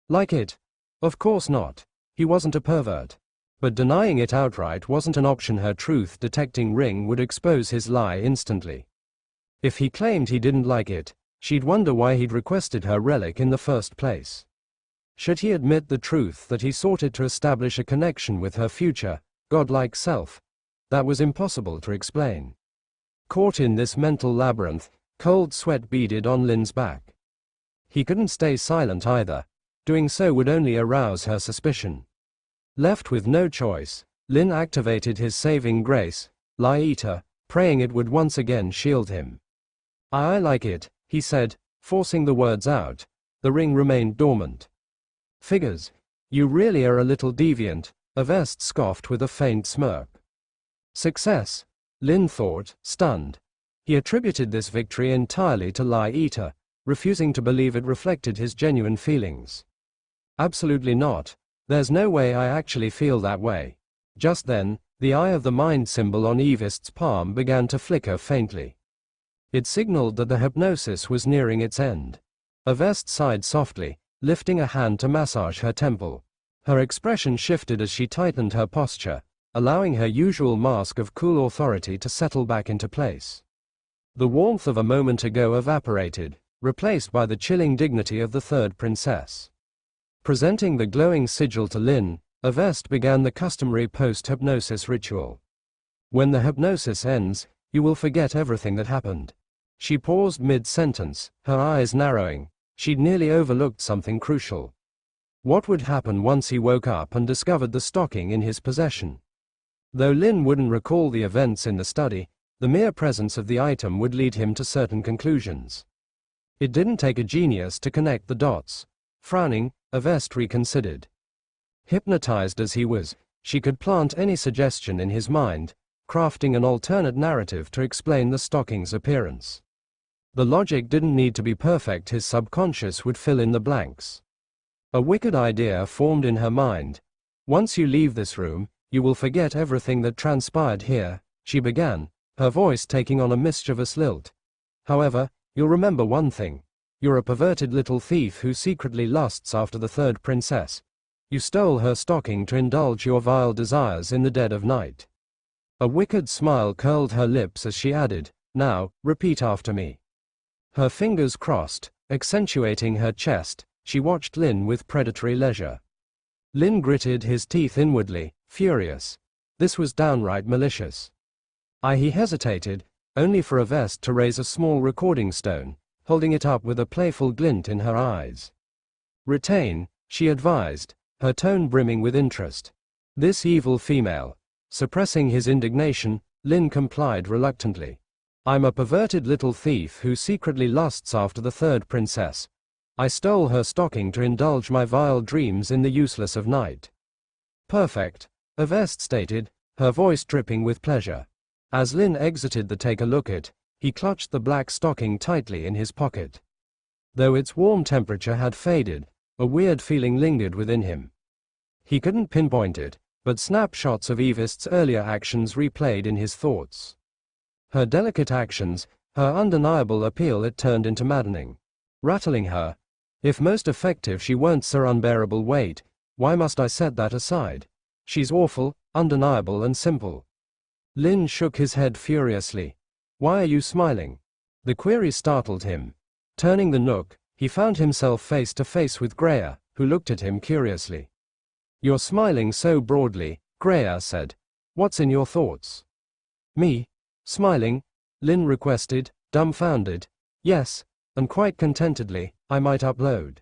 Like it? Of course not. He wasn't a pervert. But denying it outright wasn't an option. Her truth-detecting ring would expose his lie instantly. If he claimed he didn't like it, she'd wonder why he'd requested her relic in the first place. Should he admit the truth that he sought it to establish a connection with her future, godlike self? That was impossible to explain. Caught in this mental labyrinth, cold sweat beaded on Lin's back. He couldn't stay silent either. Doing so would only arouse her suspicion. Left with no choice, Lin activated his saving grace, Lie Eater, praying it would once again shield him. I like it, he said, forcing the words out. The ring remained dormant. Figures. You really are a little deviant, Avest scoffed with a faint smirk. Success, Lin thought, stunned. He attributed this victory entirely to Lie Eater, refusing to believe it reflected his genuine feelings. Absolutely not. There's no way I actually feel that way. Just then, the eye of the mind symbol on Avest's palm began to flicker faintly. It signaled that the hypnosis was nearing its end. Avest sighed softly, lifting a hand to massage her temple. Her expression shifted as she tightened her posture, allowing her usual mask of cool authority to settle back into place. The warmth of a moment ago evaporated, replaced by the chilling dignity of the third princess. Presenting the glowing sigil to Lin, Avest began the customary post-hypnosis ritual. When the hypnosis ends, you will forget everything that happened. She paused mid-sentence, her eyes narrowing. She'd nearly overlooked something crucial. What would happen once he woke up and discovered the stocking in his possession? Though Lin wouldn't recall the events in the study, the mere presence of the item would lead him to certain conclusions. It didn't take a genius to connect the dots. Frowning, Avest reconsidered. Hypnotized as he was, she could plant any suggestion in his mind, crafting an alternate narrative to explain the stocking's appearance. The logic didn't need to be perfect, his subconscious would fill in the blanks. A wicked idea formed in her mind. Once you leave this room, you will forget everything that transpired here, she began, her voice taking on a mischievous lilt. However, you'll remember one thing. You're a perverted little thief who secretly lusts after the third princess. You stole her stocking to indulge your vile desires in the dead of night. A wicked smile curled her lips as she added, "Now, repeat after me." Her fingers crossed, accentuating her chest. She watched Lin with predatory leisure. Lin gritted his teeth inwardly, furious. This was downright malicious. He hesitated, only for Avest to raise a small recording stone, holding it up with a playful glint in her eyes. "Retain," she advised, her tone brimming with interest. This evil female. Suppressing his indignation, Lin complied reluctantly. "I'm a perverted little thief who secretly lusts after the third princess. I stole her stocking to indulge my vile dreams in the useless of night." "Perfect," Avest stated, her voice dripping with pleasure. As Lin exited the take-a-look-at, he clutched the black stocking tightly in his pocket. Though its warm temperature had faded, a weird feeling lingered within him. He couldn't pinpoint it, but snapshots of Avest's earlier actions replayed in his thoughts. Her delicate actions, her undeniable appeal, it turned into maddening. Rattling her. If most effective she weren't so unbearable weight, why must I set that aside? She's awful, undeniable and simple. Lin shook his head furiously. "Why are you smiling?" The query startled him. Turning the nook, he found himself face to face with Greya, who looked at him curiously. "You're smiling so broadly," Greya said. "What's in your thoughts?" "Me? Smiling?" Lin requested, dumbfounded. "Yes, and quite contentedly, I might upload."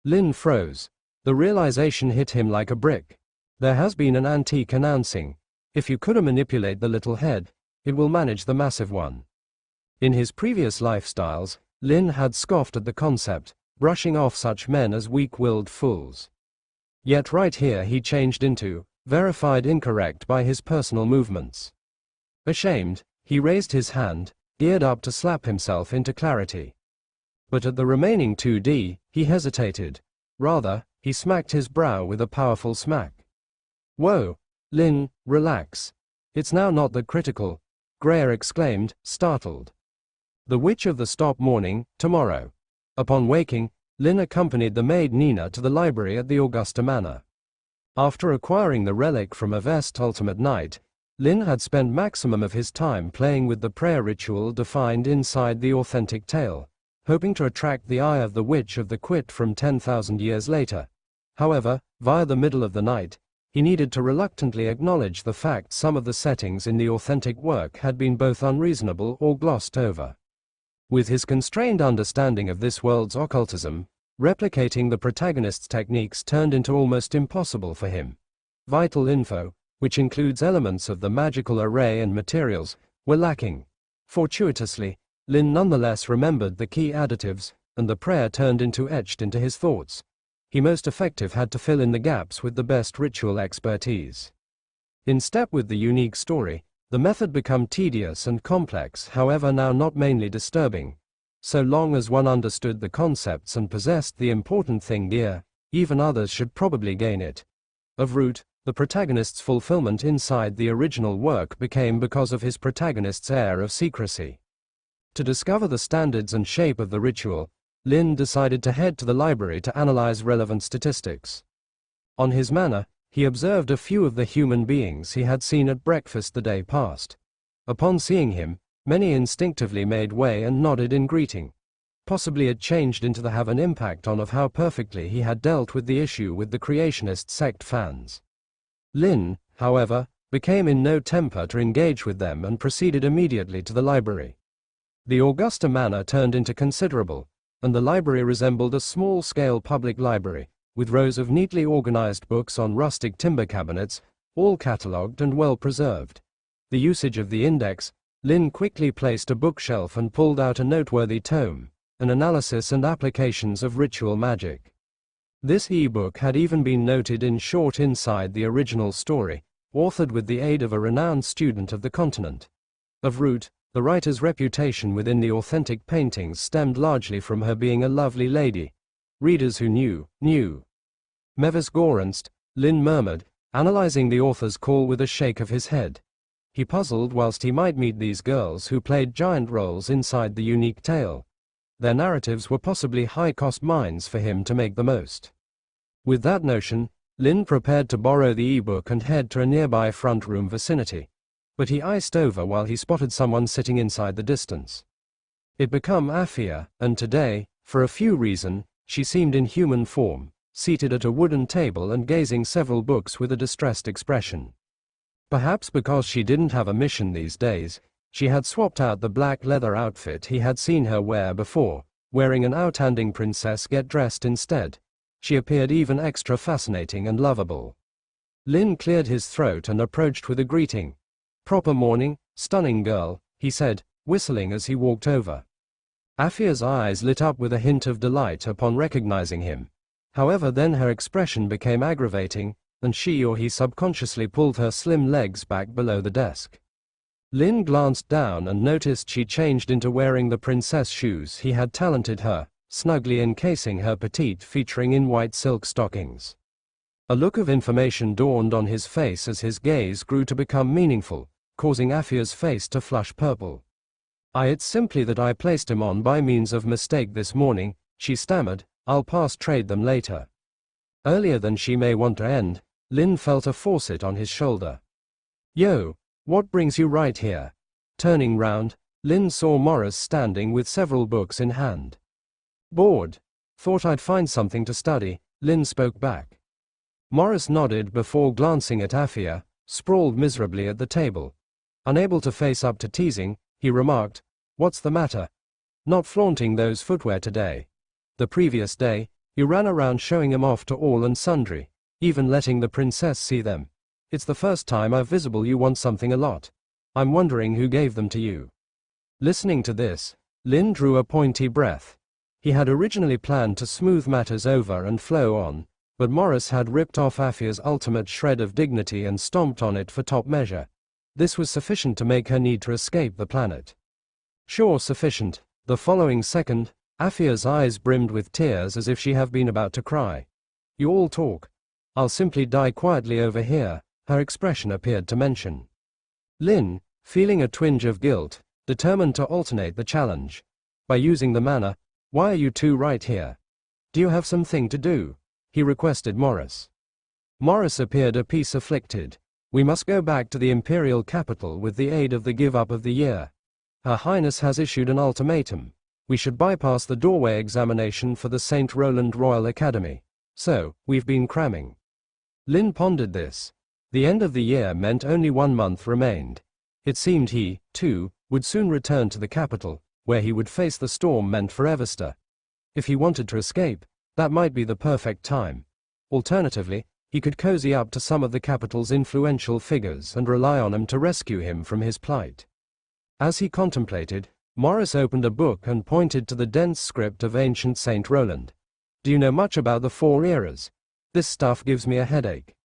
Lin froze. The realization hit him like a brick. There has been an antique announcing. If you could manipulate the little head, it will manage the massive one. In his previous lifestyles, Lin had scoffed at the concept, brushing off such men as weak-willed fools. Yet right here he changed into, verified incorrect by his personal movements. Ashamed, he raised his hand, geared up to slap himself into clarity. But at the remaining 2D, he hesitated. Rather, he smacked his brow with a powerful smack. "Whoa, Lin, relax. It's now not that critical," Greya exclaimed, startled. "The Witch of the Stop Morning, tomorrow." Upon waking, Lin accompanied the maid Nina to the library at the Augusta Manor. After acquiring the relic from Avest Ultimate Night, Lin had spent maximum of his time playing with the prayer ritual defined inside the authentic tale, hoping to attract the eye of the Witch of the Quit from 10,000 years later. However, via the middle of the night, he needed to reluctantly acknowledge the fact some of the settings in the authentic work had been both unreasonable or glossed over. With his constrained understanding of this world's occultism, replicating the protagonist's techniques turned into almost impossible for him. Vital info, which includes elements of the magical array and materials, were lacking. Fortuitously, Lin nonetheless remembered the key additives, and the prayer turned into etched into his thoughts. He most effective had to fill in the gaps with the best ritual expertise. In step with the unique story, the method became tedious and complex, however now not mainly disturbing. So long as one understood the concepts and possessed the important thing gear, even others should probably gain it. Of root, the protagonist's fulfillment inside the original work became because of his protagonist's air of secrecy. To discover the standards and shape of the ritual, Lin decided to head to the library to analyze relevant statistics. On his manor, he observed a few of the human beings he had seen at breakfast the day past. Upon seeing him, many instinctively made way and nodded in greeting. Possibly it changed into the have an impact on of how perfectly he had dealt with the issue with the creationist sect fans. Lin, however, became in no temper to engage with them and proceeded immediately to the library. The Augusta Manor turned into considerable, and the library resembled a small-scale public library, with rows of neatly organized books on rustic timber cabinets, all catalogued and well preserved. The usage of the index, Lin quickly placed a bookshelf and pulled out a noteworthy tome, an analysis and applications of ritual magic. This e-book had even been noted in short inside the original story, authored with the aid of a renowned student of the continent. Of root, the writer's reputation within the authentic paintings stemmed largely from her being a lovely lady. Readers who knew. Mevis Gorenst, Lin murmured, analyzing the author's call with a shake of his head. He puzzled whilst he might meet these girls who played giant roles inside the unique tale. Their narratives were possibly high-cost mines for him to make the most. With that notion, Lin prepared to borrow the e-book and head to a nearby front room vicinity. But he iced over while he spotted someone sitting inside the distance. It became Afia, and today, for a few reasons, she seemed in human form, seated at a wooden table and gazing several books with a distressed expression. Perhaps because she didn't have a mission these days, she had swapped out the black leather outfit he had seen her wear before, wearing an outstanding princess get-dressed instead. She appeared even extra fascinating and lovable. Lin cleared his throat and approached with a greeting. "Proper morning, stunning girl," he said, whistling as he walked over. Afia's eyes lit up with a hint of delight upon recognizing him. However, then her expression became aggravating, and she or he subconsciously pulled her slim legs back below the desk. Lin glanced down and noticed she changed into wearing the princess shoes he had talented her, snugly encasing her petite featuring in white silk stockings. A look of information dawned on his face as his gaze grew to become meaningful, causing Afia's face to flush purple. "It's simply that I placed him on by means of mistake this morning," she stammered. "I'll pass trade them later." Earlier than she may want to end, Lin felt a faucet on his shoulder. "Yo, what brings you right here?" Turning round, Lin saw Morris standing with several books in hand. "Bored. Thought I'd find something to study," Lin spoke back. Morris nodded before glancing at Afia, sprawled miserably at the table. Unable to face up to teasing, he remarked, "What's the matter? Not flaunting those footwear today? The previous day, you ran around showing 'em off to all and sundry, even letting the princess see them. It's the first time I've visible you want something a lot. I'm wondering who gave them to you." Listening to this, Lin drew a pointy breath. He had originally planned to smooth matters over and flow on, but Morris had ripped off Afia's ultimate shred of dignity and stomped on it for top measure. This was sufficient to make her need to escape the planet. Sure, sufficient. The following second, Afia's eyes brimmed with tears as if she had been about to cry. "You all talk. I'll simply die quietly over here," her expression appeared to mention. Lin, feeling a twinge of guilt, determined to alternate the challenge. "By using the manor, why are you two right here? Do you have something to do?" he requested Morris. Morris appeared a piece afflicted. "We must go back to the imperial capital with the aid of the give-up of the year. Her Highness has issued an ultimatum. We should bypass the doorway examination for the St. Roland Royal Academy. So, we've been cramming." Lin pondered this. The end of the year meant only 1 month remained. It seemed he, too, would soon return to the capital, where he would face the storm meant for Everster. If he wanted to escape, that might be the perfect time. Alternatively, he could cozy up to some of the capital's influential figures and rely on them to rescue him from his plight. As he contemplated, Morris opened a book and pointed to the dense script of ancient St. Roland. "Do you know much about the 4 eras? This stuff gives me a headache."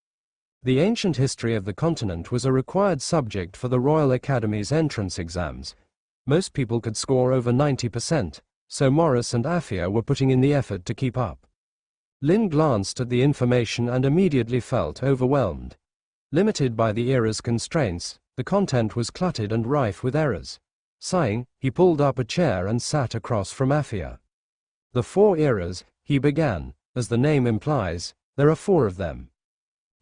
The ancient history of the continent was a required subject for the Royal Academy's entrance exams. Most people could score over 90%, so Morris and Afia were putting in the effort to keep up. Lin glanced at the information and immediately felt overwhelmed. Limited by the era's constraints, the content was cluttered and rife with errors. Sighing, he pulled up a chair and sat across from Afia. "The 4 eras," he began, "as the name implies, there are 4 of them.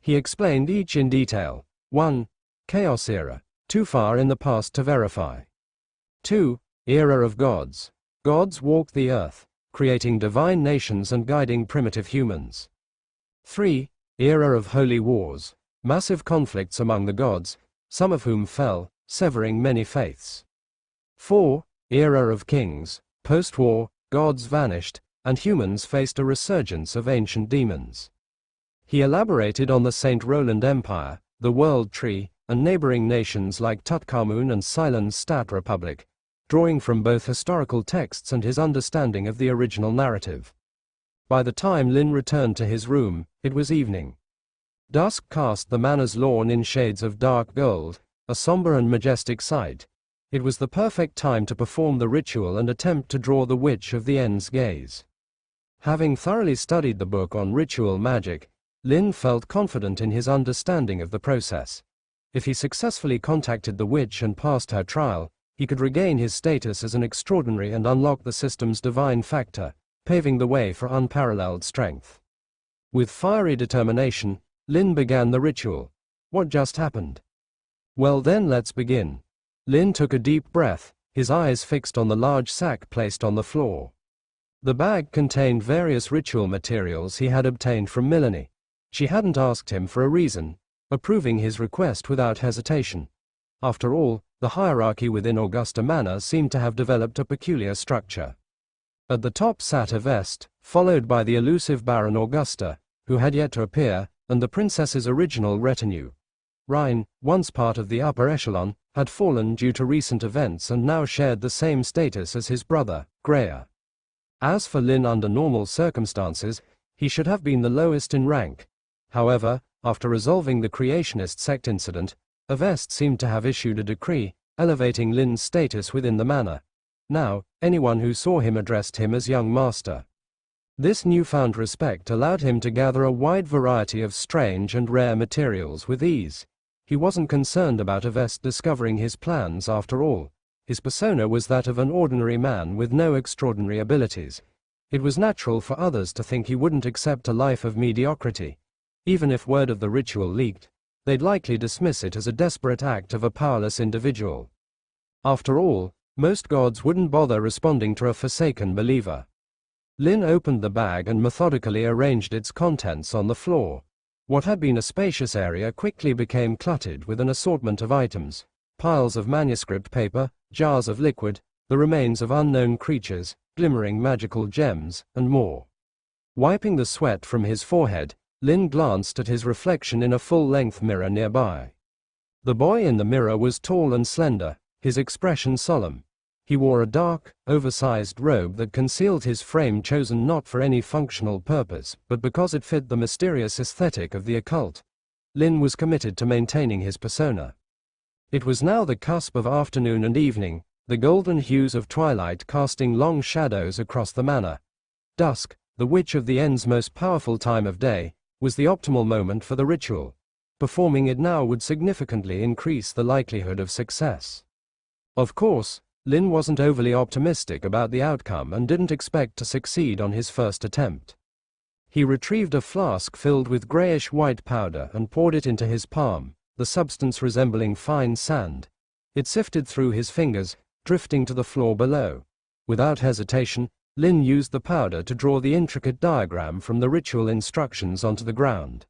He explained each in detail. 1. Chaos era. Too far in the past to verify. 2. Era of gods. Gods walked the earth, creating divine nations and guiding primitive humans. 3. Era of holy wars. Massive conflicts among the gods, some of whom fell, severing many faiths. 4. Era of kings. Post-war, gods vanished, and humans faced a resurgence of ancient demons. He elaborated on the St. Roland Empire, the World Tree, and neighboring nations like Tutankhamun and Ceylon's Stat Republic, drawing from both historical texts and his understanding of the original narrative. By the time Lin returned to his room, it was evening. Dusk cast the manor's lawn in shades of dark gold, a somber and majestic sight. It was the perfect time to perform the ritual and attempt to draw the Witch of the End's gaze. Having thoroughly studied the book on ritual magic, Lin felt confident in his understanding of the process. If he successfully contacted the witch and passed her trial, he could regain his status as an extraordinary and unlock the system's divine factor, paving the way for unparalleled strength. With fiery determination, Lin began the ritual. What just happened? Well then, let's begin. Lin took a deep breath, his eyes fixed on the large sack placed on the floor. The bag contained various ritual materials he had obtained from Melanie. She hadn't asked him for a reason, approving his request without hesitation. After all, the hierarchy within Augusta Manor seemed to have developed a peculiar structure. At the top sat a Vest, followed by the elusive Baron Augusta, who had yet to appear, and the princess's original retinue. Rhine, once part of the upper echelon, had fallen due to recent events and now shared the same status as his brother, Greya. As for Lin, under normal circumstances, he should have been the lowest in rank. However, after resolving the creationist sect incident, a Vest seemed to have issued a decree, elevating Lin's status within the manor. Now, anyone who saw him addressed him as young master. This newfound respect allowed him to gather a wide variety of strange and rare materials with ease. He wasn't concerned about a Vest discovering his plans after all. His persona was that of an ordinary man with no extraordinary abilities. It was natural for others to think he wouldn't accept a life of mediocrity. Even if word of the ritual leaked, they'd likely dismiss it as a desperate act of a powerless individual. After all, most gods wouldn't bother responding to a forsaken believer. Lin opened the bag and methodically arranged its contents on the floor. What had been a spacious area quickly became cluttered with an assortment of items: piles of manuscript paper, jars of liquid, the remains of unknown creatures, glimmering magical gems, and more. Wiping the sweat from his forehead, Lin glanced at his reflection in a full-length mirror nearby. The boy in the mirror was tall and slender, his expression solemn. He wore a dark, oversized robe that concealed his frame, chosen not for any functional purpose, but because it fit the mysterious aesthetic of the occult. Lin was committed to maintaining his persona. It was now the cusp of afternoon and evening, the golden hues of twilight casting long shadows across the manor. Dusk, the Witch of the End's most powerful time of day, was the optimal moment for the ritual. Performing it now would significantly increase the likelihood of success. Of course, Lin wasn't overly optimistic about the outcome and didn't expect to succeed on his first attempt. He retrieved a flask filled with grayish-white powder and poured it into his palm, the substance resembling fine sand. It sifted through his fingers, drifting to the floor below. Without hesitation, Lin used the powder to draw the intricate diagram from the ritual instructions onto the ground.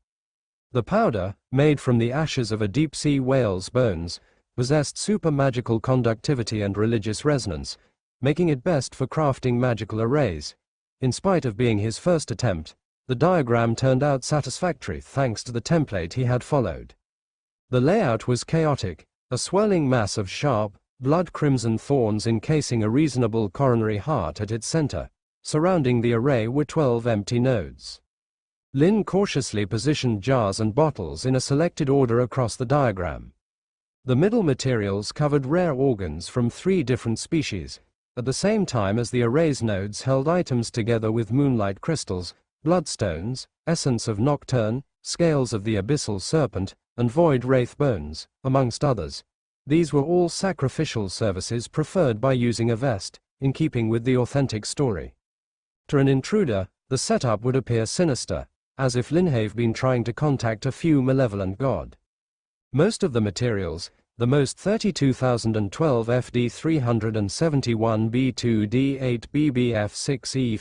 The powder, made from the ashes of a deep-sea whale's bones, possessed super-magical conductivity and religious resonance, making it best for crafting magical arrays. In spite of being his first attempt, the diagram turned out satisfactory thanks to the template he had followed. The layout was chaotic, a swirling mass of sharp, blood-crimson thorns encasing a reasonable coronary heart at its center. Surrounding the array were 12 empty nodes. Lin cautiously positioned jars and bottles in a selected order across the diagram. The middle materials covered rare organs from 3 different species, at the same time as the array's nodes held items together with moonlight crystals, bloodstones, essence of nocturne, scales of the abyssal serpent, and void wraith bones, amongst others. These were all sacrificial services preferred by using a Vest, in keeping with the authentic story. To an intruder, the setup would appear sinister, as if Lin have been trying to contact a few malevolent god. Most of the materials, the most 32,012 FD 371 B2 D8 BBF 6E5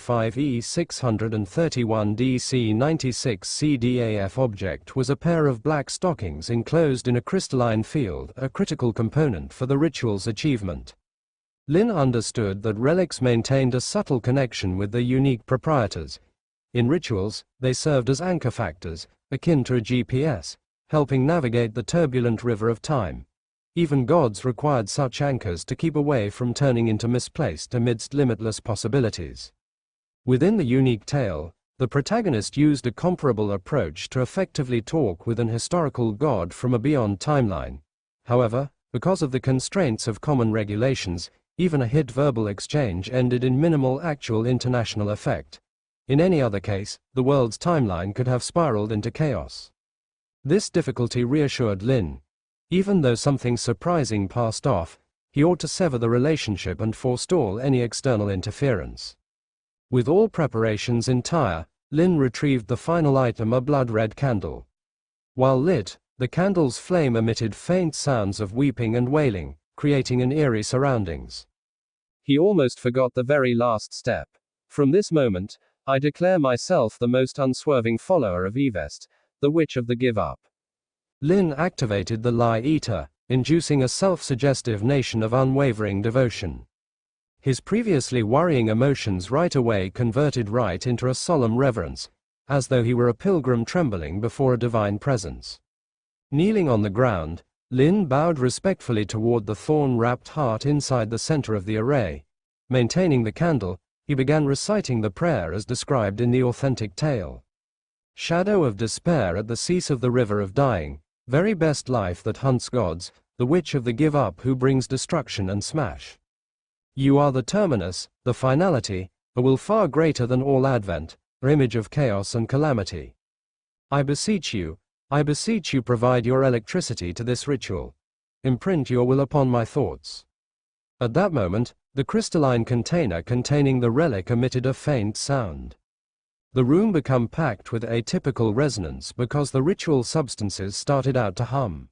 E631 DC 96 CDAF object was a pair of black stockings enclosed in a crystalline field, a critical component for the ritual's achievement. Lin understood that relics maintained a subtle connection with their unique proprietors. In rituals, they served as anchor factors, akin to a GPS, helping navigate the turbulent river of time. Even gods required such anchors to keep away from turning into misplaced amidst limitless possibilities. Within the unique tale, the protagonist used a comparable approach to effectively talk with an historical god from a beyond timeline. However, because of the constraints of common regulations, even a hit verbal exchange ended in minimal actual international effect. In any other case, the world's timeline could have spiraled into chaos. This difficulty reassured Lin. Even though something surprising passed off, he ought to sever the relationship and forestall any external interference. With all preparations entire, Lin retrieved the final item, a blood-red candle. While lit, the candle's flame emitted faint sounds of weeping and wailing, creating an eerie surroundings. He almost forgot the very last step. From this moment, I declare myself the most unswerving follower of Yvest, the Witch of the Give Up. Lin activated the Lie Eater, inducing a self-suggestive nation of unwavering devotion. His previously worrying emotions right away converted right into a solemn reverence, as though he were a pilgrim trembling before a divine presence. Kneeling on the ground, Lin bowed respectfully toward the thorn-wrapped heart inside the center of the array. Maintaining the candle, he began reciting the prayer as described in the authentic tale. Shadow of despair at the cease of the river of dying, very best life that hunts gods, the witch of the give up who brings destruction and smash. You are the terminus, the finality, a will far greater than all advent, or image of chaos and calamity. I beseech you, provide your electricity to this ritual. Imprint your will upon my thoughts. At that moment, the crystalline container containing the relic emitted a faint sound. The room became packed with atypical resonance because the ritual substances started out to hum.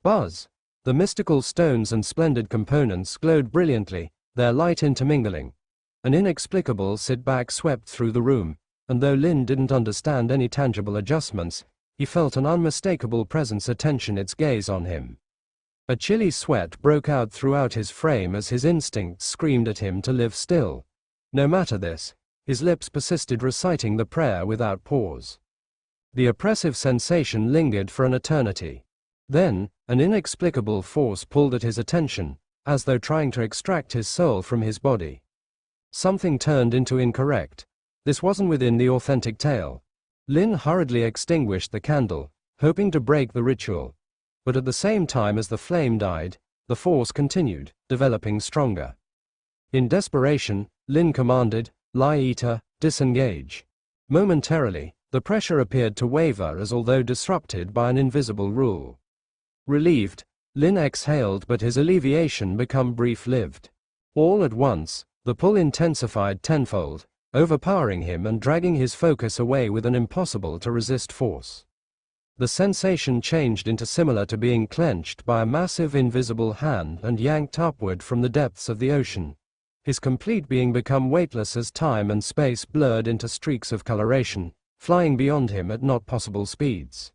Buzz! The mystical stones and splendid components glowed brilliantly, their light intermingling. An inexplicable sit-back swept through the room, and though Lin didn't understand any tangible adjustments, he felt an unmistakable presence attention its gaze on him. A chilly sweat broke out throughout his frame as his instincts screamed at him to live still. No matter this, his lips persisted reciting the prayer without pause. The oppressive sensation lingered for an eternity. Then, an inexplicable force pulled at his attention, as though trying to extract his soul from his body. Something turned into incorrect. This wasn't within the authentic tale. Lin hurriedly extinguished the candle, hoping to break the ritual. But at the same time as the flame died, the force continued, developing stronger. In desperation, Lin commanded, Lie Eater, disengage. Momentarily, the pressure appeared to waver as although disrupted by an invisible rule. Relieved, Lin exhaled, but his alleviation became brief-lived. All at once, the pull intensified tenfold, overpowering him and dragging his focus away with an impossible-to-resist force. The sensation changed into similar to being clenched by a massive invisible hand and yanked upward from the depths of the ocean. His complete being became weightless as time and space blurred into streaks of coloration, flying beyond him at not possible speeds.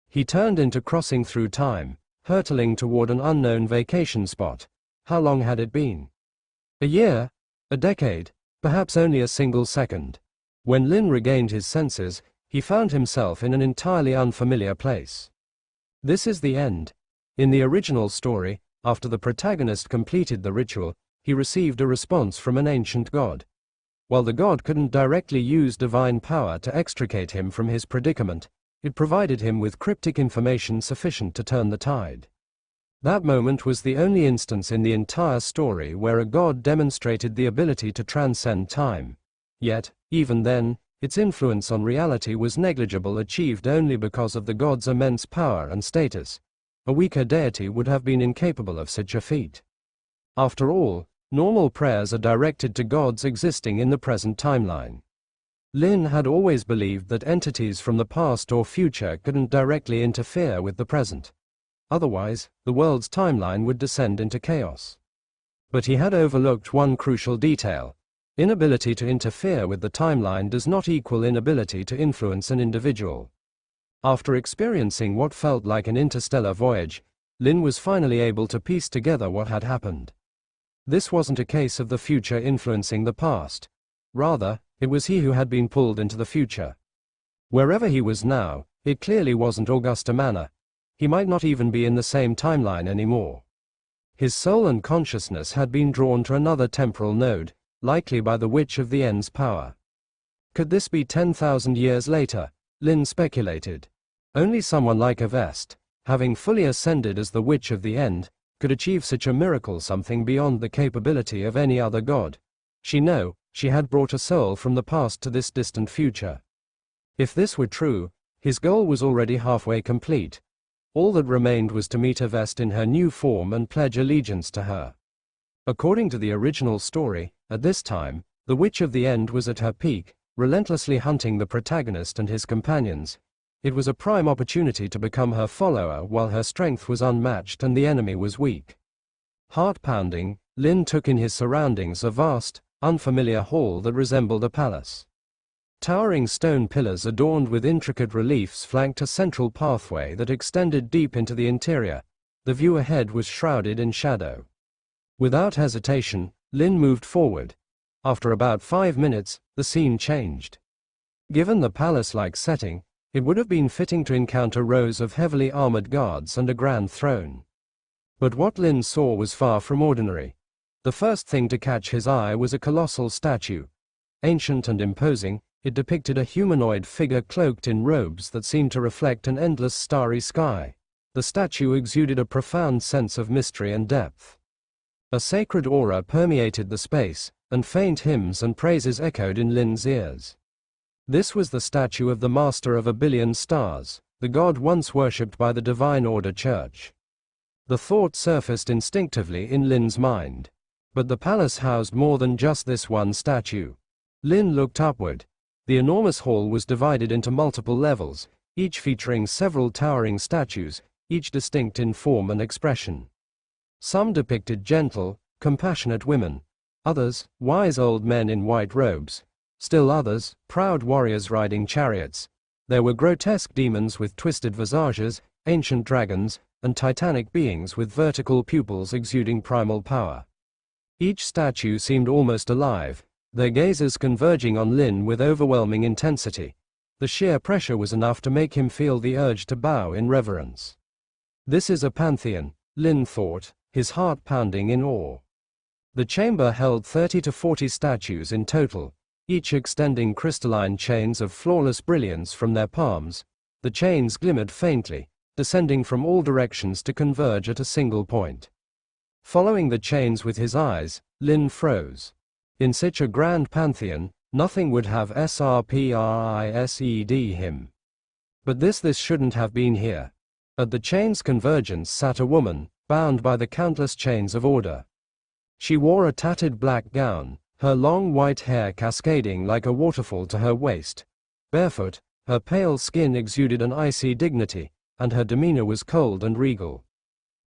He turned into crossing through time, hurtling toward an unknown vacation spot. How long had it been? A year? A decade? Perhaps only a single second. When Lin regained his senses, he found himself in an entirely unfamiliar place. This is the end. In the original story, after the protagonist completed the ritual, he received a response from an ancient god. While the god couldn't directly use divine power to extricate him from his predicament, it provided him with cryptic information sufficient to turn the tide. That moment was the only instance in the entire story where a god demonstrated the ability to transcend time. Yet, even then, its influence on reality was negligible, achieved only because of the god's immense power and status. A weaker deity would have been incapable of such a feat. After all, normal prayers are directed to gods existing in the present timeline. Lin had always believed that entities from the past or future couldn't directly interfere with the present. Otherwise, the world's timeline would descend into chaos. But he had overlooked one crucial detail. Inability to interfere with the timeline does not equal inability to influence an individual. After experiencing what felt like an interstellar voyage, Lin was finally able to piece together what had happened. This wasn't a case of the future influencing the past. Rather, it was he who had been pulled into the future. Wherever he was now, it clearly wasn't Augusta Manor. He might not even be in the same timeline anymore. His soul and consciousness had been drawn to another temporal node, likely by the Witch of the End's power. Could this be 10,000 years later? Lin speculated. Only someone like Avest, having fully ascended as the Witch of the End, could achieve such a miracle, something beyond the capability of any other god. She had brought a soul from the past to this distant future. If this were true, his goal was already halfway complete. All that remained was to meet Avest in her new form and pledge allegiance to her. According to the original story, at this time, the Witch of the End was at her peak, relentlessly hunting the protagonist and his companions. It was a prime opportunity to become her follower while her strength was unmatched and the enemy was weak. Heart-pounding, Lin took in his surroundings, a vast, unfamiliar hall that resembled a palace. Towering stone pillars adorned with intricate reliefs flanked a central pathway that extended deep into the interior. The view ahead was shrouded in shadow. Without hesitation, Lin moved forward. After about 5 minutes, the scene changed. Given the palace-like setting, it would have been fitting to encounter rows of heavily armored guards and a grand throne. But what Lin saw was far from ordinary. The first thing to catch his eye was a colossal statue. Ancient and imposing, it depicted a humanoid figure cloaked in robes that seemed to reflect an endless starry sky. The statue exuded a profound sense of mystery and depth. A sacred aura permeated the space, and faint hymns and praises echoed in Lin's ears. This was the statue of the Master of a Billion Stars, the god once worshipped by the Divine Order Church. The thought surfaced instinctively in Lin's mind. But the palace housed more than just this one statue. Lin looked upward. The enormous hall was divided into multiple levels, each featuring several towering statues, each distinct in form and expression. Some depicted gentle, compassionate women. Others, wise old men in white robes. Still others, proud warriors riding chariots. There were grotesque demons with twisted visages, ancient dragons, and titanic beings with vertical pupils exuding primal power. Each statue seemed almost alive, their gazes converging on Lin with overwhelming intensity. The sheer pressure was enough to make him feel the urge to bow in reverence. This is a pantheon, Lin thought, his heart pounding in awe. The chamber held 30 to 40 statues in total, each extending crystalline chains of flawless brilliance from their palms. The chains glimmered faintly, descending from all directions to converge at a single point. Following the chains with his eyes, Lin froze. In such a grand pantheon, nothing would have surprised him. But this shouldn't have been here. At the chain's convergence sat a woman, bound by the countless chains of order. She wore a tattered black gown, her long white hair cascading like a waterfall to her waist. Barefoot, her pale skin exuded an icy dignity, and her demeanor was cold and regal.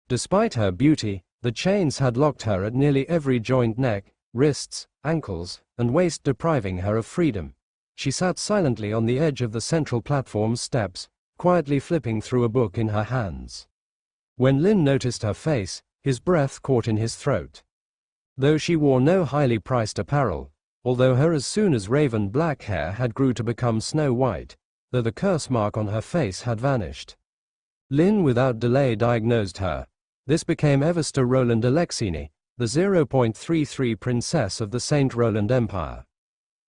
Despite her beauty, the chains had locked her at nearly every joint: neck, wrists, ankles, and waist, depriving her of freedom. She sat silently on the edge of the central platform's steps, quietly flipping through a book in her hands. When Lin noticed her face, his breath caught in his throat. Though she wore no highly priced apparel, although her as soon as raven black hair had grew to become snow white, though the curse mark on her face had vanished, Lin without delay diagnosed her. This became Evesta Roland Alexini, the 0.33 princess of the Saint Roland Empire.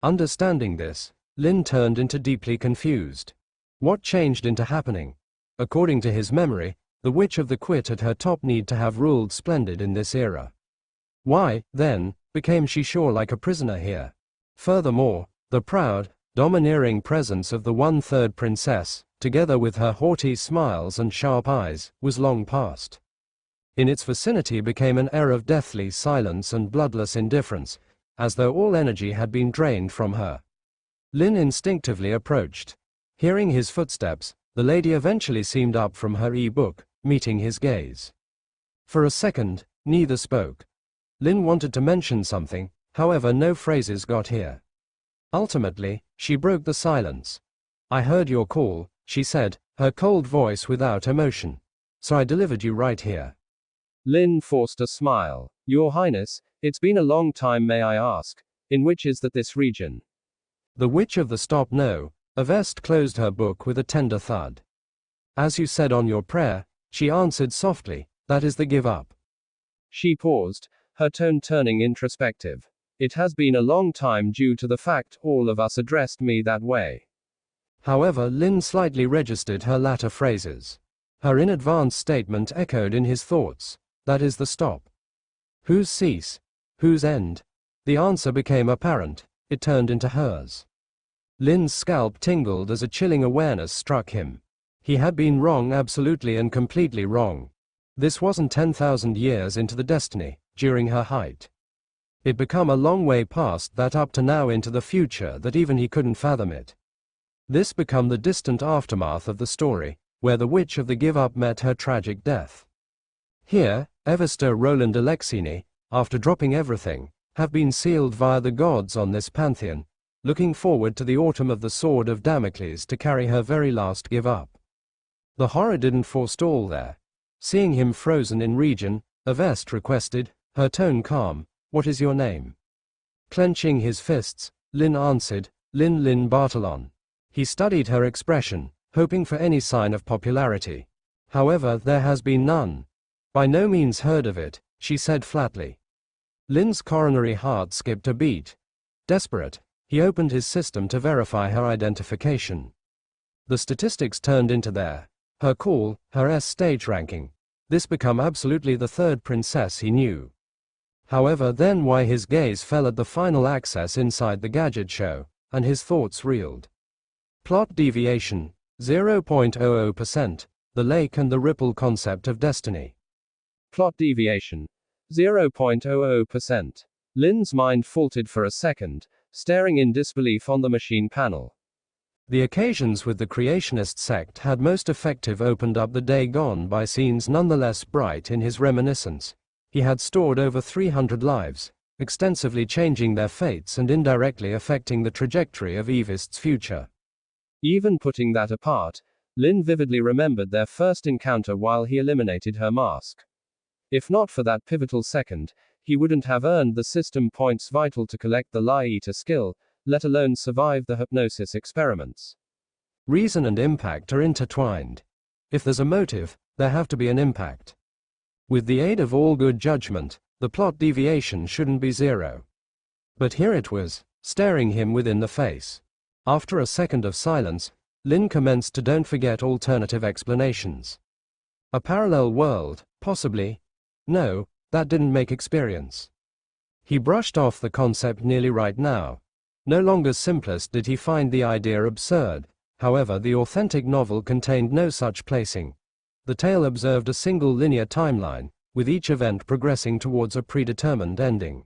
Understanding this, Lin turned into deeply confused. What changed into happening? According to his memory, the Witch of the Quit at her top need to have ruled splendid in this era. Why, then, became she sure like a prisoner here? Furthermore, the proud, domineering presence of the one-third princess, together with her haughty smiles and sharp eyes, was long past. In its vicinity became an air of deathly silence and bloodless indifference, as though all energy had been drained from her. Lin instinctively approached. Hearing his footsteps, the lady eventually seemed up from her e-book, meeting his gaze. For a second, neither spoke. Lin wanted to mention something, however no phrases got here. Ultimately, she broke the silence. "I heard your call," she said, her cold voice without emotion. "So I delivered you right here." Lin forced a smile. "Your Highness, it's been a long time, may I ask, in which is that this region?" The Witch of the Stop. No. Avest closed her book with a tender thud. "As you said on your prayer," she answered softly, "that is the give up." She paused, her tone turning introspective. "It has been a long time due to the fact all of us addressed me that way." However, Lin slightly registered her latter phrases. Her in advance statement echoed in his thoughts. That is the stop. Whose cease? Whose end? The answer became apparent. It turned into hers. Lin's scalp tingled as a chilling awareness struck him. He had been wrong, absolutely and completely wrong. This wasn't 10,000 years into the destiny, during her height. It become a long way past that, up to now into the future that even he couldn't fathom it. This become the distant aftermath of the story, where the Witch of the Give Up met her tragic death. Here, Evester Roland Alexini, after dropping everything, have been sealed via the gods on this pantheon, looking forward to the autumn of the sword of Damocles to carry her very last give up. The horror didn't forestall there. Seeing him frozen in region, Avest requested, her tone calm, "What is your name?" Clenching his fists, Lin answered, Lin Bartolon. He studied her expression, hoping for any sign of popularity. However, there has been none. "By no means heard of it," she said flatly. Lin's coronary heart skipped a beat. Desperate, he opened his system to verify her identification. The statistics turned into her call, her S stage ranking. This become absolutely the third princess he knew. However, then why his gaze fell at the final access inside the gadget show, and his thoughts reeled. Plot deviation, 0.00%, the lake and the ripple concept of destiny. Plot deviation, 0.00%. Lin's mind faltered for a second, staring in disbelief on the machine panel. The occasions with the creationist sect had most effective opened up the day gone by scenes nonetheless bright in his reminiscence. He had stored over 300 lives, extensively changing their fates and indirectly affecting the trajectory of Evist's future. Even putting that apart, Lin vividly remembered their first encounter while he eliminated her mask. If not for that pivotal second, he wouldn't have earned the system points vital to collect the Lie Eater skill, let alone survive the hypnosis experiments. Reason and impact are intertwined. If there's a motive, there have to be an impact. With the aid of all good judgment, the plot deviation shouldn't be zero. But here it was, staring him within the face. After a second of silence, Lin commenced to don't forget alternative explanations. A parallel world, possibly. No, that didn't make experience. He brushed off the concept nearly right now. No longer simplest did he find the idea absurd. However, the authentic novel contained no such placing. The tale observed a single linear timeline, with each event progressing towards a predetermined ending.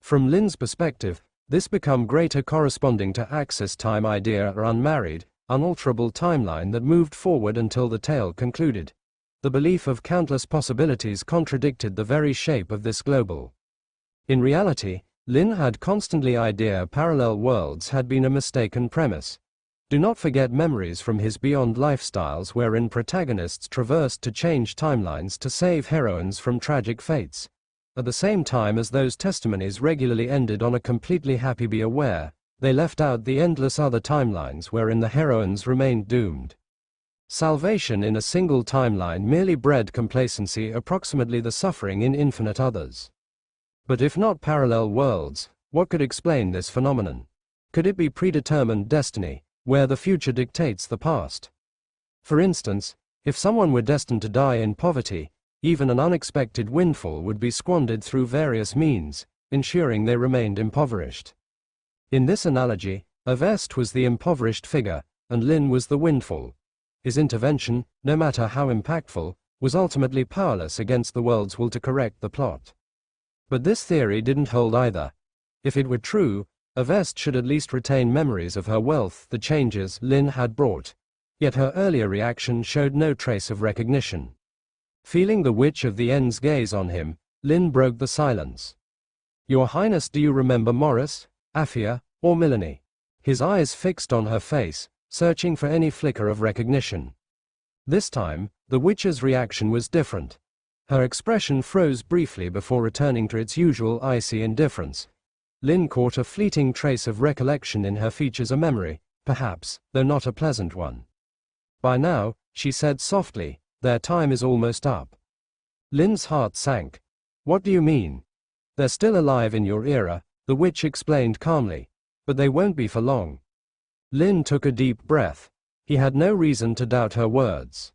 From Lin's perspective, this became greater corresponding to axis time idea or unmarried, unalterable timeline that moved forward until the tale concluded. The belief of countless possibilities contradicted the very shape of this global. In reality, Lin had constantly idea parallel worlds had been a mistaken premise. Do not forget memories from his Beyond lifestyles wherein protagonists traversed to change timelines to save heroines from tragic fates. At the same time as those testimonies regularly ended on a completely happy be aware, they left out the endless other timelines wherein the heroines remained doomed. Salvation in a single timeline merely bred complacency, approximately the suffering in infinite others. But if not parallel worlds, what could explain this phenomenon? Could it be predetermined destiny, where the future dictates the past? For instance, if someone were destined to die in poverty, even an unexpected windfall would be squandered through various means, ensuring they remained impoverished. In this analogy, Avest was the impoverished figure, and Lin was the windfall. His intervention, no matter how impactful, was ultimately powerless against the world's will to correct the plot. But this theory didn't hold either. If it were true, A vest should at least retain memories of her wealth, the changes Lin had brought. Yet her earlier reaction showed no trace of recognition. Feeling the Witch of the End's gaze on him, Lin broke the silence. Your Highness, do you remember Morris, Afia, or Milani? His eyes fixed on her face, searching for any flicker of recognition. This time, the witch's reaction was different. Her expression froze briefly before returning to its usual icy indifference. Lin caught a fleeting trace of recollection in her features, a memory, perhaps, though not a pleasant one. By now, she said softly, their time is almost up. Lin's heart sank. What do you mean? They're still alive in your era, the witch explained calmly. But they won't be for long. Lin took a deep breath. He had no reason to doubt her words.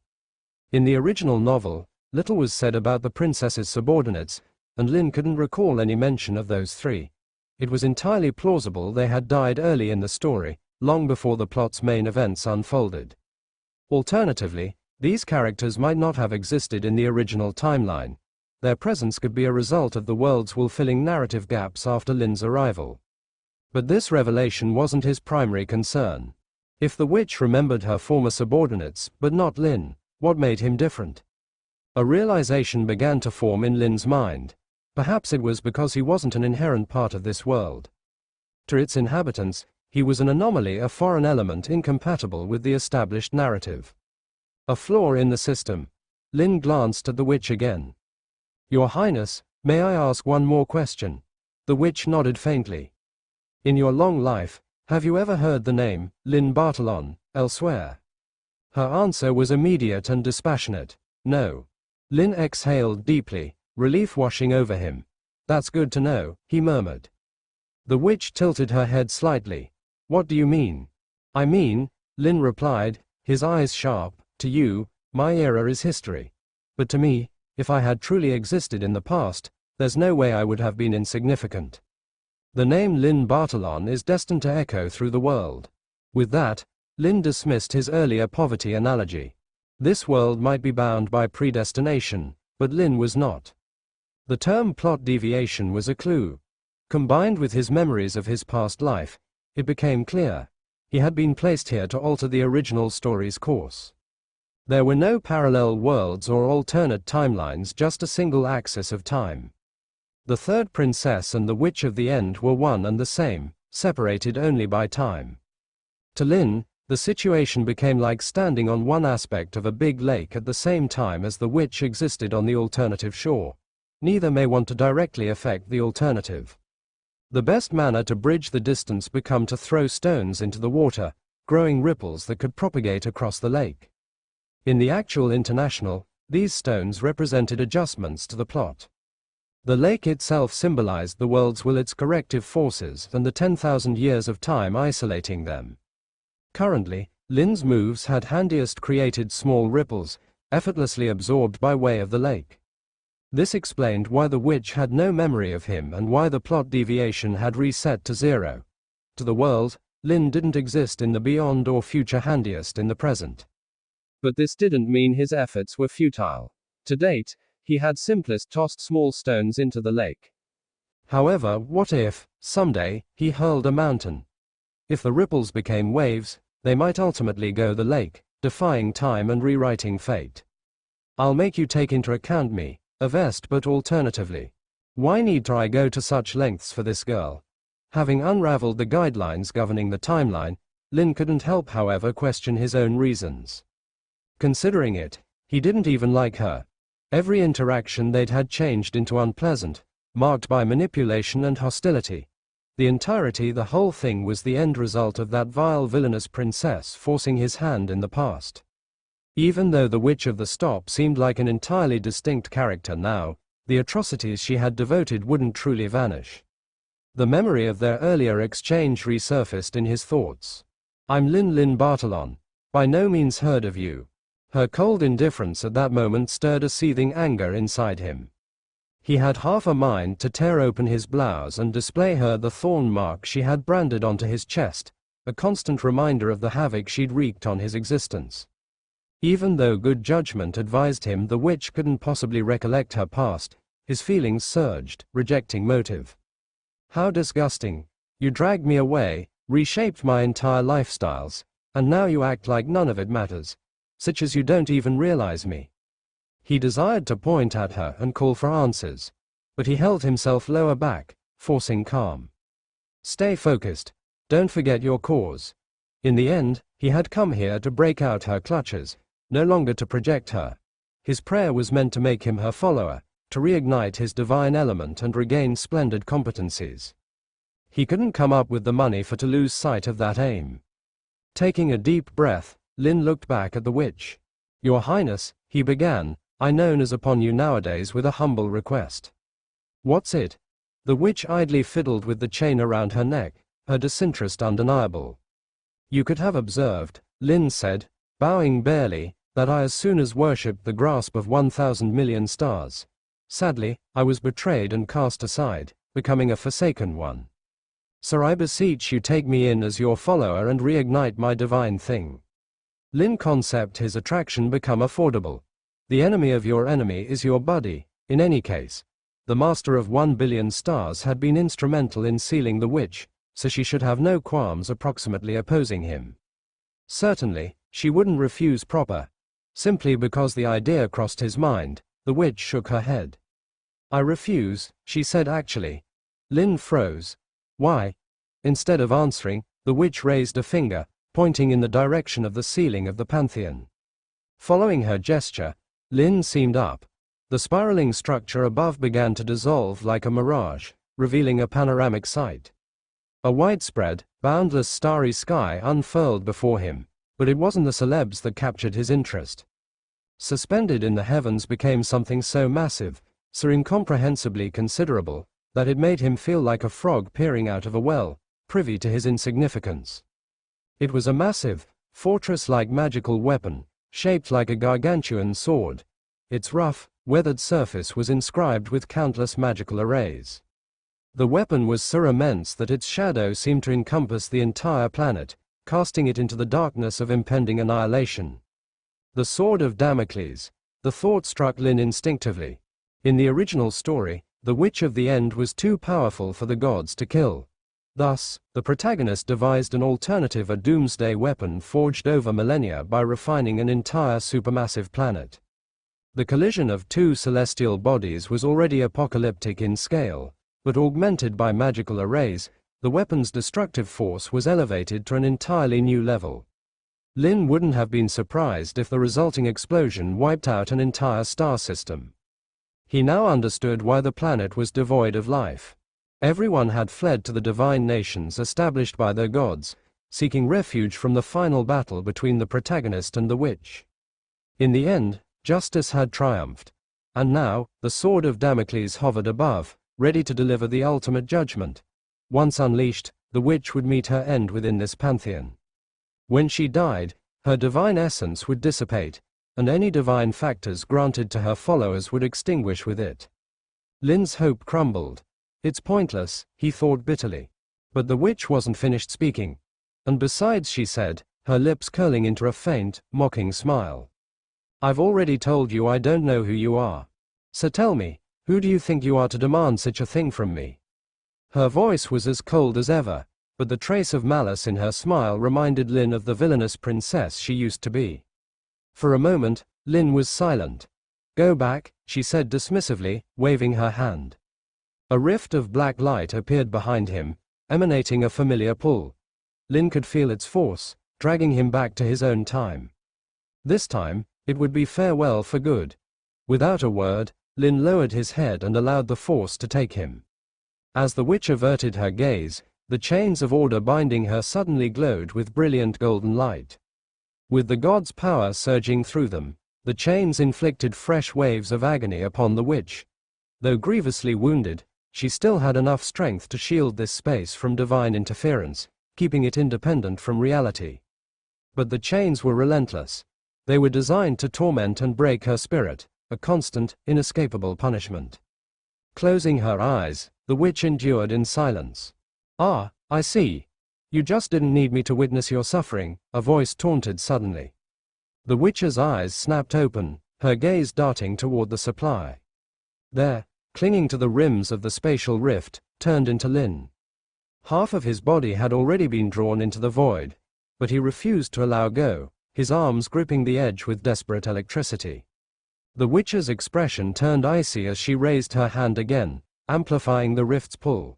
In the original novel, little was said about the princess's subordinates, and Lin couldn't recall any mention of those three. It was entirely plausible they had died early in the story, long before the plot's main events unfolded. Alternatively, these characters might not have existed in the original timeline. Their presence could be a result of the world's filling narrative gaps after Lin's arrival. But this revelation wasn't his primary concern. If the witch remembered her former subordinates, but not Lin, what made him different? A realization began to form in Lin's mind. Perhaps it was because he wasn't an inherent part of this world. To its inhabitants, he was an anomaly, a foreign element incompatible with the established narrative. A flaw in the system. Lin glanced at the witch again. Your Highness, may I ask one more question? The witch nodded faintly. In your long life, have you ever heard the name, Lin Bartolon, elsewhere? Her answer was immediate and dispassionate. No. Lin exhaled deeply, relief washing over him. That's good to know, he murmured. The witch tilted her head slightly. What do you mean? I mean, Lin replied, his eyes sharp, to you, my era is history. But to me, if I had truly existed in the past, there's no way I would have been insignificant. The name Lin Bartolon is destined to echo through the world. With that, Lin dismissed his earlier poverty analogy. This world might be bound by predestination, but Lin was not. The term plot deviation was a clue. Combined with his memories of his past life, it became clear. He had been placed here to alter the original story's course. There were no parallel worlds or alternate timelines, just a single axis of time. The third princess and the Witch of the End were one and the same, separated only by time. To Lin, the situation became like standing on one aspect of a big lake at the same time as the witch existed on the alternative shore. Neither may want to directly affect the alternative. The best manner to bridge the distance became to throw stones into the water, growing ripples that could propagate across the lake. In the actual international, these stones represented adjustments to the plot. The lake itself symbolized the world's will, its corrective forces, and the 10,000 years of time isolating them. Currently, Lin's moves had handiest created small ripples, effortlessly absorbed by way of the lake. This explained why the witch had no memory of him and why the plot deviation had reset to zero. To the world, Lin didn't exist in the beyond or future handiest in the present. But this didn't mean his efforts were futile. To date, he had simplest tossed small stones into the lake. However, what if, someday, he hurled a mountain? If the ripples became waves, they might ultimately go the lake, defying time and rewriting fate. I'll make you take into account me, a vest, but alternatively. Why need I go to such lengths for this girl? Having unraveled the guidelines governing the timeline, Lin couldn't help, however, question his own reasons. Considering it, he didn't even like her. Every interaction they'd had changed into unpleasant, marked by manipulation and hostility. The whole thing was the end result of that vile villainous princess forcing his hand in the past. Even though the Witch of the Stop seemed like an entirely distinct character now, the atrocities she had devoted wouldn't truly vanish. The memory of their earlier exchange resurfaced in his thoughts. I'm Lin Bartolon. By no means heard of you. Her cold indifference at that moment stirred a seething anger inside him. He had half a mind to tear open his blouse and display her the thorn mark she had branded onto his chest, a constant reminder of the havoc she'd wreaked on his existence. Even though good judgment advised him the witch couldn't possibly recollect her past, his feelings surged, rejecting motive. How disgusting. You dragged me away, reshaped my entire lifestyles, and now you act like none of it matters. Such as you don't even realize me. He desired to point at her and call for answers, but he held himself lower back, forcing calm. Stay focused. Don't forget your cause. In the end, he had come here to break out her clutches, no longer to project her. His prayer was meant to make him her follower, to reignite his divine element and regain splendid competencies. He couldn't come up with the money to lose sight of that aim. Taking a deep breath, Lin looked back at the witch. Your Highness, he began, I known as upon you nowadays with a humble request. What's it? The witch idly fiddled with the chain around her neck, her disinterest undeniable. You could have observed, Lin said, bowing barely, that I as soon as worshipped the grasp of 1,000 million stars. Sadly, I was betrayed and cast aside, becoming a forsaken one. Sir, I beseech you take me in as your follower and reignite my divine thing. Lin concept his attraction become affordable. The enemy of your enemy is your buddy, in any case. The master of 1 billion stars had been instrumental in sealing the witch, so she should have no qualms approximately opposing him. Certainly, she wouldn't refuse proper. Simply because the idea crossed his mind, the witch shook her head. I refuse, she said actually. Lin froze. Why? Instead of answering, the witch raised a finger, pointing in the direction of the ceiling of the pantheon. Following her gesture, Lin seemed up. The spiraling structure above began to dissolve like a mirage, revealing a panoramic sight. A widespread, boundless starry sky unfurled before him, but it wasn't the celebs that captured his interest. Suspended in the heavens became something so massive, so incomprehensibly considerable, that it made him feel like a frog peering out of a well, privy to his insignificance. It was a massive, fortress-like magical weapon, shaped like a gargantuan sword. Its rough, weathered surface was inscribed with countless magical arrays. The weapon was so immense that its shadow seemed to encompass the entire planet, casting it into the darkness of impending annihilation. The Sword of Damocles. The thought struck Lin instinctively. In the original story, the Witch of the End was too powerful for the gods to kill. Thus, the protagonist devised an alternative, a doomsday weapon forged over millennia by refining an entire supermassive planet. The collision of two celestial bodies was already apocalyptic in scale, but augmented by magical arrays, the weapon's destructive force was elevated to an entirely new level. Lin wouldn't have been surprised if the resulting explosion wiped out an entire star system. He now understood why the planet was devoid of life. Everyone had fled to the divine nations established by their gods, seeking refuge from the final battle between the protagonist and the witch. In the end, justice had triumphed. And now, the sword of Damocles hovered above, ready to deliver the ultimate judgment. Once unleashed, the witch would meet her end within this pantheon. When she died, her divine essence would dissipate, and any divine factors granted to her followers would extinguish with it. Lin's hope crumbled. It's pointless, he thought bitterly. But the witch wasn't finished speaking. And besides, she said, her lips curling into a faint, mocking smile. I've already told you I don't know who you are. So tell me, who do you think you are to demand such a thing from me? Her voice was as cold as ever, but the trace of malice in her smile reminded Lin of the villainous princess she used to be. For a moment, Lin was silent. Go back, she said dismissively, waving her hand. A rift of black light appeared behind him, emanating a familiar pull. Lin could feel its force, dragging him back to his own time. This time, it would be farewell for good. Without a word, Lin lowered his head and allowed the force to take him. As the witch averted her gaze, the chains of order binding her suddenly glowed with brilliant golden light. With the god's power surging through them, the chains inflicted fresh waves of agony upon the witch. Though grievously wounded, she still had enough strength to shield this space from divine interference, keeping it independent from reality. But the chains were relentless. They were designed to torment and break her spirit, a constant, inescapable punishment. Closing her eyes, the witch endured in silence. Ah, I see. You just didn't need me to witness your suffering, a voice taunted suddenly. The witch's eyes snapped open, her gaze darting toward the supply. There, clinging to the rims of the spatial rift, turned into Lin. Half of his body had already been drawn into the void, but he refused to allow go, his arms gripping the edge with desperate electricity. The witch's expression turned icy as she raised her hand again, amplifying the rift's pull.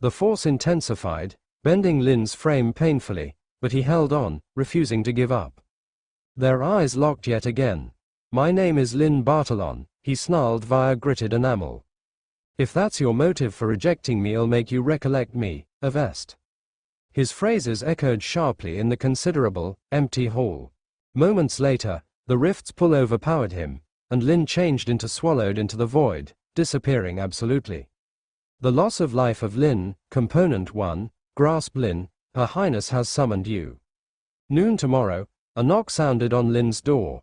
The force intensified, bending Lin's frame painfully, but he held on, refusing to give up. Their eyes locked yet again. "My name is Lin Bartolon," he snarled via gritted enamel. "If that's your motive for rejecting me, I'll make you recollect me, Avest." His phrases echoed sharply in the considerable, empty hall. Moments later, the rift's pull overpowered him, and Lin changed into swallowed into the void, disappearing absolutely. The loss of life of Lin, Component 1, grasped Lin, "Her Highness has summoned you." Noon tomorrow, a knock sounded on Lin's door.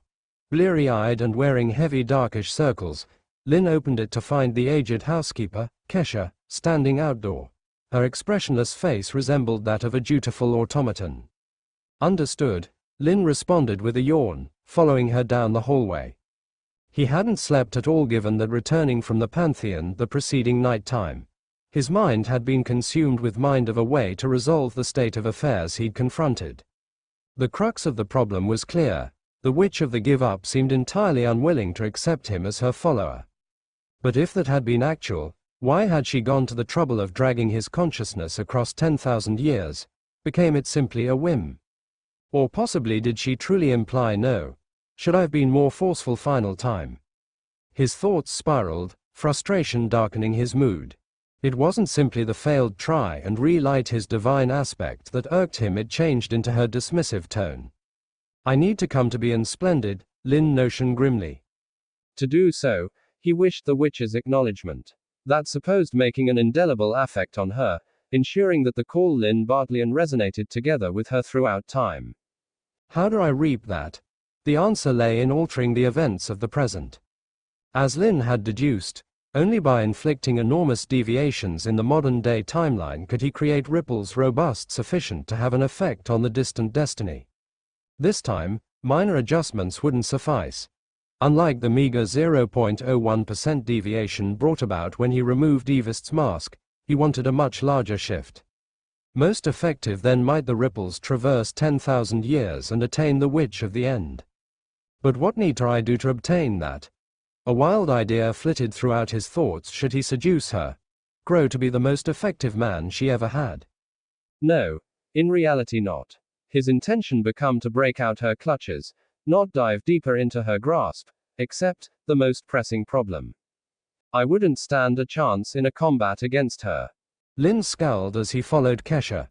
Bleary-eyed and wearing heavy darkish circles, Lin opened it to find the aged housekeeper, Kesha, standing outdoor. Her expressionless face resembled that of a dutiful automaton. "Understood," Lin responded with a yawn, following her down the hallway. He hadn't slept at all given that returning from the Pantheon the preceding night time. His mind had been consumed with mind of a way to resolve the state of affairs he'd confronted. The crux of the problem was clear. The Witch of the Give-Up seemed entirely unwilling to accept him as her follower. But if that had been actual, why had she gone to the trouble of dragging his consciousness across 10,000 years? Became it simply a whim? Or possibly did she truly imply no? Should I have been more forceful final time? His thoughts spiraled, frustration darkening his mood. It wasn't simply the failed try and relight his divine aspect that irked him, it changed into her dismissive tone. "I need to come to be unsplendid," Lin notioned grimly. To do so, he wished the witch's acknowledgement. That supposed making an indelible affect on her, ensuring that the call Lin Bartlean resonated together with her throughout time. How do I reap that? The answer lay in altering the events of the present. As Lin had deduced, only by inflicting enormous deviations in the modern-day timeline could he create ripples robust sufficient to have an effect on the distant destiny. This time, minor adjustments wouldn't suffice. Unlike the meager 0.01% deviation brought about when he removed Avest's mask, he wanted a much larger shift. Most effective then might the ripples traverse 10,000 years and attain the Witch of the End. But what need I do to obtain that? A wild idea flitted throughout his thoughts. Should he seduce her? Grow to be the most effective man she ever had? No, in reality not. His intention become to break out her clutches, not dive deeper into her grasp, except the most pressing problem. I wouldn't stand a chance in a combat against her. Lin scowled as he followed Kesha.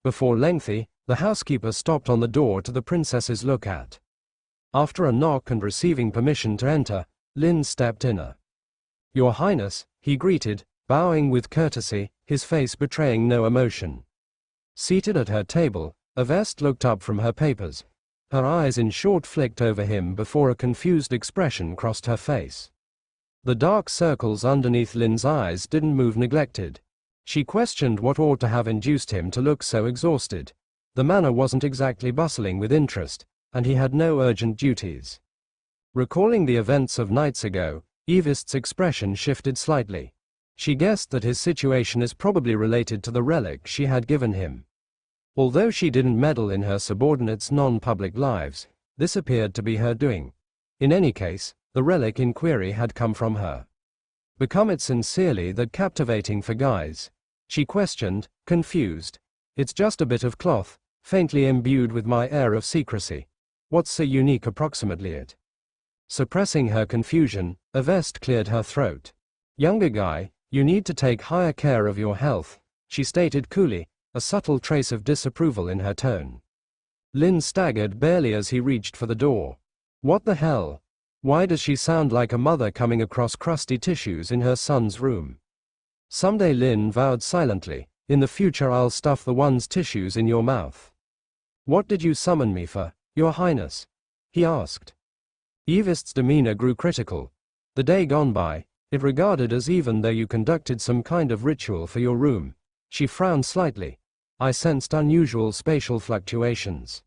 Before lengthy, the housekeeper stopped on the door to the princess's lookout. After a knock and receiving permission to enter, Lin stepped in. "Your Highness," he greeted, bowing with courtesy, his face betraying no emotion. Seated at her table, Avest looked up from her papers. Her eyes in short flicked over him before a confused expression crossed her face. The dark circles underneath Lin's eyes didn't move neglected. She questioned what ought to have induced him to look so exhausted. The manor wasn't exactly bustling with interest, and he had no urgent duties. Recalling the events of nights ago, Avest's expression shifted slightly. She guessed that his situation is probably related to the relic she had given him. Although she didn't meddle in her subordinates' non-public lives, this appeared to be her doing. In any case, the relic in query had come from her. Become it sincerely that captivating for guys? She questioned, confused. It's just a bit of cloth, faintly imbued with my air of secrecy. What's so unique approximately it? Suppressing her confusion, Avest cleared her throat. Younger guy, you need to take higher care of your health, she stated coolly, a subtle trace of disapproval in her tone. Lin staggered barely as he reached for the door. What the hell? Why does she sound like a mother coming across crusty tissues in her son's room? Someday, Lin vowed silently, in the future I'll stuff the one's tissues in your mouth. What did you summon me for, Your Highness? He asked. Avest's demeanor grew critical. The day gone by, it regarded as even though you conducted some kind of ritual for your room. She frowned slightly. I sensed unusual spatial fluctuations.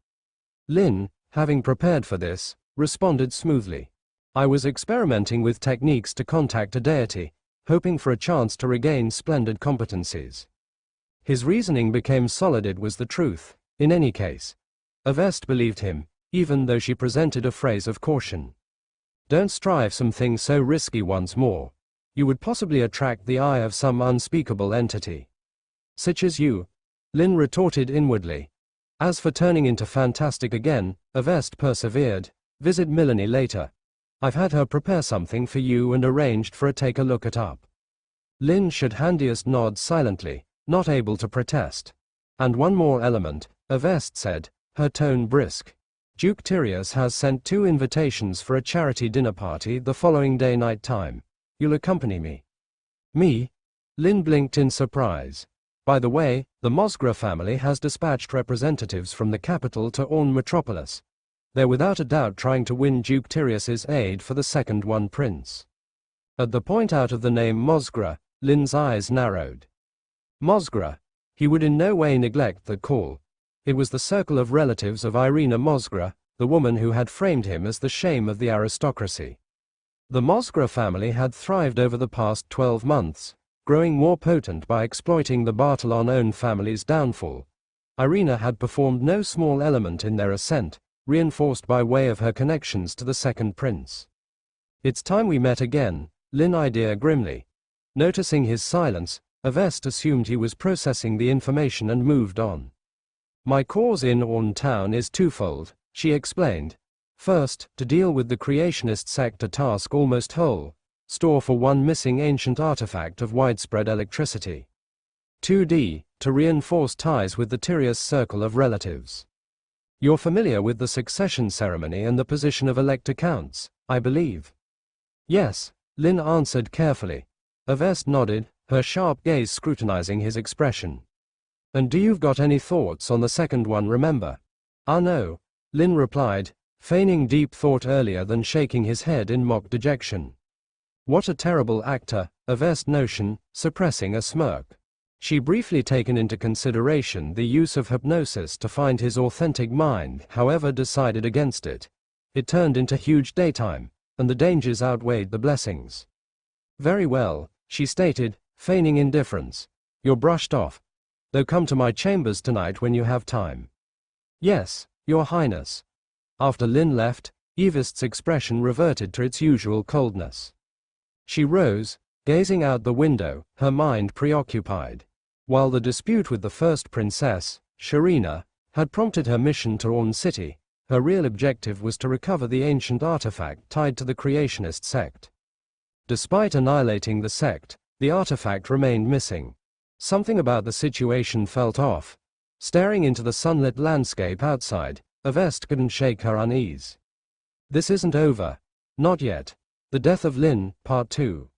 Lin, having prepared for this, responded smoothly. I was experimenting with techniques to contact a deity, hoping for a chance to regain splendid competencies. His reasoning became solid. It was the truth. In any case, Avest believed him, even though she presented a phrase of caution. Don't strive something so risky once more. You would possibly attract the eye of some unspeakable entity. Such as you, Lin retorted inwardly. As for turning into fantastic again, Avest persevered. Visit Melanie later. I've had her prepare something for you and arranged for a take a look at up. Lin should handiest nod silently, not able to protest. And one more element, Avest said, her tone brisk. Duke Tyrius has sent 2 invitations for a charity dinner party the following day night time. You'll accompany me. Me? Lin blinked in surprise. By the way, the Mosgra family has dispatched representatives from the capital to Orn Metropolis. They're without a doubt trying to win Duke Tyrius's aid for the second one prince. At the point out of the name Mosgra, Lin's eyes narrowed. Mosgra. He would in no way neglect the call. It was the circle of relatives of Irina Mosgra, the woman who had framed him as the shame of the aristocracy. The Mosgra family had thrived over the past 12 months, growing more potent by exploiting the Bartolon-owned family's downfall. Irina had performed no small element in their ascent, reinforced by way of her connections to the second prince. It's time we met again, Lin idea grimly. Noticing his silence, Avest assumed he was processing the information and moved on. My cause in Orn town is twofold, she explained. First, to deal with the creationist sect, a task almost whole, store for one missing ancient artifact of widespread electricity. 2d, to reinforce ties with the Tyrius circle of relatives. You're familiar with the succession ceremony and the position of elector counts, I believe. Yes, Lin answered carefully. Avest nodded, her sharp gaze scrutinizing his expression. And do you've got any thoughts on the second one, remember? Ah no, Lin replied, feigning deep thought earlier than shaking his head in mock dejection. What a terrible actor, Avest notion, suppressing a smirk. She briefly taken into consideration the use of hypnosis to find his authentic mind, however decided against it. It turned into huge daytime, and the dangers outweighed the blessings. Very well, she stated, feigning indifference. You're brushed off. Though come to my chambers tonight when you have time. Yes, Your Highness. After Lin left, Avest's expression reverted to its usual coldness. She rose, gazing out the window, her mind preoccupied. While the dispute with the first princess, Sharina, had prompted her mission to Orn City, her real objective was to recover the ancient artifact tied to the creationist sect. Despite annihilating the sect, the artifact remained missing. Something about the situation felt off. Staring into the sunlit landscape outside, Avest couldn't shake her unease. This isn't over. Not yet. The Death of Lin, Part 2.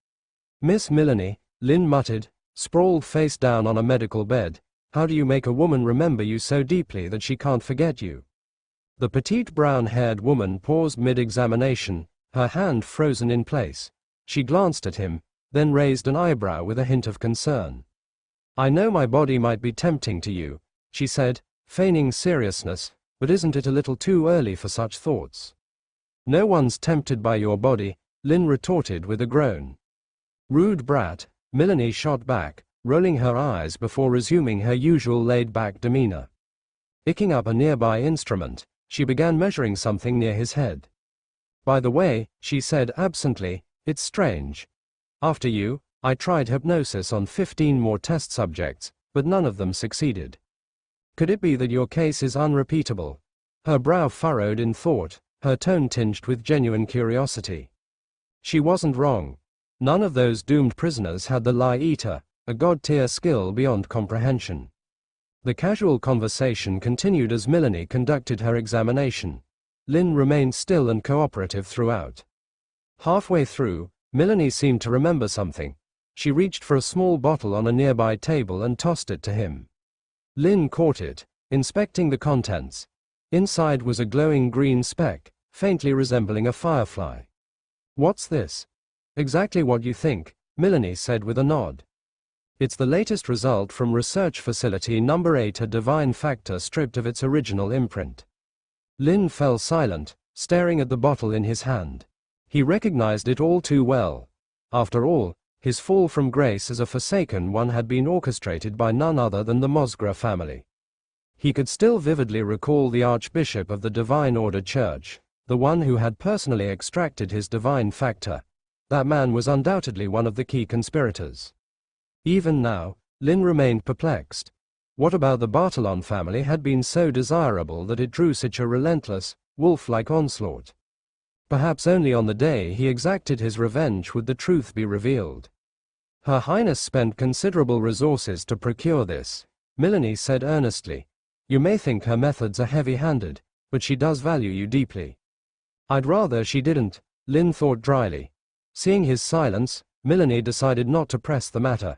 Miss Melanie, Lin muttered, sprawled face down on a medical bed. How do you make a woman remember you so deeply that she can't forget you? The petite brown-haired woman paused mid-examination, her hand frozen in place. She glanced at him, then raised an eyebrow with a hint of concern. I know my body might be tempting to you, she said, feigning seriousness, but isn't it a little too early for such thoughts? No one's tempted by your body, Lin retorted with a groan. Rude brat, Melanie shot back, rolling her eyes before resuming her usual laid-back demeanor. Picking up a nearby instrument, she began measuring something near his head. By the way, she said absently, it's strange. After you, I tried hypnosis on 15 more test subjects, but none of them succeeded. Could it be that your case is unrepeatable? Her brow furrowed in thought, her tone tinged with genuine curiosity. She wasn't wrong. None of those doomed prisoners had the Lie Eater, a god-tier skill beyond comprehension. The casual conversation continued as Melanie conducted her examination. Lin remained still and cooperative throughout. Halfway through, Melanie seemed to remember something. She reached for a small bottle on a nearby table and tossed it to him. Lin caught it, inspecting the contents. Inside was a glowing green speck, faintly resembling a firefly. What's this? Exactly what you think, Melanie said with a nod. It's the latest result from Research Facility Number 8, a divine factor stripped of its original imprint. Lin fell silent, staring at the bottle in his hand. He recognized it all too well. After all, His fall from grace as a forsaken one had been orchestrated by none other than the Mosgra family. He could still vividly recall the Archbishop of the Divine Order Church, the one who had personally extracted his divine factor. That man was undoubtedly one of the key conspirators. Even now, Lin remained perplexed. What about the Bartolon family had been so desirable that it drew such a relentless, wolf-like onslaught? Perhaps only on the day he exacted his revenge would the truth be revealed. Her Highness spent considerable resources to procure this, Melanie said earnestly. You may think her methods are heavy-handed, but she does value you deeply. I'd rather she didn't, Lin thought dryly. Seeing his silence, Melanie decided not to press the matter.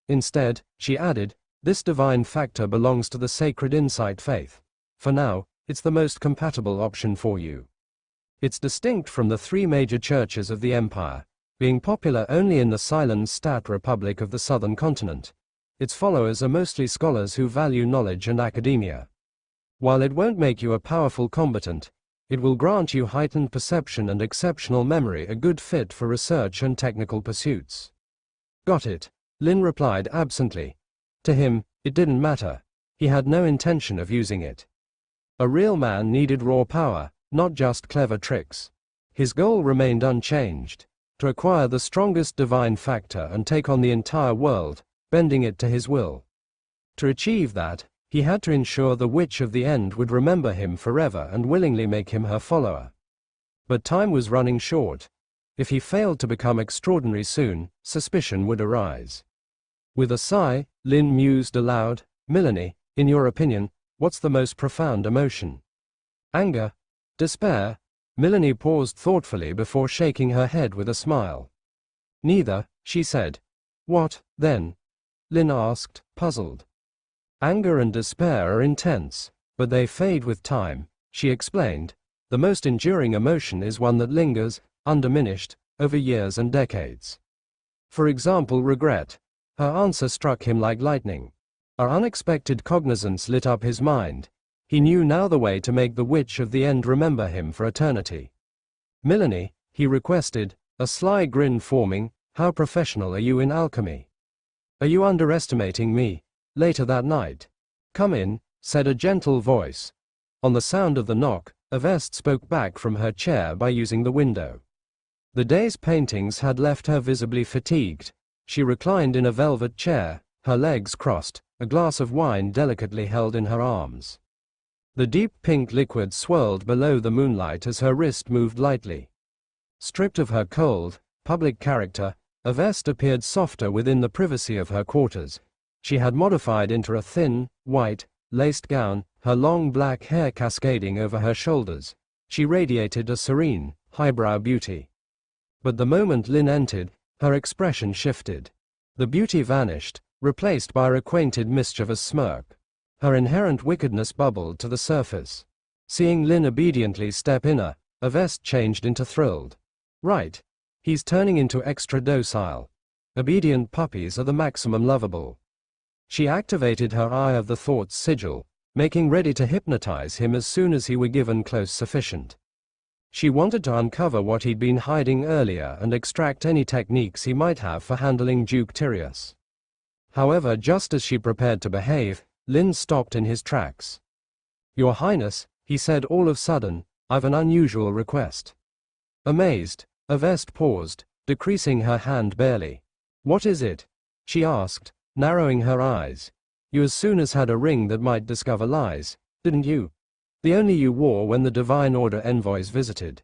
Instead, she added, this divine factor belongs to the sacred insight faith. For now, it's the most compatible option for you. It's distinct from the three major churches of the empire, being popular only in the Silent Republic of the southern continent. Its followers are mostly scholars who value knowledge and academia. While it won't make you a powerful combatant, it will grant you heightened perception and exceptional memory, a good fit for research and technical pursuits. Got it, Lin replied absently. To him, it didn't matter. He had no intention of using it. A real man needed raw power, not just clever tricks. His goal remained unchanged, to acquire the strongest divine factor and take on the entire world, bending it to his will. To achieve that, he had to ensure the Witch of the End would remember him forever and willingly make him her follower. But time was running short. If he failed to become extraordinary soon, suspicion would arise. With a sigh, Lin mused aloud, Melanie, in your opinion, what's the most profound emotion? Anger? Despair? Melanie paused thoughtfully before shaking her head with a smile. Neither, she said. What, then? Lin asked, puzzled. Anger and despair are intense, but they fade with time, she explained. The most enduring emotion is one that lingers, undiminished, over years and decades. For example, regret. Her answer struck him like lightning. Her unexpected cognizance lit up his mind. He knew now the way to make the Witch of the End remember him for eternity. Melanie, he requested, a sly grin forming, how professional are you in alchemy? Are you underestimating me? Later that night. Come in, said a gentle voice. On the sound of the knock, Avest spoke back from her chair by using the window. The day's paintings had left her visibly fatigued. She reclined in a velvet chair, her legs crossed, a glass of wine delicately held in her arms. The deep pink liquid swirled below the moonlight as her wrist moved lightly. Stripped of her cold, public character, Avest appeared softer within the privacy of her quarters. She had modified into a thin, white, laced gown, her long black hair cascading over her shoulders. She radiated a serene, highbrow beauty. But the moment Lin entered, her expression shifted. The beauty vanished, replaced by a acquainted mischievous smirk. Her inherent wickedness bubbled to the surface. Seeing Lin obediently step in, Avest changed into thrilled. Right. He's turning into extra docile. Obedient puppies are the maximum lovable. She activated her eye of the thoughts sigil, making ready to hypnotize him as soon as he were given close sufficient. She wanted to uncover what he'd been hiding earlier and extract any techniques he might have for handling Duke Tyrius. However, just as she prepared to behave, Lin stopped in his tracks. Your Highness, he said all of a sudden, I've an unusual request. Amazed, Avest paused, decreasing her hand barely. What is it? She asked, narrowing her eyes. You as soon as had a ring that might discover lies, didn't you? The only you wore when the Divine Order envoys visited.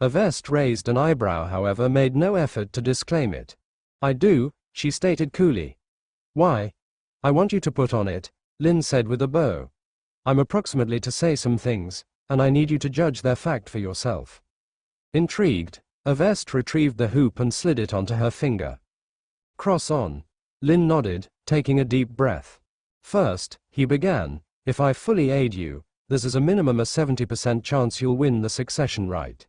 Avest raised an eyebrow, however made no effort to disclaim it. I do, she stated coolly. Why? I want you to put on it, Lin said with a bow. I'm approximately to say some things, and I need you to judge their fact for yourself. Intrigued, Avest retrieved the hoop and slid it onto her finger. Cross on. Lin nodded, taking a deep breath. First, he began, if I fully aid you, there's a minimum a 70% chance you'll win the succession right.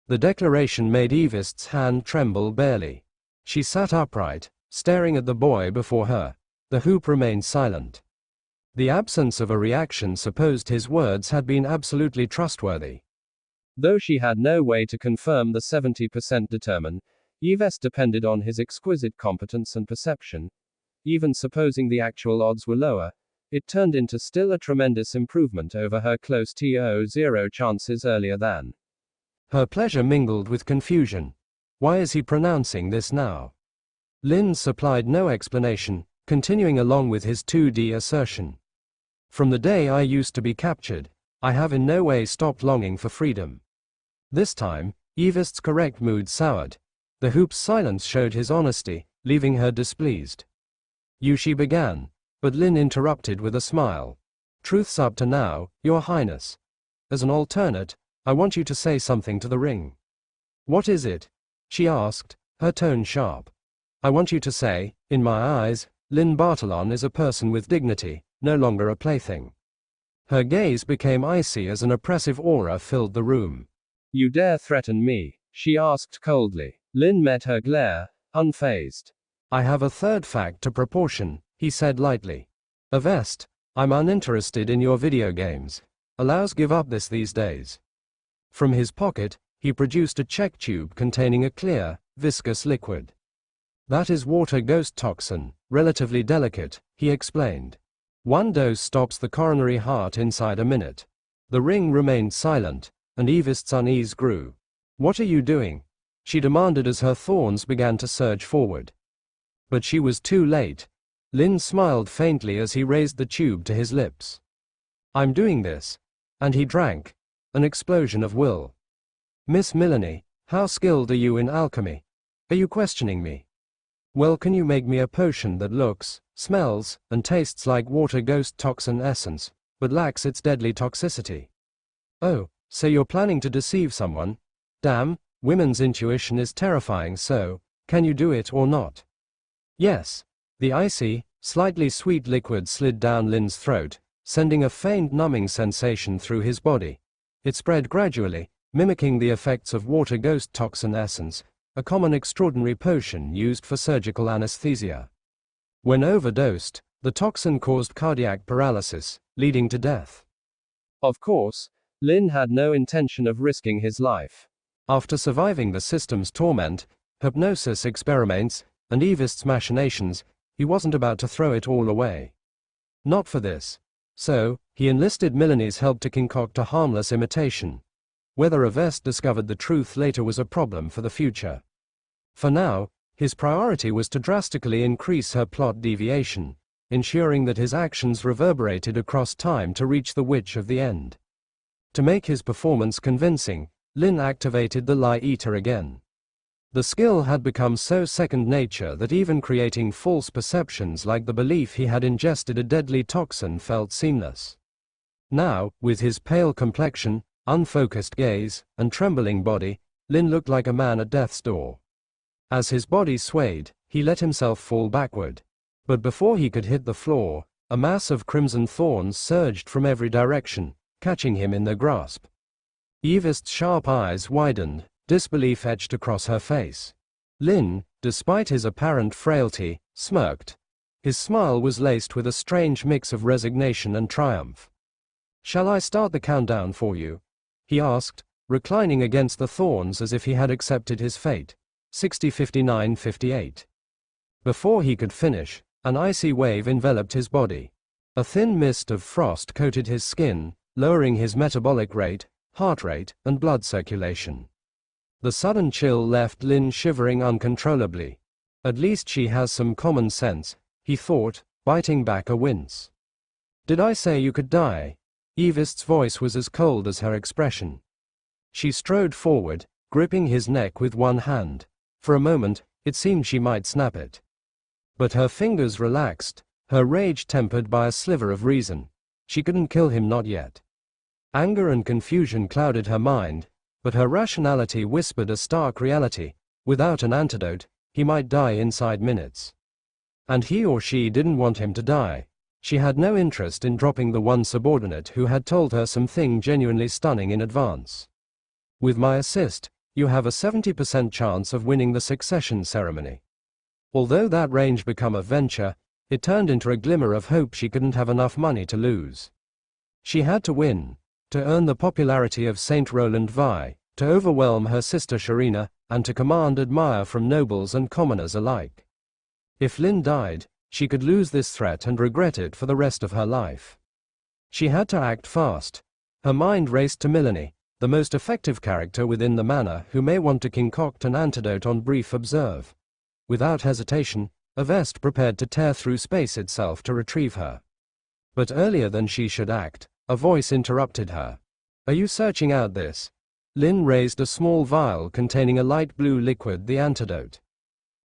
The declaration made Avest's hand tremble barely. She sat upright, staring at the boy before her. The hoop remained silent. The absence of a reaction supposed his words had been absolutely trustworthy. Though she had no way to confirm the 70% determine, Yves depended on his exquisite competence and perception. Even supposing the actual odds were lower, it turned into still a tremendous improvement over her close to 0 chances earlier than. Her pleasure mingled with confusion. Why is he pronouncing this now? Lin supplied no explanation, continuing along with his 2D assertion. From the day I used to be captured, I have in no way stopped longing for freedom. This time, Yves's correct mood soured. The hoop's silence showed his honesty, leaving her displeased. She began, but Lin interrupted with a smile. Truth's up to now, Your Highness. As an alternate, I want you to say something to the ring. What is it? She asked, her tone sharp. I want you to say, in my eyes, Lin Bartolon is a person with dignity, no longer a plaything. Her gaze became icy as an oppressive aura filled the room. You dare threaten me? She asked coldly. Lin met her glare, unfazed. I have a third fact to proportion, he said lightly. Avest, I'm uninterested in your video games. Allows give up this these days. From his pocket, he produced a check tube containing a clear, viscous liquid. That is water ghost toxin, relatively delicate, he explained. One dose stops the coronary heart inside a minute. The ring remained silent, and Yves's unease grew. What are you doing? She demanded as her thorns began to surge forward. But she was too late. Lin smiled faintly as he raised the tube to his lips. I'm doing this. And he drank. An explosion of will. Miss Millenny, how skilled are you in alchemy? Are you questioning me? Well, can you make me a potion that looks, smells, and tastes like water ghost toxin essence, but lacks its deadly toxicity? Oh, so you're planning to deceive someone? Damn, women's intuition is terrifying, so, can you do it or not? Yes. The icy, slightly sweet liquid slid down Lin's throat, sending a faint numbing sensation through his body. It spread gradually, mimicking the effects of water ghost toxin essence, a common extraordinary potion used for surgical anesthesia. When overdosed, the toxin caused cardiac paralysis, leading to death. Of course, Lin had no intention of risking his life. After surviving the system's torment, hypnosis experiments, and Yves's machinations, he wasn't about to throw it all away. Not for this. So, he enlisted Millenny's help to concoct a harmless imitation. Whether Yves discovered the truth later was a problem for the future. For now, his priority was to drastically increase her plot deviation, ensuring that his actions reverberated across time to reach the witch of the end. To make his performance convincing, Lin activated the Lie Eater again. The skill had become so second nature that even creating false perceptions like the belief he had ingested a deadly toxin felt seamless. Now, with his pale complexion, unfocused gaze, and trembling body, Lin looked like a man at death's door. As his body swayed, he let himself fall backward. But before he could hit the floor, a mass of crimson thorns surged from every direction, catching him in their grasp. Yves's sharp eyes widened, disbelief etched across her face. Lin, despite his apparent frailty, smirked. His smile was laced with a strange mix of resignation and triumph. Shall I start the countdown for you? He asked, reclining against the thorns as if he had accepted his fate. 60-59-58. Before he could finish, an icy wave enveloped his body. A thin mist of frost coated his skin, lowering his metabolic rate, heart rate, and blood circulation. The sudden chill left Lin shivering uncontrollably. At least she has some common sense, he thought, biting back a wince. Did I say you could die? Yves's voice was as cold as her expression. She strode forward, gripping his neck with one hand. For a moment, it seemed she might snap it. But her fingers relaxed, her rage tempered by a sliver of reason. She couldn't kill him, not yet. Anger and confusion clouded her mind, but her rationality whispered a stark reality. Without an antidote, he might die inside minutes. And he or she didn't want him to die. She had no interest in dropping the one subordinate who had told her something genuinely stunning in advance. With my assist, you have a 70% chance of winning the succession ceremony. Although that range became a venture, it turned into a glimmer of hope she couldn't have enough money to lose. She had to win, to earn the popularity of Saint Roland Vi, to overwhelm her sister Sharina, and to command admire from nobles and commoners alike. If Lin died, she could lose this threat and regret it for the rest of her life. She had to act fast. Her mind raced to Milani, the most effective character within the manor, who may want to concoct an antidote on brief observe. Without hesitation, Avest prepared to tear through space itself to retrieve her. But earlier than she should act, a voice interrupted her. "Are you searching out this?" Lin raised a small vial containing a light blue liquid, the antidote.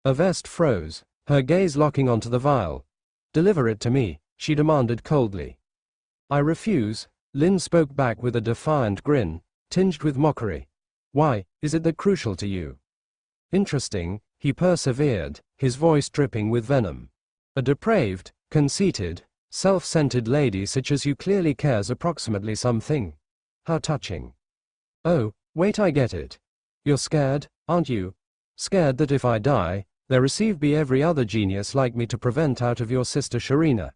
Avest froze, her gaze locking onto the vial. "Deliver it to me," she demanded coldly. "I refuse," Lin spoke back with a defiant grin, tinged with mockery. "Why is it that crucial to you?" "Interesting," he persevered, his voice dripping with venom. "A depraved, conceited, self-centered lady such as you clearly cares approximately something. How touching." "Oh, wait, I get it. You're scared, aren't you? Scared that if I die, there receive be every other genius like me to prevent out of your sister Sharina.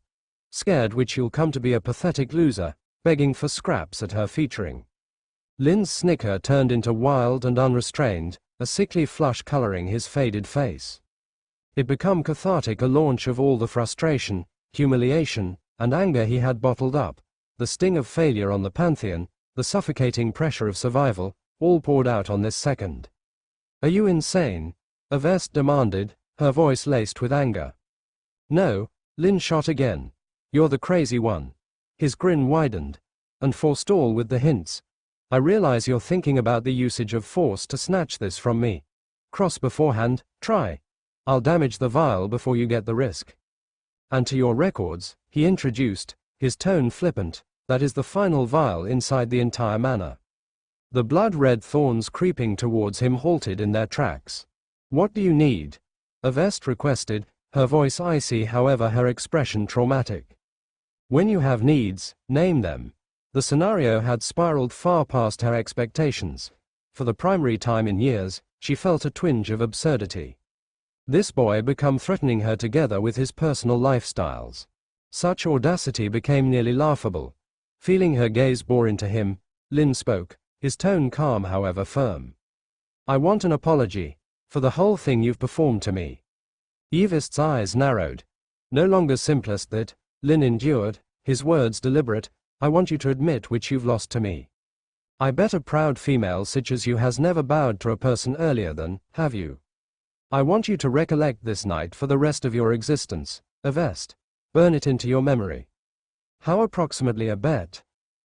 Scared which you'll come to be a pathetic loser, begging for scraps at her featuring." Lin's snicker turned into wild and unrestrained, a sickly flush coloring his faded face. It became cathartic, a launch of all the frustration, humiliation, and anger he had bottled up, the sting of failure on the Pantheon, the suffocating pressure of survival, all poured out on this second. "Are you insane?" Avest demanded, her voice laced with anger. "No," Lin shot again. "You're the crazy one." His grin widened. "And forestall with the hints. I realize you're thinking about the usage of force to snatch this from me. Cross beforehand, try. I'll damage the vial before you get the risk. And to your records," he introduced, his tone flippant, "that is the final vial inside the entire manor." The blood-red thorns creeping towards him halted in their tracks. "What do you need?" Avest requested, her voice icy, however her expression traumatic. "When you have needs, name them." The scenario had spiraled far past her expectations. For the primary time in years, she felt a twinge of absurdity. This boy become threatening her together with his personal lifestyles. Such audacity became nearly laughable. Feeling her gaze bore into him, Lin spoke, his tone calm however firm. "I want an apology for the whole thing you've performed to me." Evist's eyes narrowed. "No longer simplest that," Lin endured, his words deliberate. "I want you to admit which you've lost to me. I bet a proud female such as you has never bowed to a person earlier than, have you? I want you to recollect this night for the rest of your existence, Avest. Burn it into your memory." How approximately a bet.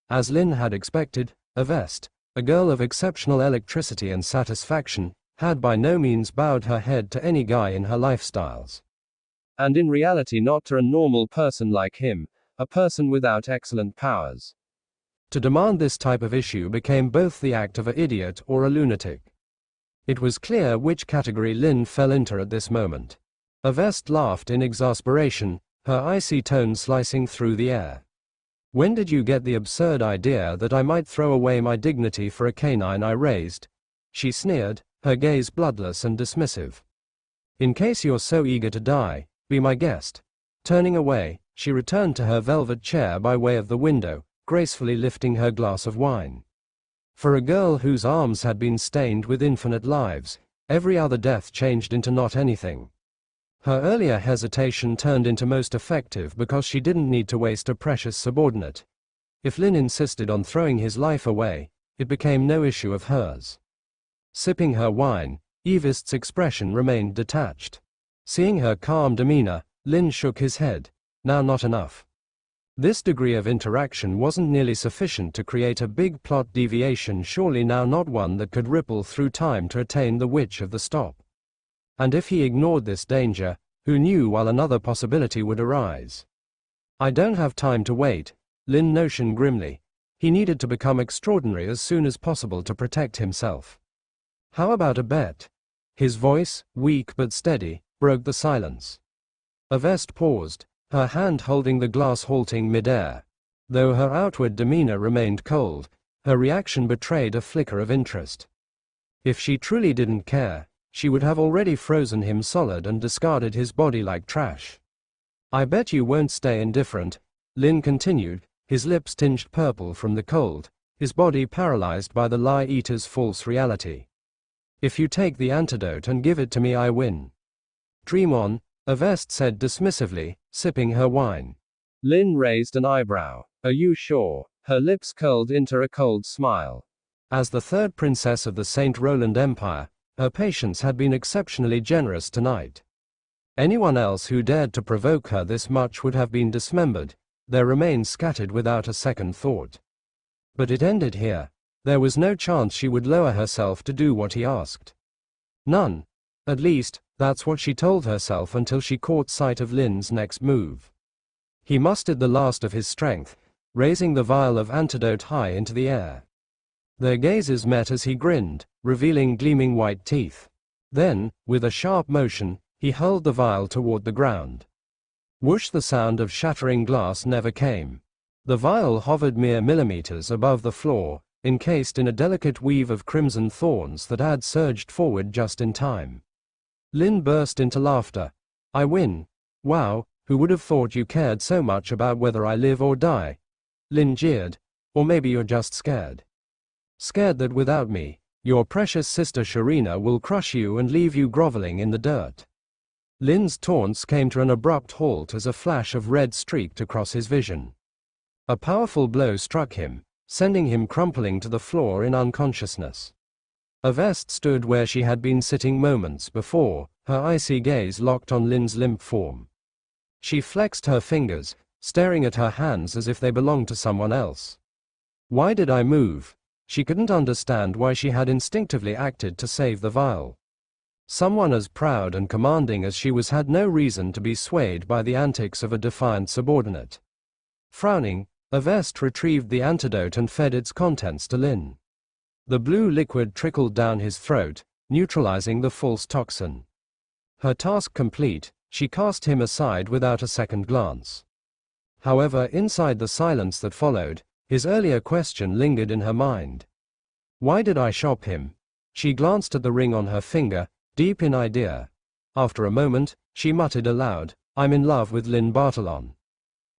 As Lin had expected, Avest, a girl of exceptional electricity and satisfaction, had by no means bowed her head to any guy in her lifestyles. And in reality not to a normal person like him, a person without excellent powers. To demand this type of issue became both the act of an idiot or a lunatic. It was clear which category Lin fell into at this moment. Avest laughed in exasperation, her icy tone slicing through the air. "When did you get the absurd idea that I might throw away my dignity for a canine I raised?" She sneered, her gaze bloodless and dismissive. "In case you're so eager to die, be my guest." Turning away, she returned to her velvet chair by way of the window, gracefully lifting her glass of wine. For a girl whose arms had been stained with infinite lives, every other death changed into not anything. Her earlier hesitation turned into most effective because she didn't need to waste a precious subordinate. If Lin insisted on throwing his life away, it became no issue of hers. Sipping her wine, Evist's expression remained detached. Seeing her calm demeanor, Lin shook his head. Now not enough. This degree of interaction wasn't nearly sufficient to create a big plot deviation, surely now not one that could ripple through time to attain the witch of the stop. And if he ignored this danger, who knew while another possibility would arise? "I don't have time to wait," Lin notioned grimly. He needed to become extraordinary as soon as possible to protect himself. "How about a bet?" His voice, weak but steady, broke the silence. Avest paused, her hand holding the glass halting midair. Though her outward demeanor remained cold, her reaction betrayed a flicker of interest. If she truly didn't care, she would have already frozen him solid and discarded his body like trash. "I bet you won't stay indifferent," Lin continued, his lips tinged purple from the cold, his body paralyzed by the lie-eater's false reality. If you take the antidote and give it to me, I win. Dream on, Avest said dismissively, sipping her wine. Lin raised an eyebrow. Are you sure? Her lips curled into a cold smile. As the third princess of the St. Roland Empire, her patience had been exceptionally generous tonight. Anyone else who dared to provoke her this much would have been dismembered, their remains scattered without a second thought. But it ended here. There was no chance she would lower herself to do what he asked. None. At least, that's what she told herself until she caught sight of Lin's next move. He mustered the last of his strength, raising the vial of antidote high into the air. Their gazes met as he grinned, revealing gleaming white teeth. Then, with a sharp motion, he hurled the vial toward the ground. Whoosh! The sound of shattering glass never came. The vial hovered mere millimeters above the floor, encased in a delicate weave of crimson thorns that had surged forward just in time. Lin burst into laughter. I win. Wow, who would have thought you cared so much about whether I live or die? Lin jeered. Or maybe you're just scared. Scared that without me, your precious sister Sharina will crush you and leave you groveling in the dirt. Lin's taunts came to an abrupt halt as a flash of red streaked across his vision. A powerful blow struck him, sending him crumpling to the floor in unconsciousness. Avest stood where she had been sitting moments before, her icy gaze locked on Lin's limp form. She flexed her fingers, staring at her hands as if they belonged to someone else. Why did I move? She couldn't understand why she had instinctively acted to save the vial. Someone as proud and commanding as she was had no reason to be swayed by the antics of a defiant subordinate. Frowning, Avest retrieved the antidote and fed its contents to Lin. The blue liquid trickled down his throat, neutralizing the false toxin. Her task complete, she cast him aside without a second glance. However, inside the silence that followed, his earlier question lingered in her mind. Why did I shop him? She glanced at the ring on her finger, deep in idea. After a moment, she muttered aloud, I'm in love with Lin Bartolon.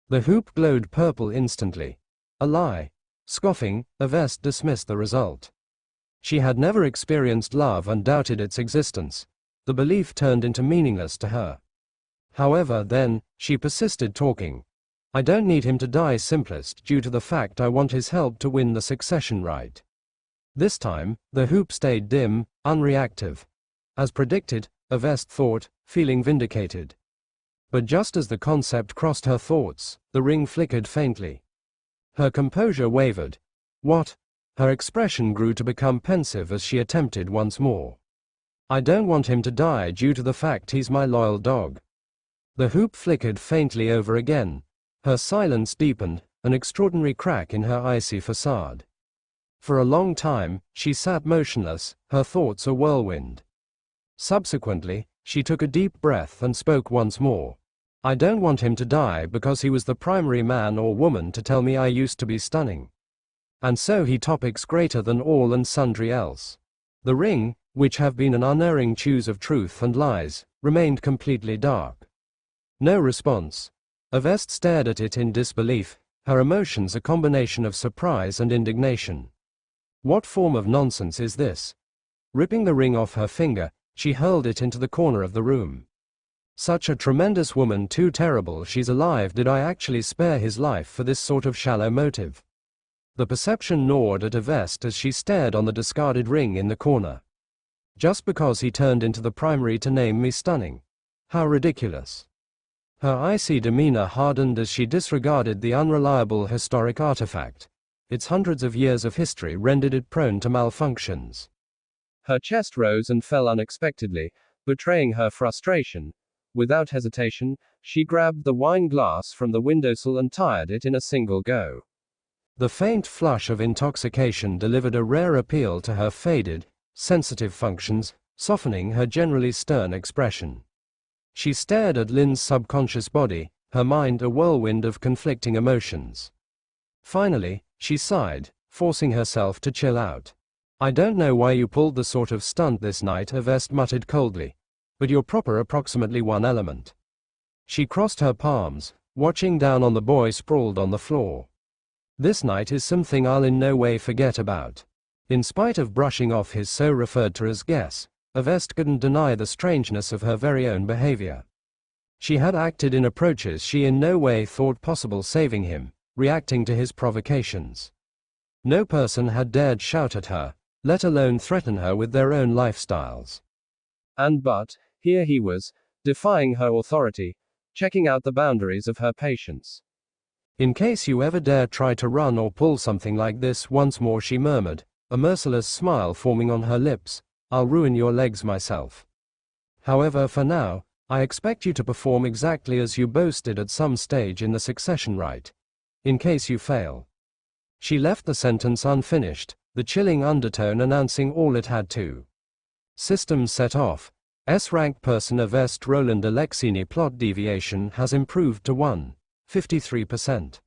The hoop glowed purple instantly. A lie. Scoffing, Avest dismissed the result. She had never experienced love and doubted its existence. The belief turned into meaningless to her. However, then, she persisted talking. I don't need him to die, simplest due to the fact I want his help to win the succession right. This time, the hoop stayed dim, unreactive. As predicted, Avest thought, feeling vindicated. But just as the concept crossed her thoughts, the ring flickered faintly. Her composure wavered. What? Her expression grew to become pensive as she attempted once more. I don't want him to die due to the fact he's my loyal dog. The hoop flickered faintly over again. Her silence deepened, an extraordinary crack in her icy facade. For a long time, she sat motionless, her thoughts a whirlwind. Subsequently, she took a deep breath and spoke once more. I don't want him to die because he was the primary man or woman to tell me I used to be stunning. And so he topics greater than all and sundry else. The ring, which have been an unerring choose of truth and lies, remained completely dark. No response. Avest stared at it in disbelief, her emotions a combination of surprise and indignation. What form of nonsense is this? Ripping the ring off her finger, she hurled it into the corner of the room. Such a tremendous woman, too terrible she's alive. Did I actually spare his life for this sort of shallow motive? The perception gnawed at Avest as she stared on the discarded ring in the corner. Just because he turned into the primary to name me stunning. How ridiculous. Her icy demeanor hardened as she disregarded the unreliable historic artifact. Its hundreds of years of history rendered it prone to malfunctions. Her chest rose and fell unexpectedly, betraying her frustration. Without hesitation, she grabbed the wine glass from the windowsill and tired it in a single go. The faint flush of intoxication delivered a rare appeal to her faded, sensitive functions, softening her generally stern expression. She stared at Lin's subconscious body, her mind a whirlwind of conflicting emotions. Finally, she sighed, forcing herself to chill out. I don't know why you pulled the sort of stunt this night, Avest muttered coldly. But you're proper approximately one element. She crossed her palms, watching down on the boy sprawled on the floor. This night is something I'll in no way forget about. In spite of brushing off his so referred to as guess, Avest couldn't deny the strangeness of her very own behavior. She had acted in approaches she in no way thought possible saving him, reacting to his provocations. No person had dared shout at her, let alone threaten her with their own lifestyles. But, here he was, defying her authority, checking out the boundaries of her patience. In case you ever dare try to run or pull something like this once more, she murmured, a merciless smile forming on her lips, I'll ruin your legs myself. However, for now, I expect you to perform exactly as you boasted at some stage in the succession rite. In case you fail. She left the sentence unfinished, the chilling undertone announcing all it had to. System set off. S-rank person Avest Roland Alexini plot deviation has improved to 1.53%.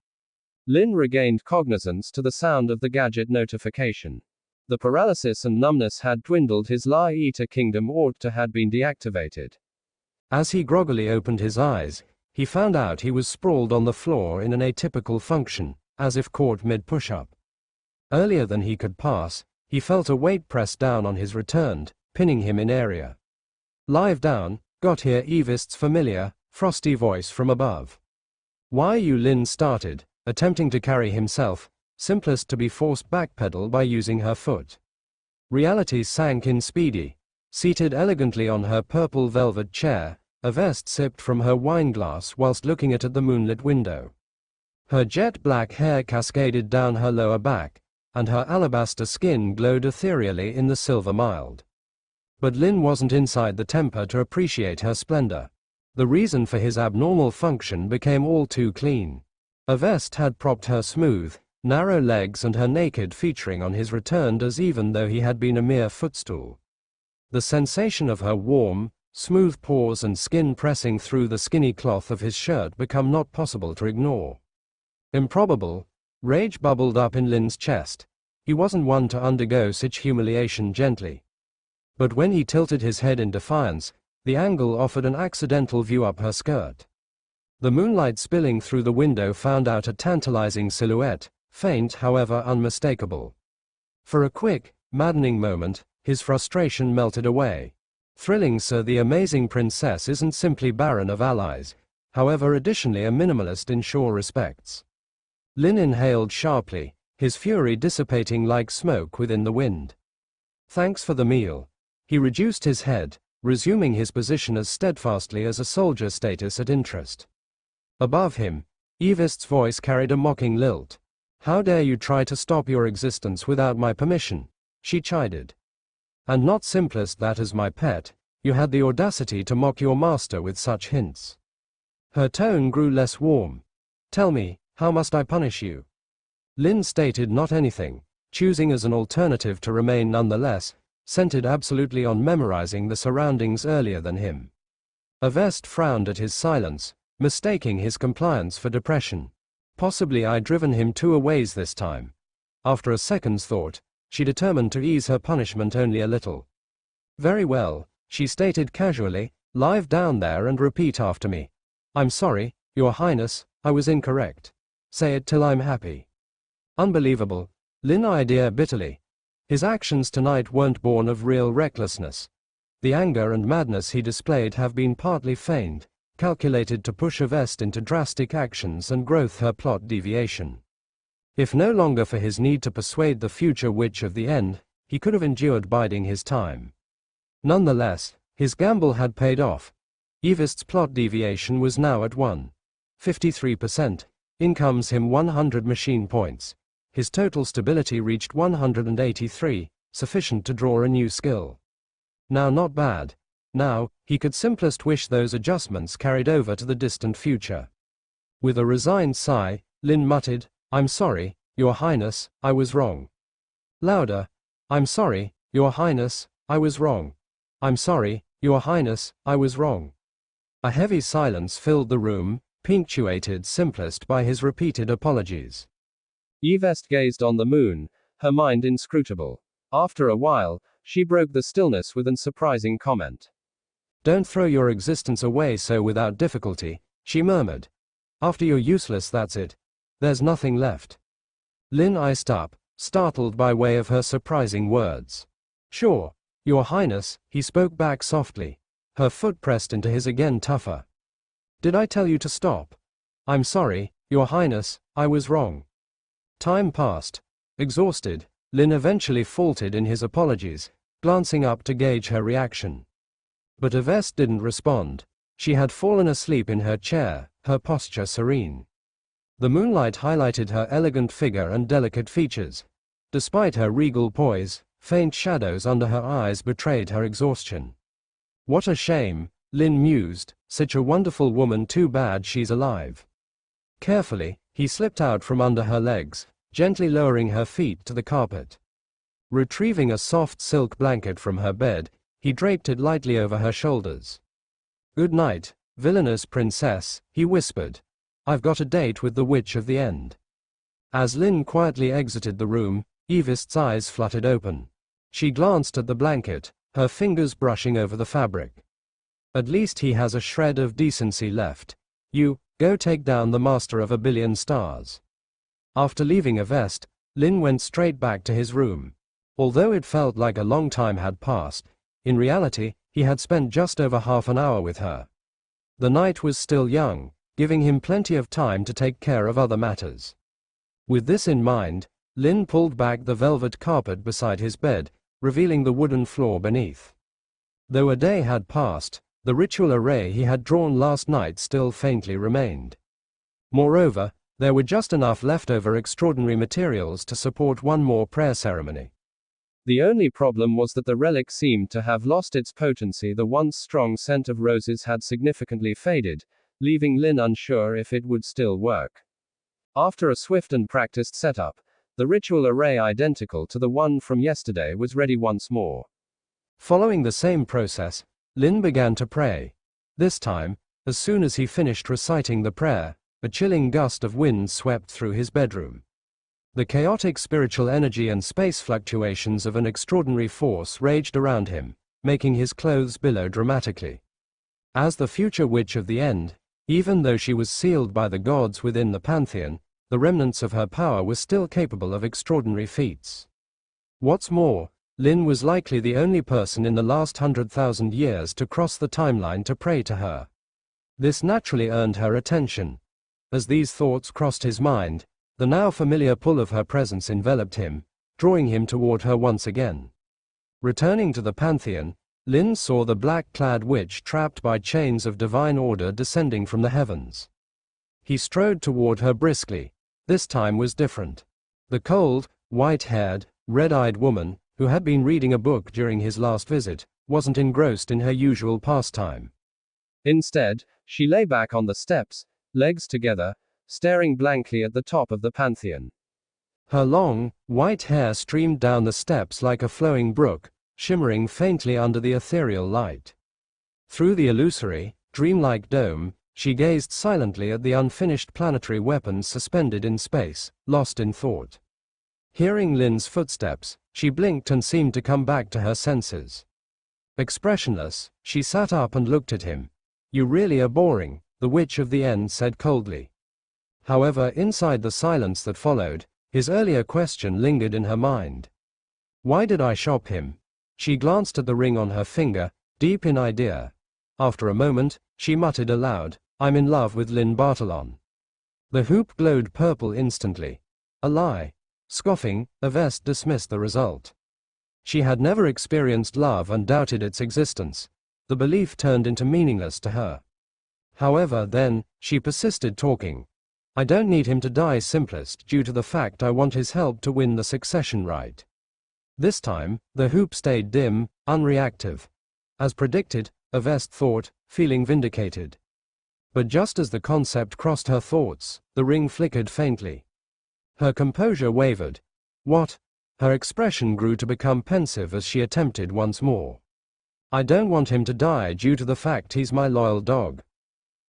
Lin regained cognizance to the sound of the gadget notification. The paralysis and numbness had dwindled. His Lie Eater Kingdom ought to had been deactivated. As he groggily opened his eyes, he found out he was sprawled on the floor in an atypical function, as if caught mid-push-up. Earlier than he could pass, he felt a weight pressed down on his returned, pinning him in area. Live down, got here Avest's familiar, frosty voice from above. Why you Lin started, attempting to carry himself, simplest to be forced backpedal by using her foot. Reality sank in speedy. Seated elegantly on her purple velvet chair, Avest sipped from her wineglass whilst looking at the moonlit window. Her jet black hair cascaded down her lower back, and her alabaster skin glowed ethereally in the silver mild. But Lin wasn't inside the temper to appreciate her splendor. The reason for his abnormal function became all too clean. Avest had propped her smooth, narrow legs and her naked featuring on his returned as even though he had been a mere footstool. The sensation of her warm, smooth paws and skin pressing through the skinny cloth of his shirt became not possible to ignore. Improbable. Rage bubbled up in Lin's chest. He wasn't one to undergo such humiliation gently. But when he tilted his head in defiance, the angle offered an accidental view up her skirt. The moonlight spilling through the window found out a tantalizing silhouette, faint however unmistakable. For a quick, maddening moment, his frustration melted away. Thrilling, sir, the amazing princess isn't simply barren of allies, however additionally a minimalist in sure respects. Lin inhaled sharply, his fury dissipating like smoke within the wind. Thanks for the meal. He reduced his head, resuming his position as steadfastly as a soldier status at interest. Above him, Avest's voice carried a mocking lilt. How dare you try to stop your existence without my permission? She chided. And not simplest that as my pet, you had the audacity to mock your master with such hints. Her tone grew less warm. Tell me, how must I punish you? Lin stated not anything, choosing as an alternative to remain nonetheless, centered absolutely on memorizing the surroundings earlier than him. Avest frowned at his silence, mistaking his compliance for depression. Possibly I'd driven him too a ways this time. After a second's thought, she determined to ease her punishment only a little. Very well, she stated casually, lie down there and repeat after me. I'm sorry, Your Highness, I was incorrect. Say it till I'm happy. Unbelievable, Lin eyed bitterly. His actions tonight weren't born of real recklessness. The anger and madness he displayed have been partly feigned, calculated to push Avest into drastic actions and growth her plot deviation. If no longer for his need to persuade the future witch of the end, he could have endured biding his time. Nonetheless, his gamble had paid off. Avest's plot deviation was now at 1.53%, incomes him 100 machine points. His total stability reached 183, sufficient to draw a new skill. Now not bad. Now, he could simplest wish those adjustments carried over to the distant future. With a resigned sigh, Lin muttered, I'm sorry, Your Highness, I was wrong. Louder. I'm sorry, Your Highness, I was wrong. I'm sorry, Your Highness, I was wrong. A heavy silence filled the room, punctuated simplest by his repeated apologies. Avest gazed on the moon, her mind inscrutable. After a while, she broke the stillness with an surprising comment. Don't throw your existence away so without difficulty, she murmured. After you're useless, that's it. There's nothing left. Lin iced up, startled by way of her surprising words. Sure, Your Highness, he spoke back softly, her foot pressed into his again tougher. Did I tell you to stop? I'm sorry, Your Highness, I was wrong. Time passed. Exhausted, Lin eventually faltered in his apologies, glancing up to gauge her reaction. But Yvette didn't respond. She had fallen asleep in her chair, her posture serene. The moonlight highlighted her elegant figure and delicate features. Despite her regal poise, faint shadows under her eyes betrayed her exhaustion. What a shame, Lin mused, such a wonderful woman, too bad she's alive. Carefully, he slipped out from under her legs, gently lowering her feet to the carpet. Retrieving a soft silk blanket from her bed, he draped it lightly over her shoulders. Good night, villainous princess, he whispered. I've got a date with the Witch of the End. As Lin quietly exited the room, Yvette's eyes fluttered open. She glanced at the blanket, her fingers brushing over the fabric. At least he has a shred of decency left. You, go take down the Master of a Billion Stars. After leaving Yvette, Lin went straight back to his room. Although it felt like a long time had passed, in reality, he had spent just over half an hour with her. The night was still young, giving him plenty of time to take care of other matters. With this in mind, Lin pulled back the velvet carpet beside his bed, revealing the wooden floor beneath. Though a day had passed, the ritual array he had drawn last night still faintly remained. Moreover, there were just enough leftover extraordinary materials to support one more prayer ceremony. The only problem was that the relic seemed to have lost its potency. The once strong scent of roses had significantly faded, leaving Lin unsure if it would still work. After a swift and practiced setup, the ritual array identical to the one from yesterday was ready once more. Following the same process, Lin began to pray. This time, as soon as he finished reciting the prayer, a chilling gust of wind swept through his bedroom. The chaotic spiritual energy and space fluctuations of an extraordinary force raged around him, making his clothes billow dramatically. As the future Witch of the End, even though she was sealed by the gods within the pantheon, the remnants of her power were still capable of extraordinary feats. What's more, Lin was likely the only person in the last 100,000 years to cross the timeline to pray to her. This naturally earned her attention. As these thoughts crossed his mind, the now familiar pull of her presence enveloped him, drawing him toward her once again. Returning to the pantheon, Lin saw the black-clad witch trapped by chains of divine order descending from the heavens. He strode toward her briskly. This time was different. The cold, white-haired, red-eyed woman, who had been reading a book during his last visit, wasn't engrossed in her usual pastime. Instead, she lay back on the steps, legs together, staring blankly at the top of the pantheon. Her long, white hair streamed down the steps like a flowing brook, shimmering faintly under the ethereal light. Through the illusory, dreamlike dome, she gazed silently at the unfinished planetary weapons suspended in space, lost in thought. Hearing Lin's footsteps, she blinked and seemed to come back to her senses. Expressionless, she sat up and looked at him. You really are boring, the Witch of the End said coldly. However, inside the silence that followed, his earlier question lingered in her mind. Why did I shop him? She glanced at the ring on her finger, deep in idea. After a moment, she muttered aloud, I'm in love with Lin Bartolon. The hoop glowed purple instantly. A lie. Scoffing, Yvette dismissed the result. She had never experienced love and doubted its existence. The belief turned into meaningless to her. However, then, she persisted talking. I don't need him to die simplest due to the fact I want his help to win the succession right. This time, the hoop stayed dim, unreactive. As predicted, Yvette thought, feeling vindicated. But just as the concept crossed her thoughts, the ring flickered faintly. Her composure wavered. What? Her expression grew to become pensive as she attempted once more. I don't want him to die due to the fact he's my loyal dog.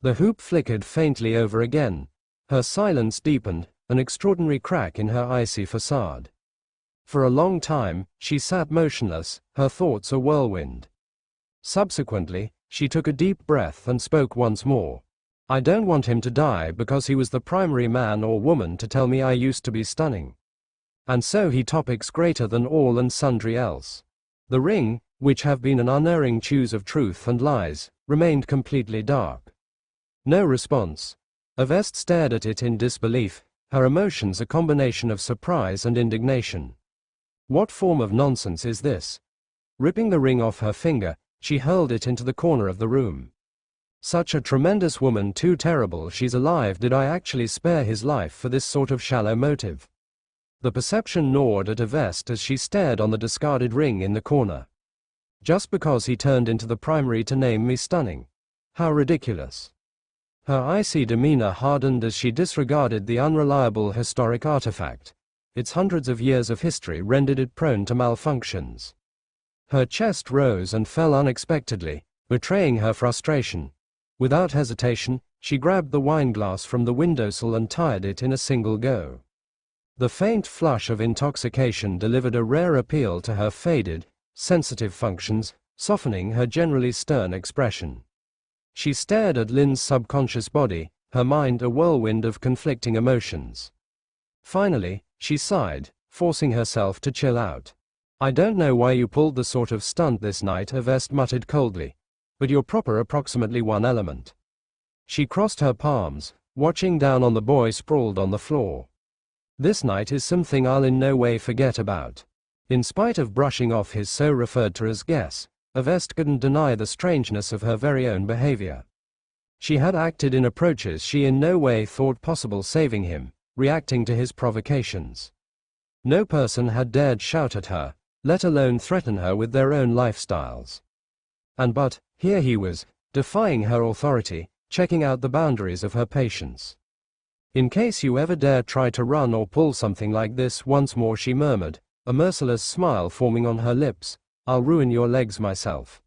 The hoop flickered faintly over again. Her silence deepened, an extraordinary crack in her icy facade. For a long time, she sat motionless, her thoughts a whirlwind. Subsequently, she took a deep breath and spoke once more. I don't want him to die because he was the primary man or woman to tell me I used to be stunning. And so he topics greater than all and sundry else. The ring, which have been an unerring choose of truth and lies, remained completely dark. No response. Avest stared at it in disbelief, her emotions a combination of surprise and indignation. What form of nonsense is this? Ripping the ring off her finger, she hurled it into the corner of the room. Such a tremendous woman, too terrible she's alive. Did I actually spare his life for this sort of shallow motive? The perception gnawed at Avest as she stared on the discarded ring in the corner. Just because he turned into the primary to name me stunning. How ridiculous. Her icy demeanor hardened as she disregarded the unreliable historic artifact. Its hundreds of years of history rendered it prone to malfunctions. Her chest rose and fell unexpectedly, betraying her frustration. Without hesitation, she grabbed the wineglass from the windowsill and tied it in a single go. The faint flush of intoxication delivered a rare appeal to her faded, sensitive functions, softening her generally stern expression. She stared at Lin's subconscious body, her mind a whirlwind of conflicting emotions. Finally, she sighed, forcing herself to chill out. I don't know why you pulled the sort of stunt this night, Avest muttered coldly, but you're proper approximately one element. She crossed her palms, watching down on the boy sprawled on the floor. This night is something I'll in no way forget about. In spite of brushing off his so referred to as guess, Avest couldn't deny the strangeness of her very own behavior. She had acted in approaches she in no way thought possible, saving him, reacting to his provocations. No person had dared shout at her, let alone threaten her with their own lifestyles. But here he was, defying her authority, checking out the boundaries of her patience. In case you ever dare try to run or pull something like this once more, she murmured, a merciless smile forming on her lips, I'll ruin your legs myself.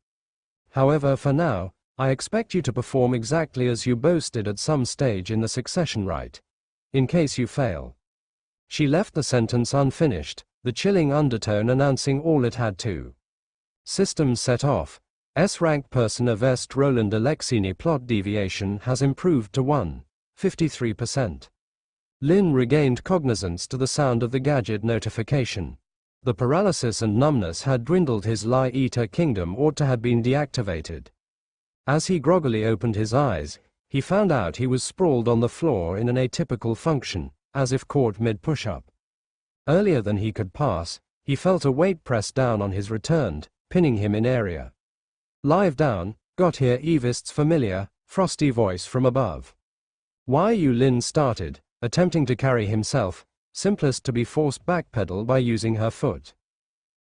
However, for now, I expect you to perform exactly as you boasted at some stage in the succession rite. In case you fail. She left the sentence unfinished, the chilling undertone announcing all it had to. Systems set off. S-rank person Avest Roland Alexini plot deviation has improved to 1.53%. Lin regained cognizance to the sound of the gadget notification. The paralysis and numbness had dwindled. His Lie-Eater Kingdom ought to have been deactivated. As he groggily opened his eyes, he found out he was sprawled on the floor in an atypical function, as if caught mid-push-up. Earlier than he could pass, he felt a weight pressed down on his returned, pinning him in area. Live down, got here, Avest's familiar, frosty voice from above. Why you? Lin started, attempting to carry himself, simplest to be forced backpedal by using her foot.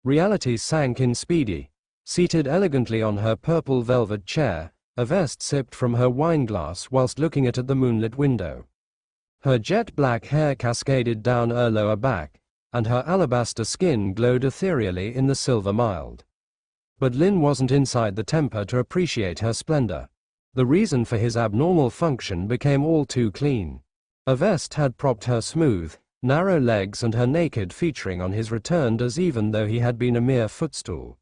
Reality sank in speedy. Seated elegantly on her purple velvet chair, Avest sipped from her wineglass whilst looking at the moonlit window. Her jet black hair cascaded down her lower back, and her alabaster skin glowed ethereally in the silver mild. But Lin wasn't inside the temper to appreciate her splendor. The reason for his abnormal function became all too clean. Avest had propped her smooth, narrow legs and her naked featuring on his returned as even though he had been a mere footstool.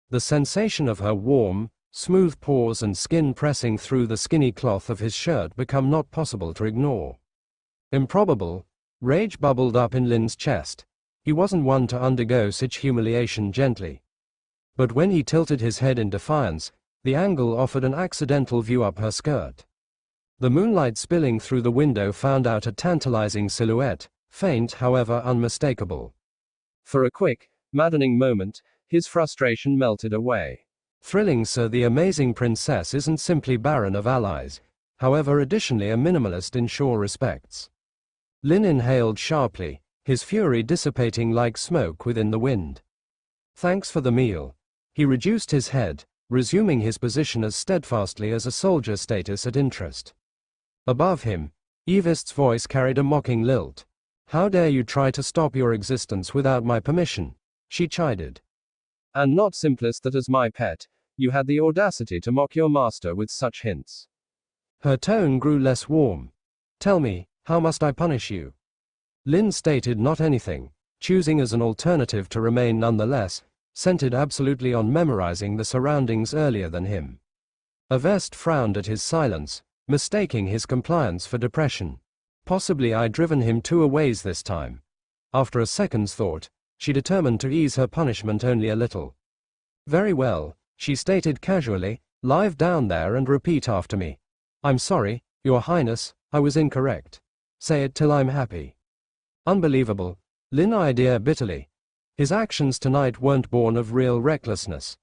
The sensation of her warm, smooth paws and skin pressing through the skinny cloth of his shirt became not possible to ignore. Improbable. Rage bubbled up in Lin's chest. He wasn't one to undergo such humiliation gently. But when he tilted his head in defiance, the angle offered an accidental view up her skirt. The moonlight spilling through the window found out a tantalizing silhouette, faint however unmistakable. For a quick, maddening moment, his frustration melted away. Thrilling, sir, the amazing princess isn't simply barren of allies, however additionally a minimalist in sure respects. Lin inhaled sharply, his fury dissipating like smoke within the wind. Thanks for the meal. He reduced his head, resuming his position as steadfastly as a soldier, status at interest. Above him, Avest's voice carried a mocking lilt. How dare you try to stop your existence without my permission? She chided. And not simplest that as my pet, you had the audacity to mock your master with such hints. Her tone grew less warm. Tell me, how must I punish you? Lin stated not anything, choosing as an alternative to remain nonetheless, centered absolutely on memorizing the surroundings earlier than him. Avest frowned at his silence, mistaking his compliance for depression. Possibly I'd driven him 2 ways this time. After a second's thought, she determined to ease her punishment only a little. Very well, she stated casually, lie down there and repeat after me. I'm sorry, Your Highness, I was incorrect. Say it till I'm happy. Unbelievable, Lin idea bitterly. His actions tonight weren't born of real recklessness.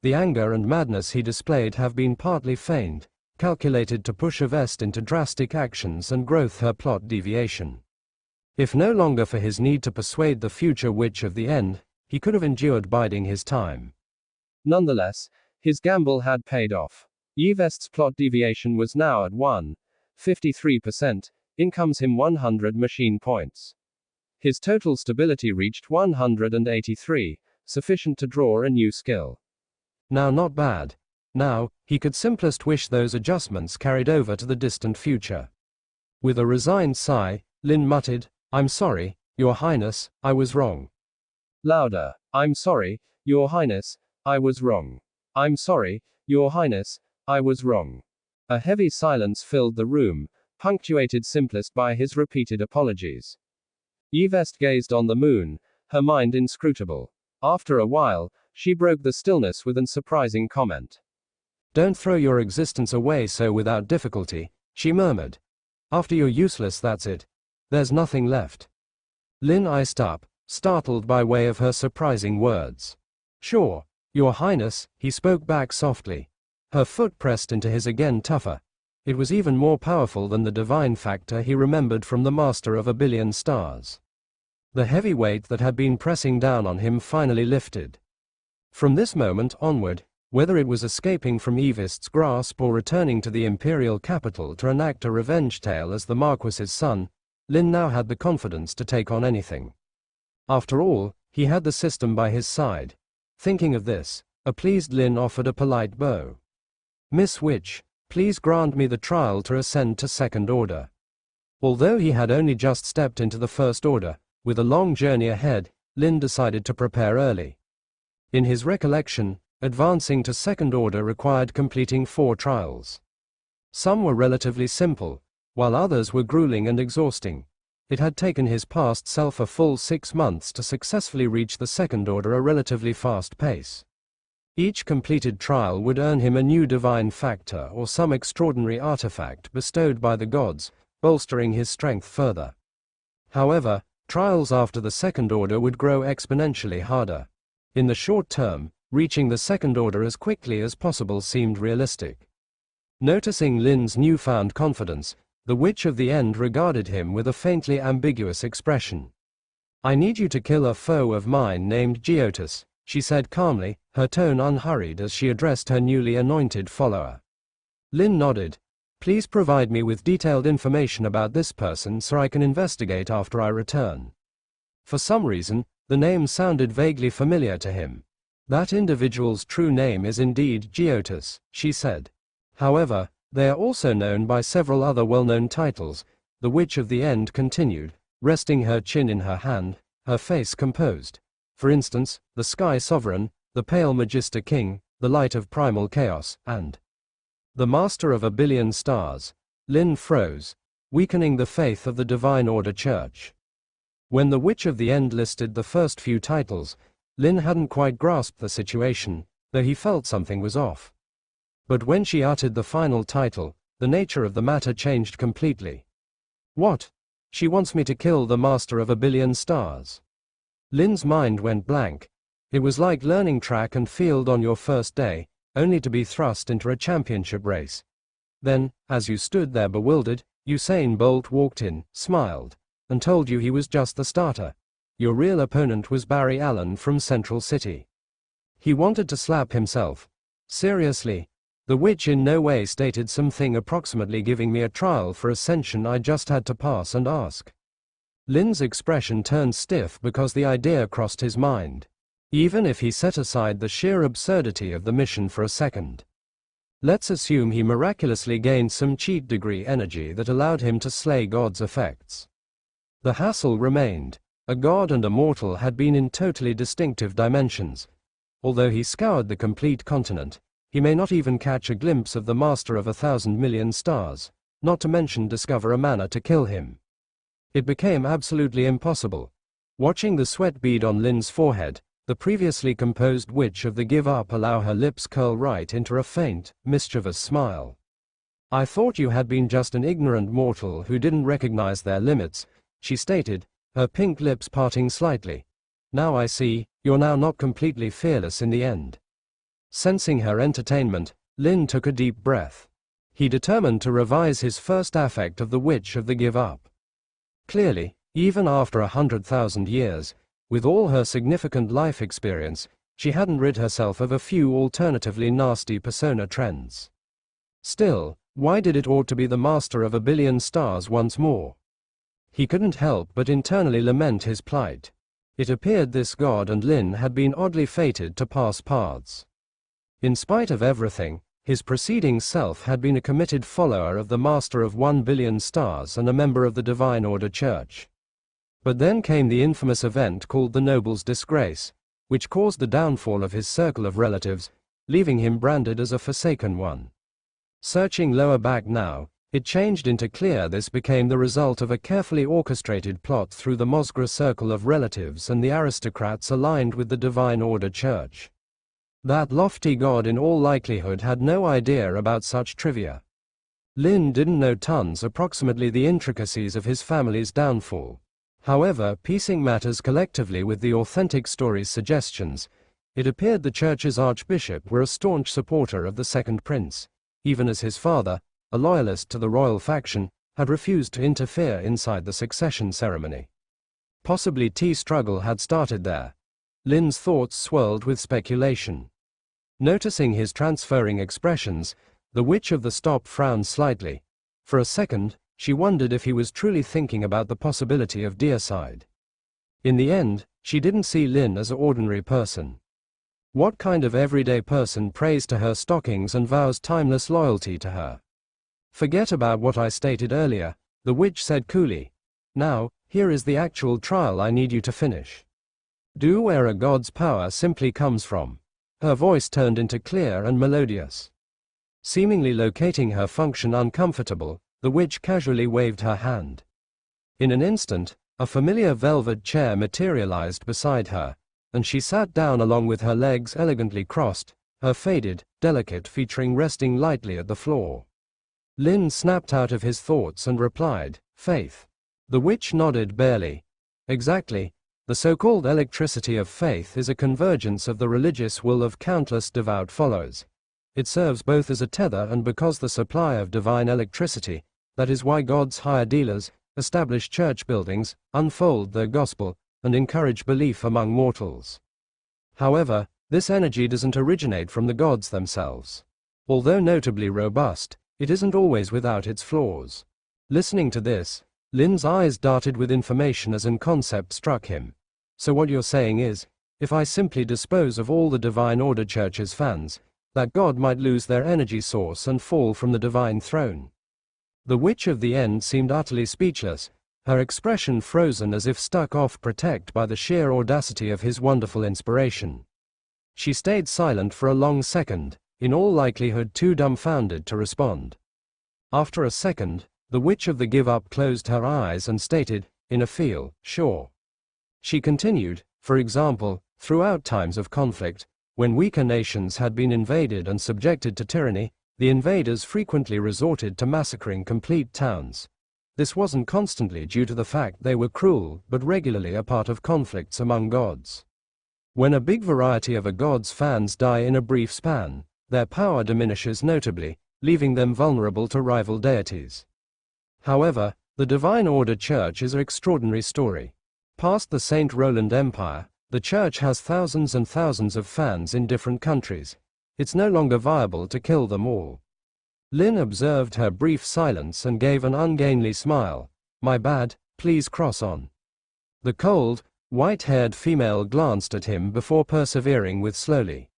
The anger and madness he displayed have been partly feigned, calculated to push Avest into drastic actions and growth her plot deviation. If no longer for his need to persuade the future witch of the end, he could have endured biding his time. Nonetheless, his gamble had paid off. Avest's plot deviation was now at 153%, incomes him 100 machine points. His total stability reached 183, sufficient to draw a new skill. Now not bad. Now, he could simplest wish those adjustments carried over to the distant future. With a resigned sigh, Lin muttered, I'm sorry, Your Highness, I was wrong. Louder. I'm sorry, Your Highness, I was wrong. I'm sorry, Your Highness, I was wrong. A heavy silence filled the room, punctuated simplest by his repeated apologies. Avest gazed on the moon, her mind inscrutable. After a while, she broke the stillness with an surprising comment. Don't throw your existence away so without difficulty, she murmured. After you're useless, that's it. There's nothing left. Lin iced up, startled by way of her surprising words. Sure, Your Highness, he spoke back softly. Her foot pressed into his again tougher. It was even more powerful than the divine factor he remembered from the Master of a Billion Stars. The heavy weight that had been pressing down on him finally lifted. From this moment onward, whether it was escaping from Avest's grasp or returning to the imperial capital to enact a revenge tale as the Marquis's son, Lin now had the confidence to take on anything. After all, he had the system by his side. Thinking of this, a pleased Lin offered a polite bow. Miss Witch, please grant me the trial to ascend to second order. Although he had only just stepped into the first order, with a long journey ahead, Lin decided to prepare early. In his recollection, advancing to second order required completing 4 trials. Some were relatively simple, while others were grueling and exhausting. It had taken his past self a full 6 months to successfully reach the second order at a relatively fast pace. Each completed trial would earn him a new divine factor or some extraordinary artifact bestowed by the gods, bolstering his strength further. However, trials after the second order would grow exponentially harder. In the short term, reaching the second order as quickly as possible seemed realistic. Noticing Lin's newfound confidence, the Witch of the End regarded him with a faintly ambiguous expression. I need you to kill a foe of mine named Geotus, she said calmly, her tone unhurried as she addressed her newly anointed follower. Lin nodded. Please provide me with detailed information about this person so I can investigate after I return. For some reason, the name sounded vaguely familiar to him. That individual's true name is indeed Geotus, she said. However, they are also known by several other well-known titles, the Witch of the End continued, resting her chin in her hand, her face composed. For instance, the Sky Sovereign, the Pale Magister King, the Light of Primal Chaos, and the Master of a Billion Stars. Lin froze, weakening the faith of the Divine Order Church. When the Witch of the End listed the first few titles, Lin hadn't quite grasped the situation, though he felt something was off. But when she uttered the final title, the nature of the matter changed completely. What? She wants me to kill the Master of a Billion Stars. Lin's mind went blank. It was like learning track and field on your first day, only to be thrust into a championship race. Then, as you stood there bewildered, Usain Bolt walked in, smiled, and told you he was just the starter. Your real opponent was Barry Allen from Central City. He wanted to slap himself. Seriously. The witch in no way stated something approximately giving me a trial for ascension I just had to pass and ask. Lin's expression turned stiff because the idea crossed his mind. Even if he set aside the sheer absurdity of the mission for a second. Let's assume he miraculously gained some cheat degree energy that allowed him to slay God's effects. The hassle remained. A god and a mortal had been in totally distinctive dimensions. Although he scoured the complete continent, he may not even catch a glimpse of the Master of 1,000,000,000 stars, not to mention discover a manner to kill him. It became absolutely impossible. Watching the sweat bead on Lin's forehead, the previously composed witch of the Give Up allow her lips curl right into a faint, mischievous smile. I thought you had been just an ignorant mortal who didn't recognize their limits, she stated, her pink lips parting slightly. Now I see, you're now not completely fearless in the end. Sensing her entertainment, Lin took a deep breath. He determined to revise his first affect of the witch of the Give Up. Clearly, even after 100,000 years, with all her significant life experience, she hadn't rid herself of a few alternatively nasty persona trends. Still, why did it ought to be the master of 1,000,000,000 stars once more? He couldn't help but internally lament his plight. It appeared this god and Lin had been oddly fated to pass paths. In spite of everything, his preceding self had been a committed follower of the master of 1,000,000,000 stars and a member of the Divine Order Church. But then came the infamous event called the Noble's Disgrace, which caused the downfall of his circle of relatives, leaving him branded as a forsaken one. Searching lower back now, it changed into clear this became the result of a carefully orchestrated plot through the Mosgra circle of relatives and the aristocrats aligned with the Divine Order Church. That lofty god in all likelihood had no idea about such trivia. Lin didn't know tons approximately the intricacies of his family's downfall. However, piecing matters collectively with the authentic story's suggestions, it appeared the church's archbishop were a staunch supporter of the second prince, even as his father, a loyalist to the royal faction, had refused to interfere inside the succession ceremony. Possibly tea struggle had started there. Lin's thoughts swirled with speculation. Noticing his transferring expressions, the witch of the stop frowned slightly. For a second, she wondered if he was truly thinking about the possibility of deicide. In the end, she didn't see Lin as an ordinary person. What kind of everyday person prays to her stockings and vows timeless loyalty to her? Forget about what I stated earlier, the witch said coolly. Now, here is the actual trial I need you to finish. Do where a god's power simply comes from. Her voice turned into clear and melodious. Seemingly locating her function uncomfortable, the witch casually waved her hand. In an instant, a familiar velvet chair materialized beside her, and she sat down along with her legs elegantly crossed, her faded, delicate featuring resting lightly at the floor. Lin snapped out of his thoughts and replied, "Faith." The witch nodded barely. Exactly. The so-called electricity of faith is a convergence of the religious will of countless devout followers. It serves both as a tether and because the supply of divine electricity, that is why God's higher dealers establish church buildings, unfold their gospel, and encourage belief among mortals. However, this energy doesn't originate from the gods themselves. Although notably robust, it isn't always without its flaws. Listening to this, Lin's eyes darted with information as an concept struck him. So what you're saying is, if I simply dispose of all the Divine Order Church's fans, that God might lose their energy source and fall from the divine throne. The witch of the end seemed utterly speechless, her expression frozen as if stuck off protect by the sheer audacity of his wonderful inspiration. She stayed silent for a long second, in all likelihood too dumbfounded to respond. After a second, the witch of the Give Up closed her eyes and stated, in a feel, sure. She continued, for example, throughout times of conflict, when weaker nations had been invaded and subjected to tyranny, the invaders frequently resorted to massacring complete towns. This wasn't constantly due to the fact they were cruel, but regularly a part of conflicts among gods. When a big variety of a god's fans die in a brief span, their power diminishes notably, leaving them vulnerable to rival deities. However, the Divine Order Church is an extraordinary story. Past the Saint Roland Empire, the Church has thousands and thousands of fans in different countries. It's no longer viable to kill them all. Lin observed her brief silence and gave an ungainly smile. My bad, please cross on. The cold, white-haired female glanced at him before persevering with slowly.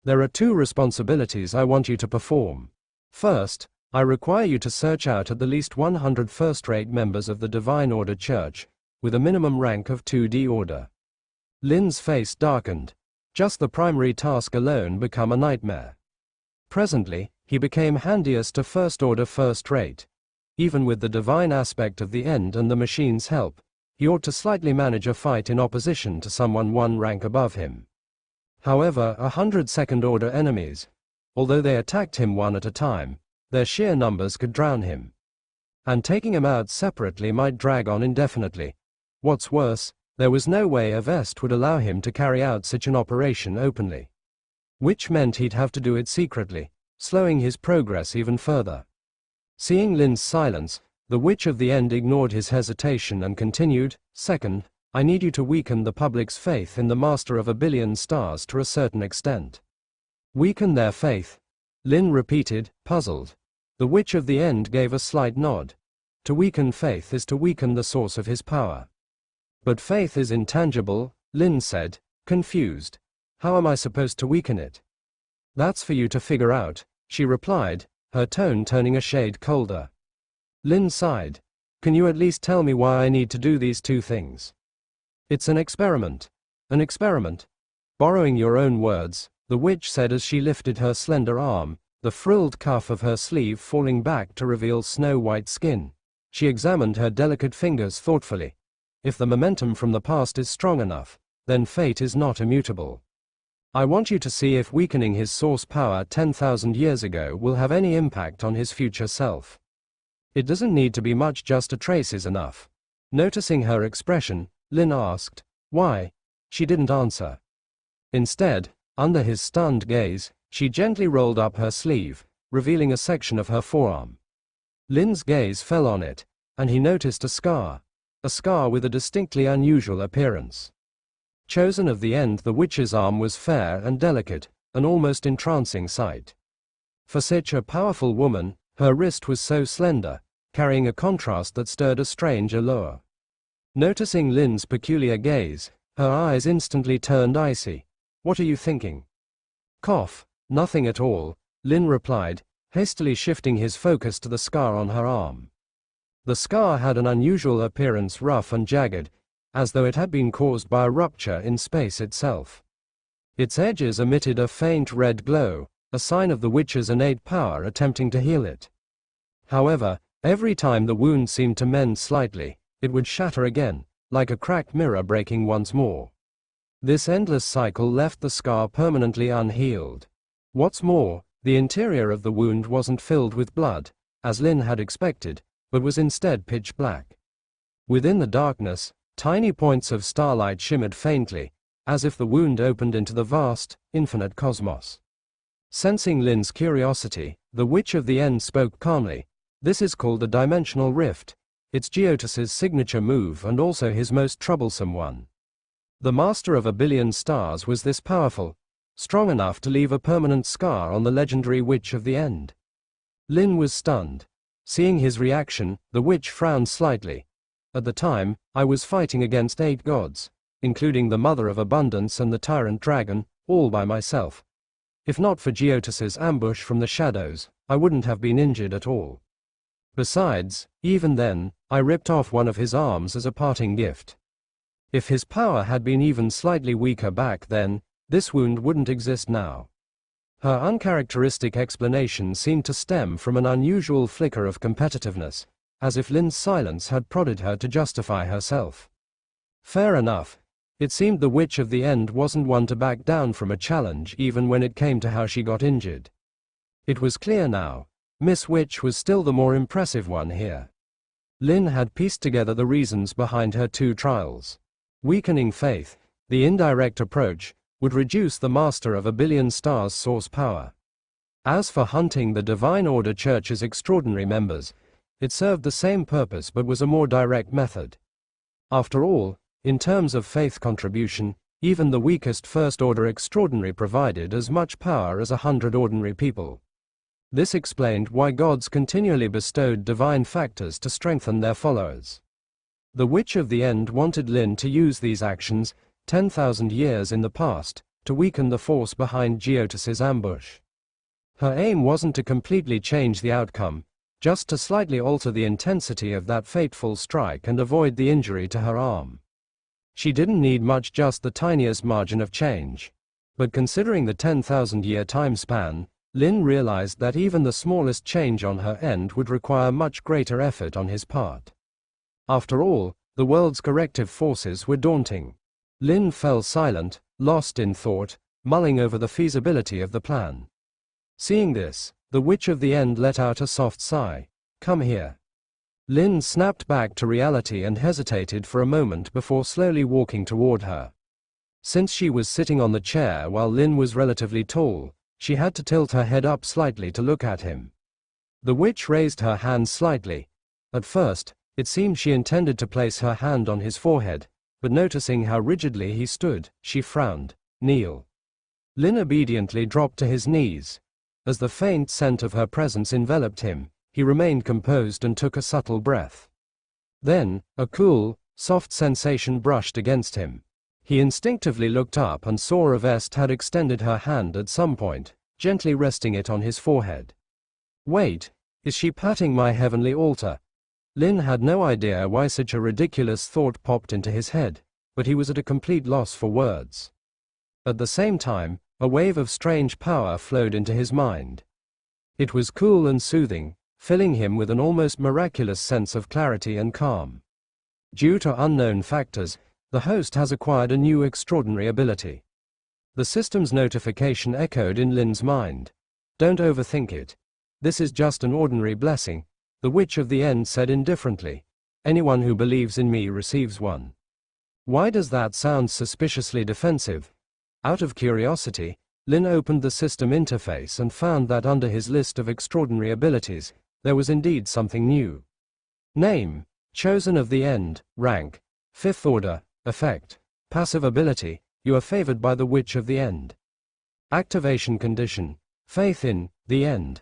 There are 2 responsibilities I want you to perform. First, I require you to search out at the least 100 first-rate members of the Divine Order Church, with a minimum rank of 2D order. Lin's face darkened. Just the primary task alone became a nightmare. Presently, he became handiest to first order first rate. Even with the divine aspect of the end and the machine's help, he ought to slightly manage a fight in opposition to someone one rank above him. However, 100 second-order enemies, although they attacked him one at a time, their sheer numbers could drown him. And taking him out separately might drag on indefinitely. What's worse, there was no way a vest would allow him to carry out such an operation openly. Which meant he'd have to do it secretly, slowing his progress even further. Seeing Lin's silence, the Witch of the End ignored his hesitation and continued, "Second, I need you to weaken the public's faith in the Master of a Billion Stars to a certain extent." "Weaken their faith?" Lin repeated, puzzled. The Witch of the End gave a slight nod. To weaken faith is to weaken the source of his power. "But faith is intangible," Lin said, confused. "How am I supposed to weaken it?" "That's for you to figure out," she replied, her tone turning a shade colder. Lin sighed. "Can you at least tell me why I need to do these two things?" "It's an experiment." "An experiment?" Borrowing your own words, the witch said as she lifted her slender arm, the frilled cuff of her sleeve falling back to reveal snow-white skin. She examined her delicate fingers thoughtfully. "If the momentum from the past is strong enough, then fate is not immutable. I want you to see if weakening his source power 10,000 years ago will have any impact on his future self. It doesn't need to be much, just a trace is enough." Noticing her expression, Lin asked, "Why?" She didn't answer. Instead, under his stunned gaze, she gently rolled up her sleeve, revealing a section of her forearm. Lin's gaze fell on it, and he noticed a scar with a distinctly unusual appearance. Chosen of the End, the witch's arm was fair and delicate, an almost entrancing sight. For such a powerful woman, her wrist was so slender, carrying a contrast that stirred a strange allure. Noticing Lin's peculiar gaze, her eyes instantly turned icy. "What are you thinking?" "Cough, nothing at all," Lin replied, hastily shifting his focus to the scar on her arm. The scar had an unusual appearance, rough and jagged, as though it had been caused by a rupture in space itself. Its edges emitted a faint red glow, a sign of the witch's innate power attempting to heal it. However, every time the wound seemed to mend slightly, it would shatter again, like a cracked mirror breaking once more. This endless cycle left the scar permanently unhealed. What's more, the interior of the wound wasn't filled with blood, as Lin had expected, but was instead pitch black. Within the darkness, tiny points of starlight shimmered faintly, as if the wound opened into the vast, infinite cosmos. Sensing Lin's curiosity, the Witch of the End spoke calmly. "This is called a dimensional rift. It's Geotus's signature move and also his most troublesome one. The Master of a Billion Stars was this powerful, strong enough to leave a permanent scar on the legendary Witch of the End." Lin was stunned. Seeing his reaction, the witch frowned slightly. "At the time, I was fighting against 8 gods, including the Mother of Abundance and the Tyrant Dragon, all by myself. If not for Geotus's ambush from the shadows, I wouldn't have been injured at all. Besides, even then, I ripped off one of his arms as a parting gift. If his power had been even slightly weaker back then, this wound wouldn't exist now." Her uncharacteristic explanation seemed to stem from an unusual flicker of competitiveness, as if Lin's silence had prodded her to justify herself. Fair enough. It seemed the Witch of the End wasn't one to back down from a challenge even when it came to how she got injured. It was clear now. Miss Witch was still the more impressive one here. Lin had pieced together the reasons behind her 2 trials. Weakening faith, the indirect approach, would reduce the Master of a Billion Stars' source power. As for hunting the Divine Order Church's extraordinary members, it served the same purpose but was a more direct method. After all, in terms of faith contribution, even the weakest First Order Extraordinary provided as much power as 100 ordinary people. This explained why gods continually bestowed divine factors to strengthen their followers. The Witch of the End wanted Lin to use these actions, 10,000 years in the past, to weaken the force behind Geotus's ambush. Her aim wasn't to completely change the outcome, just to slightly alter the intensity of that fateful strike and avoid the injury to her arm. She didn't need much, just the tiniest margin of change. But considering the 10,000-year time span, Lin realized that even the smallest change on her end would require much greater effort on his part. After all, The world's corrective forces were daunting. Lin fell silent, lost in thought, mulling over the feasibility of the plan. Seeing this, the Witch of the End let out a soft sigh. "Come here." Lin snapped back to reality and hesitated for a moment before slowly walking toward her. Since she was sitting on the chair while Lin was relatively tall, she had to tilt her head up slightly to look at him. The witch raised her hand slightly. At first, it seemed she intended to place her hand on his forehead, but noticing how rigidly he stood, she frowned. "Kneel." Lin obediently dropped to his knees. As the faint scent of her presence enveloped him, he remained composed and took a subtle breath. Then, a cool, soft sensation brushed against him. He instinctively looked up and saw Avest had extended her hand at some point, gently resting it on his forehead. Wait, is she patting my heavenly altar? Lin had no idea why such a ridiculous thought popped into his head, but he was at a complete loss for words. At the same time, a wave of strange power flowed into his mind. It was cool and soothing, filling him with an almost miraculous sense of clarity and calm. Due to unknown factors, the host has acquired a new extraordinary ability. The system's notification echoed in Lin's mind. "Don't overthink it. This is just an ordinary blessing," the Witch of the End said indifferently. "Anyone who believes in me receives one." Why does that sound suspiciously defensive? Out of curiosity, Lin opened the system interface and found that under his list of extraordinary abilities, there was indeed something new. Name: Chosen of the End. Rank: 5th Order. Effect: Passive ability, you are favored by the Witch of the End. Activation condition: Faith in the End.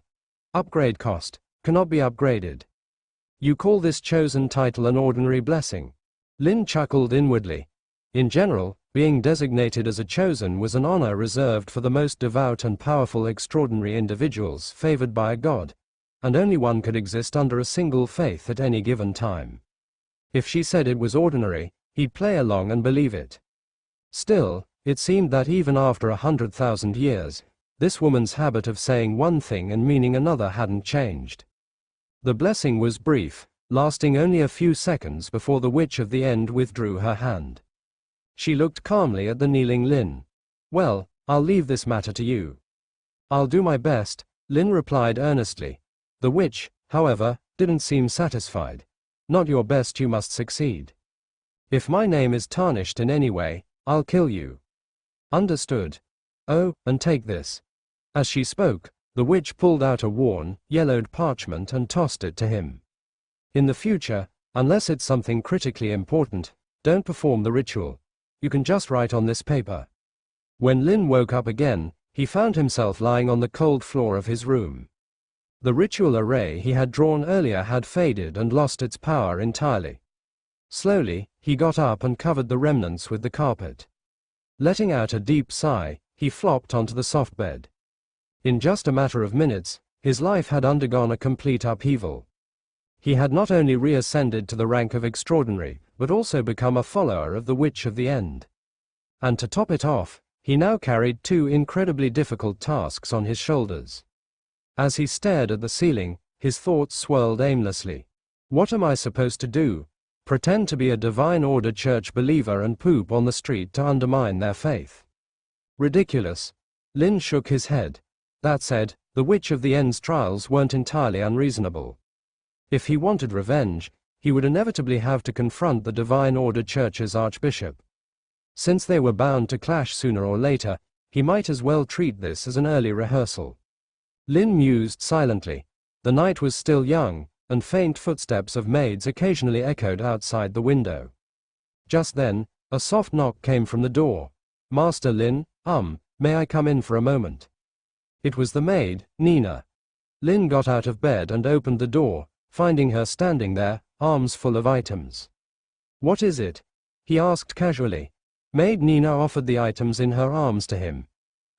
Upgrade cost: Cannot be upgraded. You call this chosen title an ordinary blessing? Lin chuckled inwardly. In general, being designated as a chosen was an honor reserved for the most devout and powerful extraordinary individuals favored by a god, and only one could exist under a single faith at any given time. If she said it was ordinary, he'd play along and believe it. Still, it seemed that even after 100,000 years, this woman's habit of saying one thing and meaning another hadn't changed. The blessing was brief, lasting only a few seconds before the Witch of the End withdrew her hand. She looked calmly at the kneeling Lin. "Well, I'll leave this matter to you." "I'll do my best," Lin replied earnestly. The witch, however, didn't seem satisfied. "Not your best, you must succeed. If my name is tarnished in any way, I'll kill you." "Understood. Oh, and take this." As she spoke, the witch pulled out a worn, yellowed parchment and tossed it to him. "In the future, unless it's something critically important, don't perform the ritual. You can just write on this paper." When Lin woke up again, he found himself lying on the cold floor of his room. The ritual array he had drawn earlier had faded and lost its power entirely. Slowly, he got up and covered the remnants with the carpet. Letting out a deep sigh, he flopped onto the soft bed. In just a matter of minutes, his life had undergone a complete upheaval. He had not only reascended to the rank of extraordinary, but also become a follower of the Witch of the End. And to top it off, he now carried two incredibly difficult tasks on his shoulders. As he stared at the ceiling, his thoughts swirled aimlessly. What am I supposed to do? Pretend to be a Divine Order Church believer and poop on the street to undermine their faith? Ridiculous. Lin shook his head. That said, the Witch of the End's trials weren't entirely unreasonable. If he wanted revenge, he would inevitably have to confront the Divine Order Church's archbishop. Since they were bound to clash sooner or later, he might as well treat this as an early rehearsal. Lin mused silently. The night was still young, and faint footsteps of maids occasionally echoed outside the window. Just then, a soft knock came from the door. "Master Lin, may I come in for a moment?" It was the maid, Nina. Lin got out of bed and opened the door, finding her standing there, arms full of items. "What is it?" he asked casually. Maid Nina offered the items in her arms to him.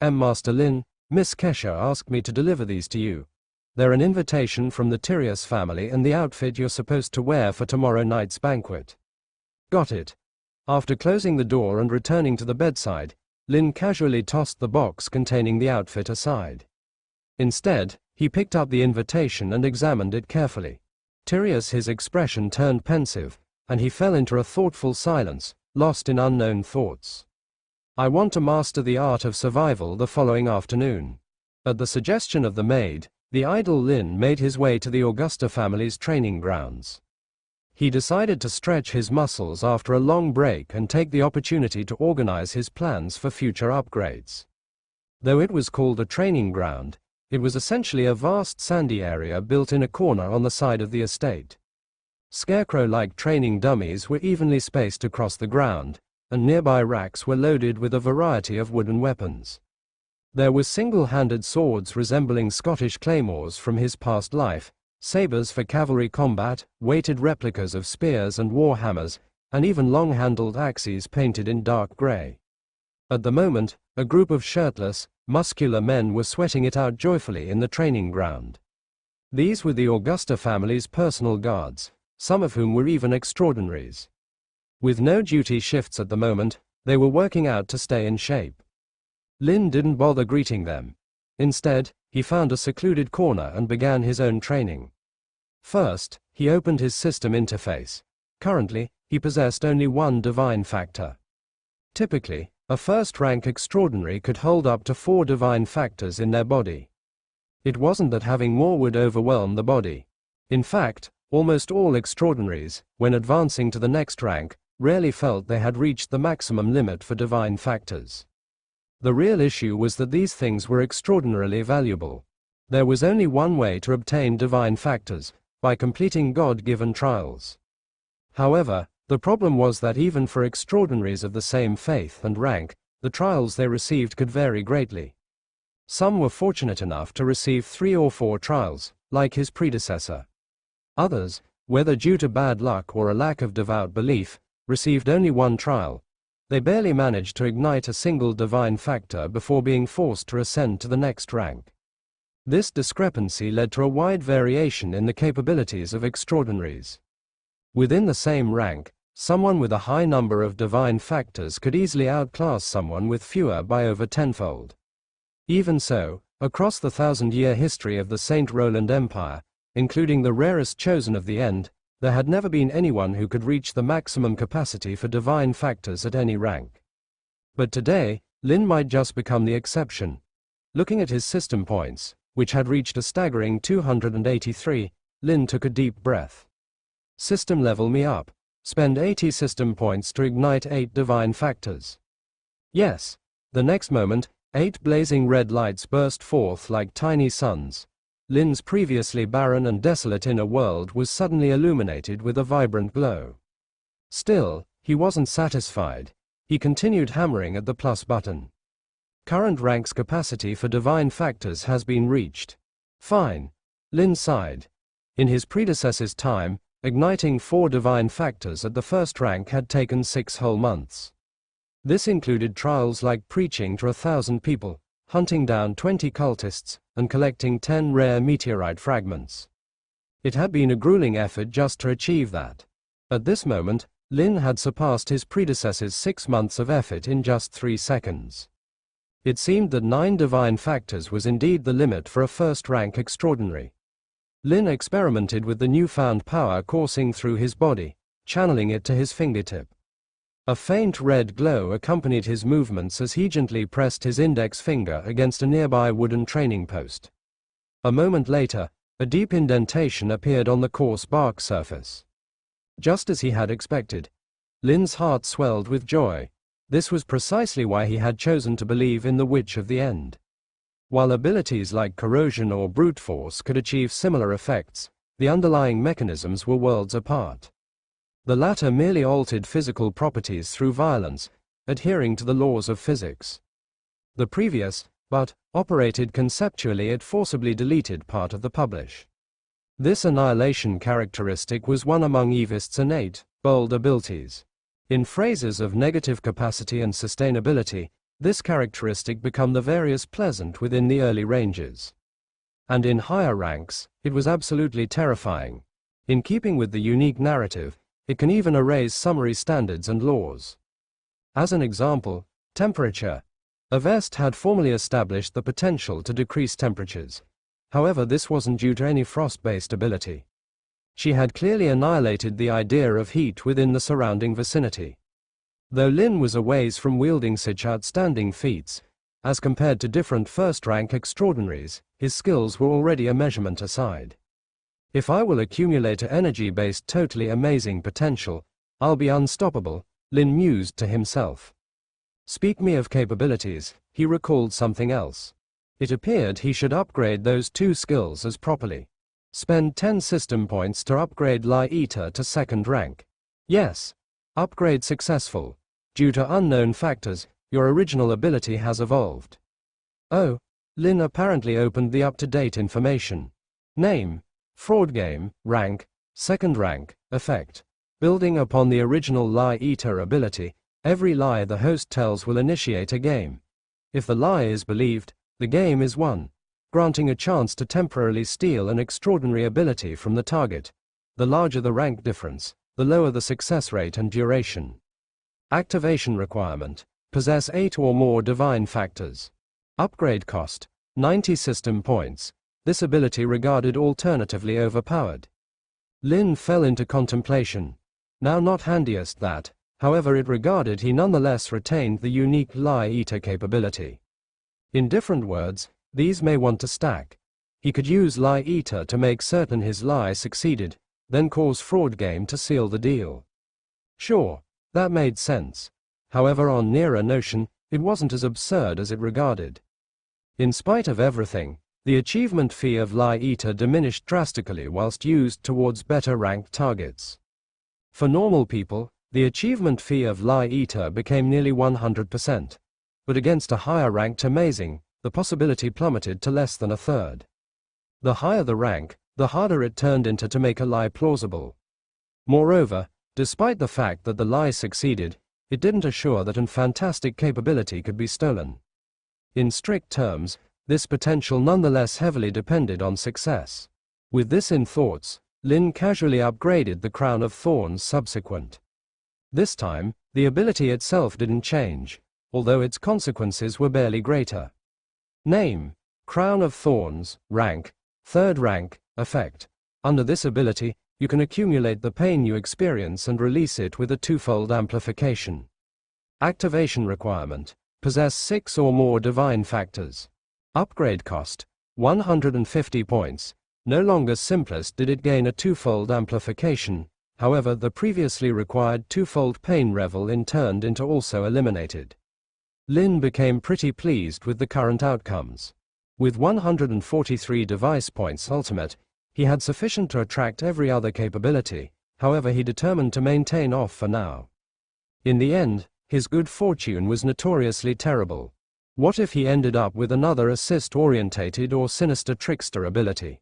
"Master Lin, Miss Kesha asked me to deliver these to you. They're an invitation from the Tyrius family and the outfit you're supposed to wear for tomorrow night's banquet." "Got it." After closing the door and returning to the bedside, Lin casually tossed the box containing the outfit aside. Instead, he picked up the invitation and examined it carefully. Tyrius, his expression turned pensive, and he fell into a thoughtful silence, lost in unknown thoughts. I want to master the art of survival the following afternoon. At the suggestion of the maid, the idle Lin made his way to the Augusta family's training grounds. He decided to stretch his muscles after a long break and take the opportunity to organize his plans for future upgrades. Though it was called a training ground, it was essentially a vast sandy area built in a corner on the side of the estate. Scarecrow-like training dummies were evenly spaced across the ground, and nearby racks were loaded with a variety of wooden weapons. There were single-handed swords resembling Scottish claymores from his past life, sabers for cavalry combat, weighted replicas of spears and war hammers, and even long-handled axes painted in dark grey. At the moment, a group of shirtless, muscular men were sweating it out joyfully in the training ground. These were the Augusta family's personal guards, some of whom were even extraordinaries. With no duty shifts at the moment, they were working out to stay in shape. Lin didn't bother greeting them. Instead, he found a secluded corner and began his own training. First, he opened his system interface. Currently, he possessed only one divine factor. Typically, a first-rank extraordinary could hold up to 4 divine factors in their body. It wasn't that having more would overwhelm the body. In fact, almost all extraordinaries, when advancing to the next rank, rarely felt they had reached the maximum limit for divine factors. The real issue was that these things were extraordinarily valuable. There was only one way to obtain divine factors, by completing God-given trials. However, the problem was that even for extraordinaries of the same faith and rank, the trials they received could vary greatly. Some were fortunate enough to receive 3 or 4 trials, like his predecessor. Others, whether due to bad luck or a lack of devout belief, received only 1 trial. They barely managed to ignite a single divine factor before being forced to ascend to the next rank. This discrepancy led to a wide variation in the capabilities of extraordinaries. Within the same rank, someone with a high number of divine factors could easily outclass someone with fewer by over tenfold. Even so, across the 1,000-year history of the St. Roland Empire, including the rarest chosen of the end, there had never been anyone who could reach the maximum capacity for divine factors at any rank. But today, Lin might just become the exception. Looking at his system points, which had reached a staggering 283, Lin took a deep breath. System level me up. Spend 80 system points to ignite 8 divine factors. Yes. The next moment, 8 blazing red lights burst forth like tiny suns. Lin's previously barren and desolate inner world was suddenly illuminated with a vibrant glow. Still, he wasn't satisfied. He continued hammering at the plus button. Current rank's capacity for divine factors has been reached. Fine. Lin sighed. In his predecessor's time, igniting 4 divine factors at the first rank had taken 6 whole months. This included trials like preaching to 1,000 people, hunting down 20 cultists, and collecting 10 rare meteorite fragments. It had been a grueling effort just to achieve that. At this moment, Lin had surpassed his predecessor's 6 months of effort in just 3 seconds. It seemed that 9 divine factors was indeed the limit for a first-rank extraordinary. Lin experimented with the newfound power coursing through his body, channeling it to his fingertip. A faint red glow accompanied his movements as he gently pressed his index finger against a nearby wooden training post. A moment later, a deep indentation appeared on the coarse bark surface. Just as he had expected, Lin's heart swelled with joy. This was precisely why he had chosen to believe in the Witch of the End. While abilities like corrosion or brute force could achieve similar effects, the underlying mechanisms were worlds apart. The latter merely altered physical properties through violence, adhering to the laws of physics. The previous, but operated conceptually, it forcibly deleted part of the publish. This annihilation characteristic was one among Evist's innate, bold abilities. In phrases of negative capacity and sustainability, this characteristic became the various pleasant within the early ranges. And in higher ranks, it was absolutely terrifying. In keeping with the unique narrative, it can even erase summary standards and laws. As an example, temperature. Avest had formally established the potential to decrease temperatures. However, this wasn't due to any frost-based ability. She had clearly annihilated the idea of heat within the surrounding vicinity. Though Lin was a ways from wielding such outstanding feats, as compared to different first-rank extraordinaries, his skills were already a measurement aside. If I will accumulate a energy-based totally amazing potential, I'll be unstoppable, Lin mused to himself. Speak me of capabilities, he recalled something else. It appeared he should upgrade those two skills as properly. Spend 10 system points to upgrade Lie Eater to 2nd rank. Yes. Upgrade successful. Due to unknown factors, your original ability has evolved. Oh. Lin apparently opened the up-to-date information. Name. Fraud Game. Rank. 2nd rank. Effect. Building upon the original Lie Eater ability, every lie the host tells will initiate a game. If the lie is believed, the game is won, granting a chance to temporarily steal an extraordinary ability from the target. The larger the rank difference, the lower the success rate and duration. Activation requirement. Possess 8 or more divine factors. Upgrade cost. 90 system points. This ability regarded alternatively overpowered. Lin fell into contemplation. Now not handiest that, however it regarded he nonetheless retained the unique Lie Eater capability. In different words, these may want to stack. He could use Lie Eater to make certain his lie succeeded, then cause Fraud Game to seal the deal. Sure, that made sense. However, on nearer notion, it wasn't as absurd as it regarded. In spite of everything, the achievement fee of Lie Eater diminished drastically whilst used towards better ranked targets. For normal people, the achievement fee of Lie Eater became nearly 100%. But against a higher ranked amazing, the possibility plummeted to less than a third. The higher the rank, the harder it turned into to make a lie plausible. Moreover, despite the fact that the lie succeeded, it didn't assure that an fantastic capability could be stolen. In strict terms, this potential nonetheless heavily depended on success. With this in thoughts, Lin casually upgraded the Crown of Thorns subsequent. This time, the ability itself didn't change, although its consequences were barely greater. Name. Crown of Thorns. Rank. 3rd rank. Effect. Under this ability, you can accumulate the pain you experience and release it with a twofold amplification. Activation requirement. Possess 6 or more divine factors. Upgrade cost. 150 points. No longer simplest did it gain a twofold amplification, however the previously required twofold pain level in turned into also eliminated. Lin became pretty pleased with the current outcomes. With 143 device points ultimate, he had sufficient to attract every other capability, however he determined to maintain off for now. In the end, his good fortune was notoriously terrible. What if he ended up with another assist-orientated or sinister trickster ability?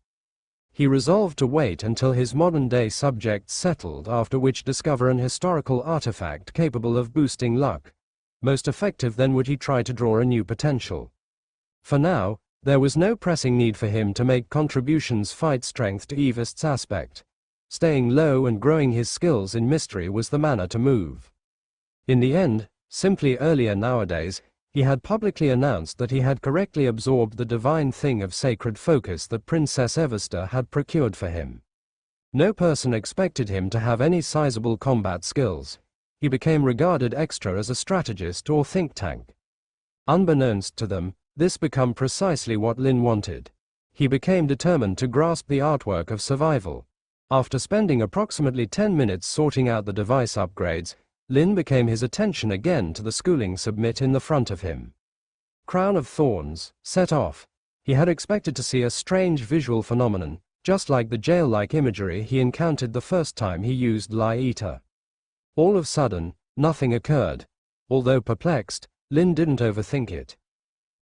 He resolved to wait until his modern-day subjects settled, after which discover an historical artifact capable of boosting luck. Most effective then would he try to draw a new potential. For now, there was no pressing need for him to make contributions fight strength to Eva's aspect. Staying low and growing his skills in mystery was the manner to move. In the end, simply earlier nowadays, he had publicly announced that he had correctly absorbed the divine thing of sacred focus that Princess Eversta had procured for him. No person expected him to have any sizable combat skills. He became regarded extra as a strategist or think tank. Unbeknownst to them, this became precisely what Lin wanted. He became determined to grasp the artwork of survival. After spending approximately 10 minutes sorting out the device upgrades, Lin became his attention again to the schooling submit in the front of him. Crown of Thorns, set off. He had expected to see a strange visual phenomenon, just like the jail-like imagery he encountered the first time he used Lie Eater. All of a sudden, nothing occurred. Although perplexed, Lin didn't overthink it.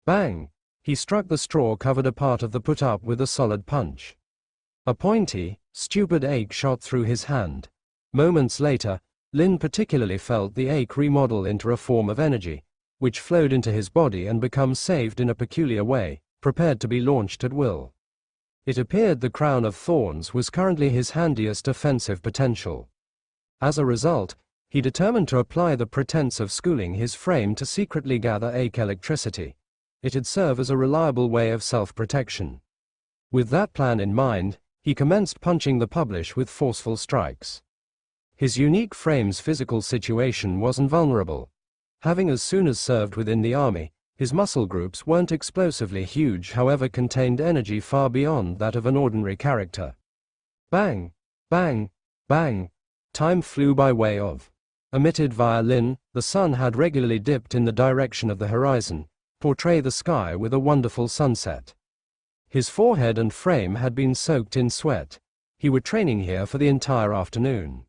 Bang! He struck the straw-covered part of the put-up with a solid punch. A pointy, stupid ache shot through his hand. Moments later, Lin particularly felt the ache remodel into a form of energy, which flowed into his body and became saved in a peculiar way, prepared to be launched at will. It appeared the Crown of Thorns was currently his handiest offensive potential. As a result, he determined to apply the pretense of schooling his frame to secretly gather ache electricity. It'd serve as a reliable way of self-protection. With that plan in mind, he commenced punching the publish with forceful strikes. His unique frame's physical situation wasn't vulnerable. Having as soon as served within the army, his muscle groups weren't explosively huge, however contained energy far beyond that of an ordinary character. Bang! Bang! Bang! Time flew by way of. Emitted via Lin, the sun had regularly dipped in the direction of the horizon, portray the sky with a wonderful sunset. His forehead and frame had been soaked in sweat. He were training here for the entire afternoon.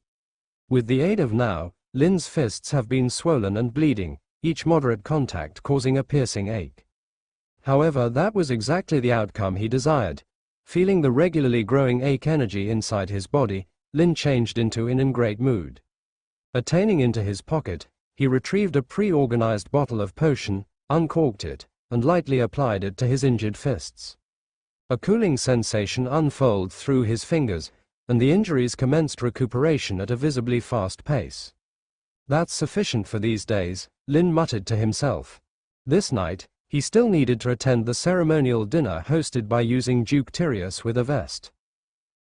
With the aid of now, Lin's fists have been swollen and bleeding, each moderate contact causing a piercing ache. However, that was exactly the outcome he desired. Feeling the regularly growing ache energy inside his body, Lin changed into in great mood. Attaining into his pocket, he retrieved a pre-organized bottle of potion, uncorked it, and lightly applied it to his injured fists. A cooling sensation unfolded through his fingers, and the injuries commenced recuperation at a visibly fast pace. That's sufficient for these days, Lin muttered to himself. This night, he still needed to attend the ceremonial dinner hosted by using Duke Tyrius with a vest.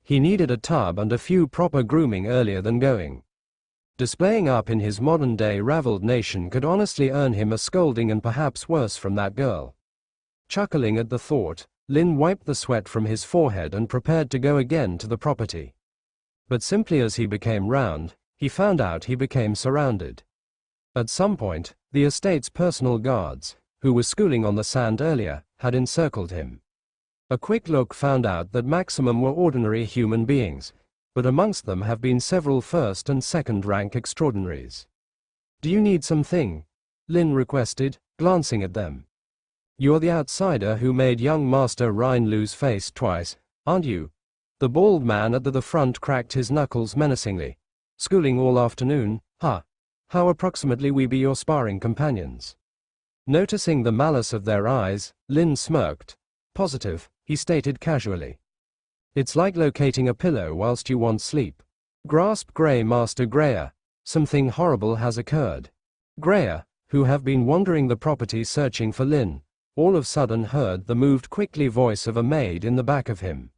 He needed a tub and a few proper grooming earlier than going. Displaying up in his modern-day raveled nation could honestly earn him a scolding and perhaps worse from that girl. Chuckling at the thought, Lin wiped the sweat from his forehead and prepared to go again to the property. But simply as he became round, he found out he became surrounded. At some point, the estate's personal guards, who were schooling on the sand earlier, had encircled him. A quick look found out that maximum were ordinary human beings, but amongst them have been several first and second rank extraordinaries. "Do you need something?" Lin requested, glancing at them. "You're the outsider who made young Master Rhine lose face twice, aren't you?" The bald man at the front cracked his knuckles menacingly. "Schooling all afternoon, huh? How approximately we be your sparring companions?" Noticing the malice of their eyes, Lin smirked. "Positive," he stated casually. "It's like locating a pillow whilst you want sleep." Grasped Grey Master Greyer. "Something horrible has occurred." Greyer, who have been wandering the property searching for Lin, all of a sudden heard the moved quickly voice of a maid in the back of him.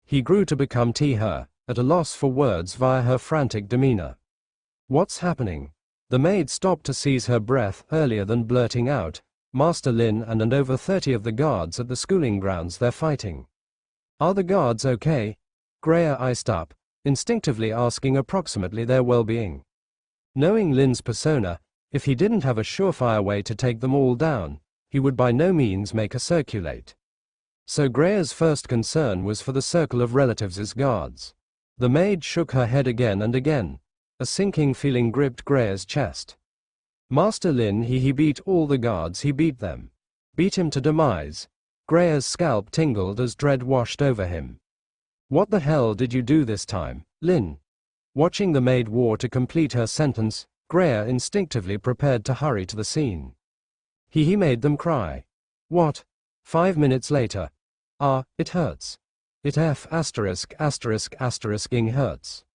He grew to become her, at a loss for words via her frantic demeanor. "What's happening?" The maid stopped to seize her breath earlier than blurting out, "Master Lin and over 30 of the guards at the schooling grounds, they're fighting." "Are the guards okay?" Greyer iced up, instinctively asking approximately their well-being. Knowing Lin's persona, if he didn't have a surefire way to take them all down, he would by no means make a circulate. So Greyer's first concern was for the circle of relatives as guards. The maid shook her head again and again. A sinking feeling gripped Greyer's chest. "Master Lin, he beat all the guards, he beat them. Beat him to demise." Greyer's scalp tingled as dread washed over him. "What the hell did you do this time, Lin?" Watching the maid war to complete her sentence, Greyer instinctively prepared to hurry to the scene. He made them cry. "What?" 5 minutes later. It hurts. It *****ing hurts.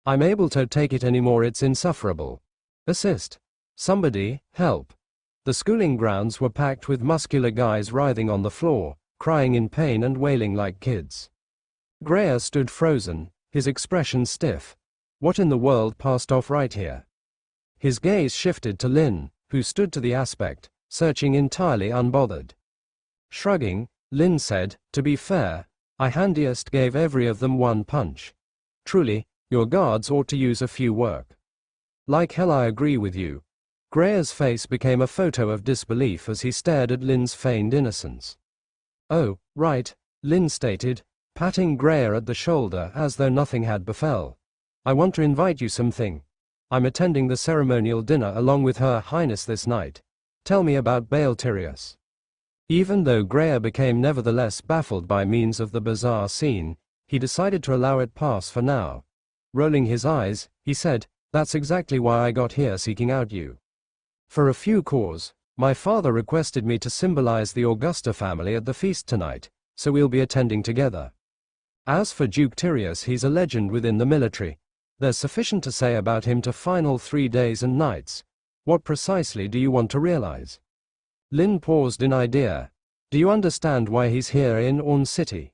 I'm able to take it anymore, it's insufferable. Assist. Somebody, help." The schooling grounds were packed with muscular guys writhing on the floor, crying in pain and wailing like kids. Greyer stood frozen, his expression stiff. What in the world passed off right here? His gaze shifted to Lin, who stood to the aspect, searching entirely unbothered. Shrugging, Lin said, "To be fair, I handiest gave every of them one punch. Truly, your guards ought to use a few work." "Like hell I agree with you." Greyer's face became a photo of disbelief as he stared at Lin's feigned innocence. "Oh, right," Lin stated, patting Greyer at the shoulder as though nothing had befell. "I want to invite you something. I'm attending the ceremonial dinner along with Her Highness this night. Tell me about Baal Tyrius." Even though Greyer became nevertheless baffled by means of the bizarre scene, he decided to allow it pass for now. Rolling his eyes, he said, "That's exactly why I got here seeking out you. For a few cause, my father requested me to symbolize the Augusta family at the feast tonight, so we'll be attending together. As for Duke Tyrius, he's a legend within the military. There's sufficient to say about him to final 3 days and nights. What precisely do you want to realize?" Lin paused in idea. "Do you understand why he's here in Orn City?"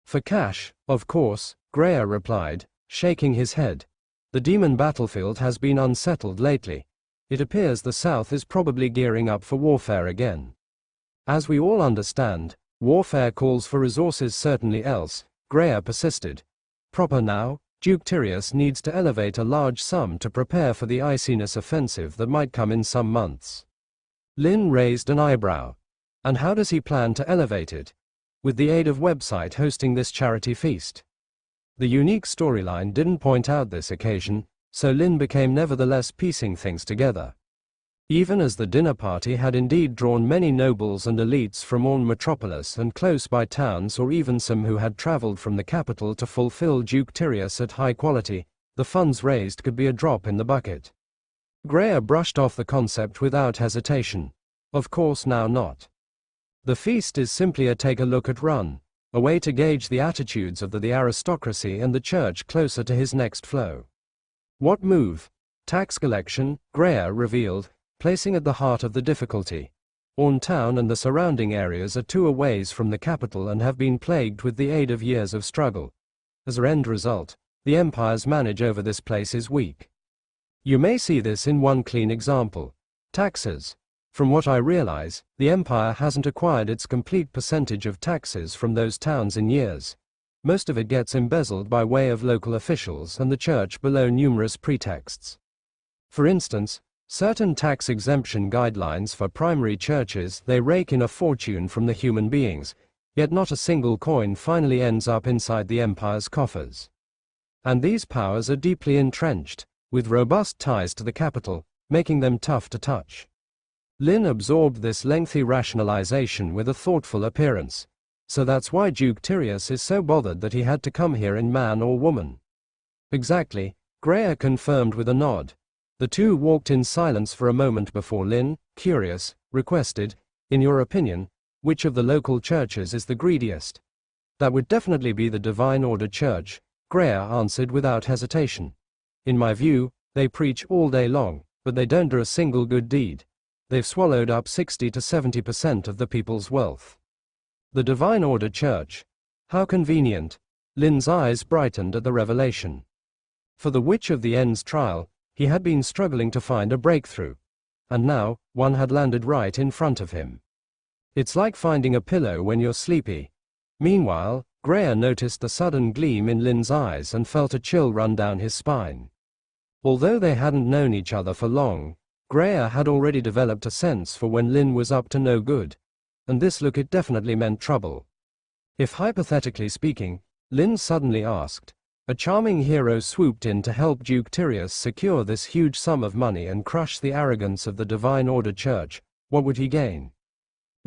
For cash, of course, Greer replied, shaking his head. The demon battlefield has been unsettled lately. It appears the South is probably gearing up for warfare again. As we all understand, warfare calls for resources certainly else, Greer persisted. Proper now, Duke Tyrius needs to elevate a large sum to prepare for the Icinus offensive that might come in some months. Lin raised an eyebrow. And how does he plan to elevate it? With the aid of website hosting this charity feast. The unique storyline didn't point out this occasion, so Lin became nevertheless piecing things together. Even as the dinner party had indeed drawn many nobles and elites from Orne metropolis and close-by towns, or even some who had traveled from the capital to fulfill Duke Tyrius at high quality, the funds raised could be a drop in the bucket. Greer brushed off the concept without hesitation. Of course now not. The feast is simply a take-a-look-at run, a way to gauge the attitudes of the aristocracy and the church closer to his next flow. What move? Tax collection, Greer revealed, placing at the heart of the difficulty. Orne town and the surrounding areas are too a ways from the capital and have been plagued with the aid of years of struggle. As an end result, the Empire's manage over this place is weak. You may see this in one clean example. Taxes. From what I realize, the Empire hasn't acquired its complete percentage of taxes from those towns in years. Most of it gets embezzled by way of local officials and the church below numerous pretexts. For instance, certain tax exemption guidelines for primary churches, they rake in a fortune from the human beings, yet not a single coin finally ends up inside the Empire's coffers. And these powers are deeply entrenched, with robust ties to the capital, making them tough to touch. Lin absorbed this lengthy rationalization with a thoughtful appearance. So that's why Duke Tyrius is so bothered that he had to come here in man or woman. Exactly, Greer confirmed with a nod. The two walked in silence for a moment before Lin, curious, requested, in your opinion, which of the local churches is the greediest? That would definitely be the Divine Order Church, Greer answered without hesitation. In my view, they preach all day long, but they don't do a single good deed. They've swallowed up 60 to 70% of the people's wealth. The Divine Order Church. How convenient. Lin's eyes brightened at the revelation. For the Witch of the End's trial, he had been struggling to find a breakthrough. And now, one had landed right in front of him. It's like finding a pillow when you're sleepy. Meanwhile, Greer noticed the sudden gleam in Lin's eyes and felt a chill run down his spine. Although they hadn't known each other for long, Greer had already developed a sense for when Lin was up to no good. And this look, it definitely meant trouble. If hypothetically speaking, Lin suddenly asked, a charming hero swooped in to help Duke Tyrius secure this huge sum of money and crush the arrogance of the Divine Order Church, what would he gain?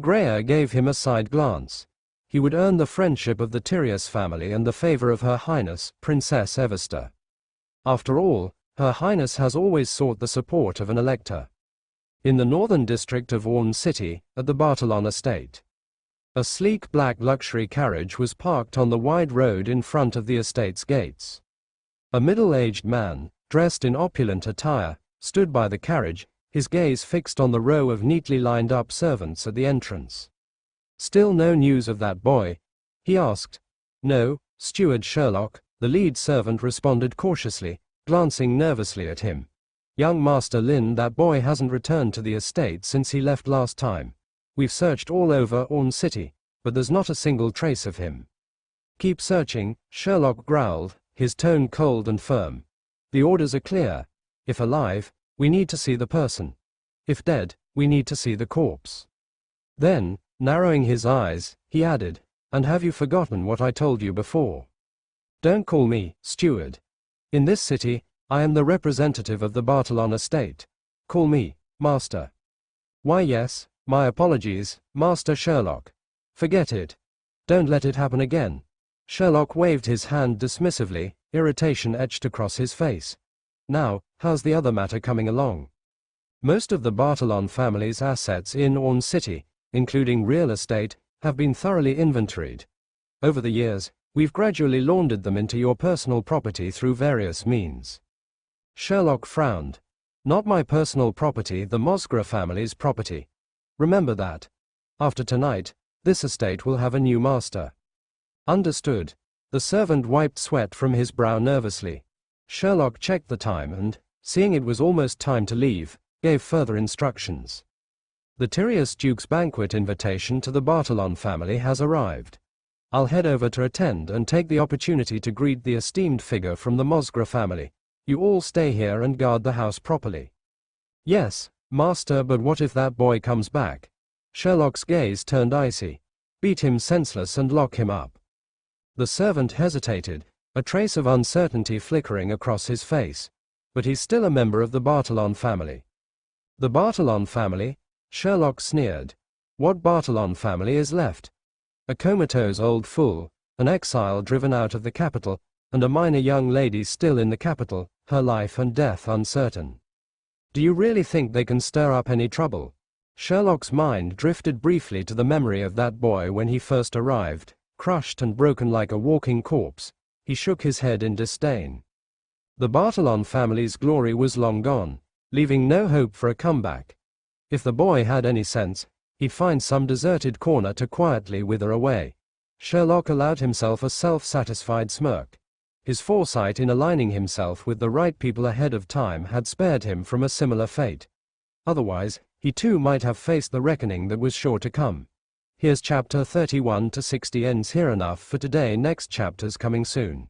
Greer gave him a side glance. He would earn the friendship of the Tyrius family and the favor of Her Highness, Princess Evesta. After all, Her Highness has always sought the support of an elector. In the northern district of Orne City, at the Bartolon estate. A sleek black luxury carriage was parked on the wide road in front of the estate's gates. A middle-aged man, dressed in opulent attire, stood by the carriage, his gaze fixed on the row of neatly lined-up servants at the entrance. Still no news of that boy? He asked. No, Steward Sherlock, the lead servant responded cautiously, glancing nervously at him. Young Master Lin, that boy hasn't returned to the estate since he left last time. We've searched all over Orne City, but there's not a single trace of him. Keep searching, Sherlock growled, his tone cold and firm. The orders are clear. If alive, we need to see the person. If dead, we need to see the corpse. Then, narrowing his eyes, he added, and have you forgotten what I told you before? Don't call me steward. In this city, I am the representative of the Bartolon estate. Call me Master. Why yes, my apologies, Master Sherlock. Forget it. Don't let it happen again. Sherlock waved his hand dismissively, irritation etched across his face. Now, how's the other matter coming along? Most of the Bartolon family's assets in Orne City, including real estate, have been thoroughly inventoried. Over the years, we've gradually laundered them into your personal property through various means. Sherlock frowned. Not my personal property, the Mosgra family's property. Remember that. After tonight, this estate will have a new master. Understood. The servant wiped sweat from his brow nervously. Sherlock checked the time and, seeing it was almost time to leave, gave further instructions. The Tyrius Duke's banquet invitation to the Bartolon family has arrived. I'll head over to attend and take the opportunity to greet the esteemed figure from the Mosgra family. You all stay here and guard the house properly. Yes, master, but what if that boy comes back? Sherlock's gaze turned icy. Beat him senseless and lock him up. The servant hesitated, a trace of uncertainty flickering across his face. But he's still a member of the Bartolon family. The Bartolon family? Sherlock sneered. What Bartolon family is left? A comatose old fool, an exile driven out of the capital, and a minor young lady still in the capital, her life and death uncertain. Do you really think they can stir up any trouble? Sherlock's mind drifted briefly to the memory of that boy when he first arrived, crushed and broken like a walking corpse. He shook his head in disdain. The Bartolon family's glory was long gone, leaving no hope for a comeback. If the boy had any sense, he'd find some deserted corner to quietly wither away. Sherlock allowed himself a self-satisfied smirk. His foresight in aligning himself with the right people ahead of time had spared him from a similar fate. Otherwise, he too might have faced the reckoning that was sure to come. Here's chapter 31 to 60 ends here. Enough for today. Next chapter's coming soon.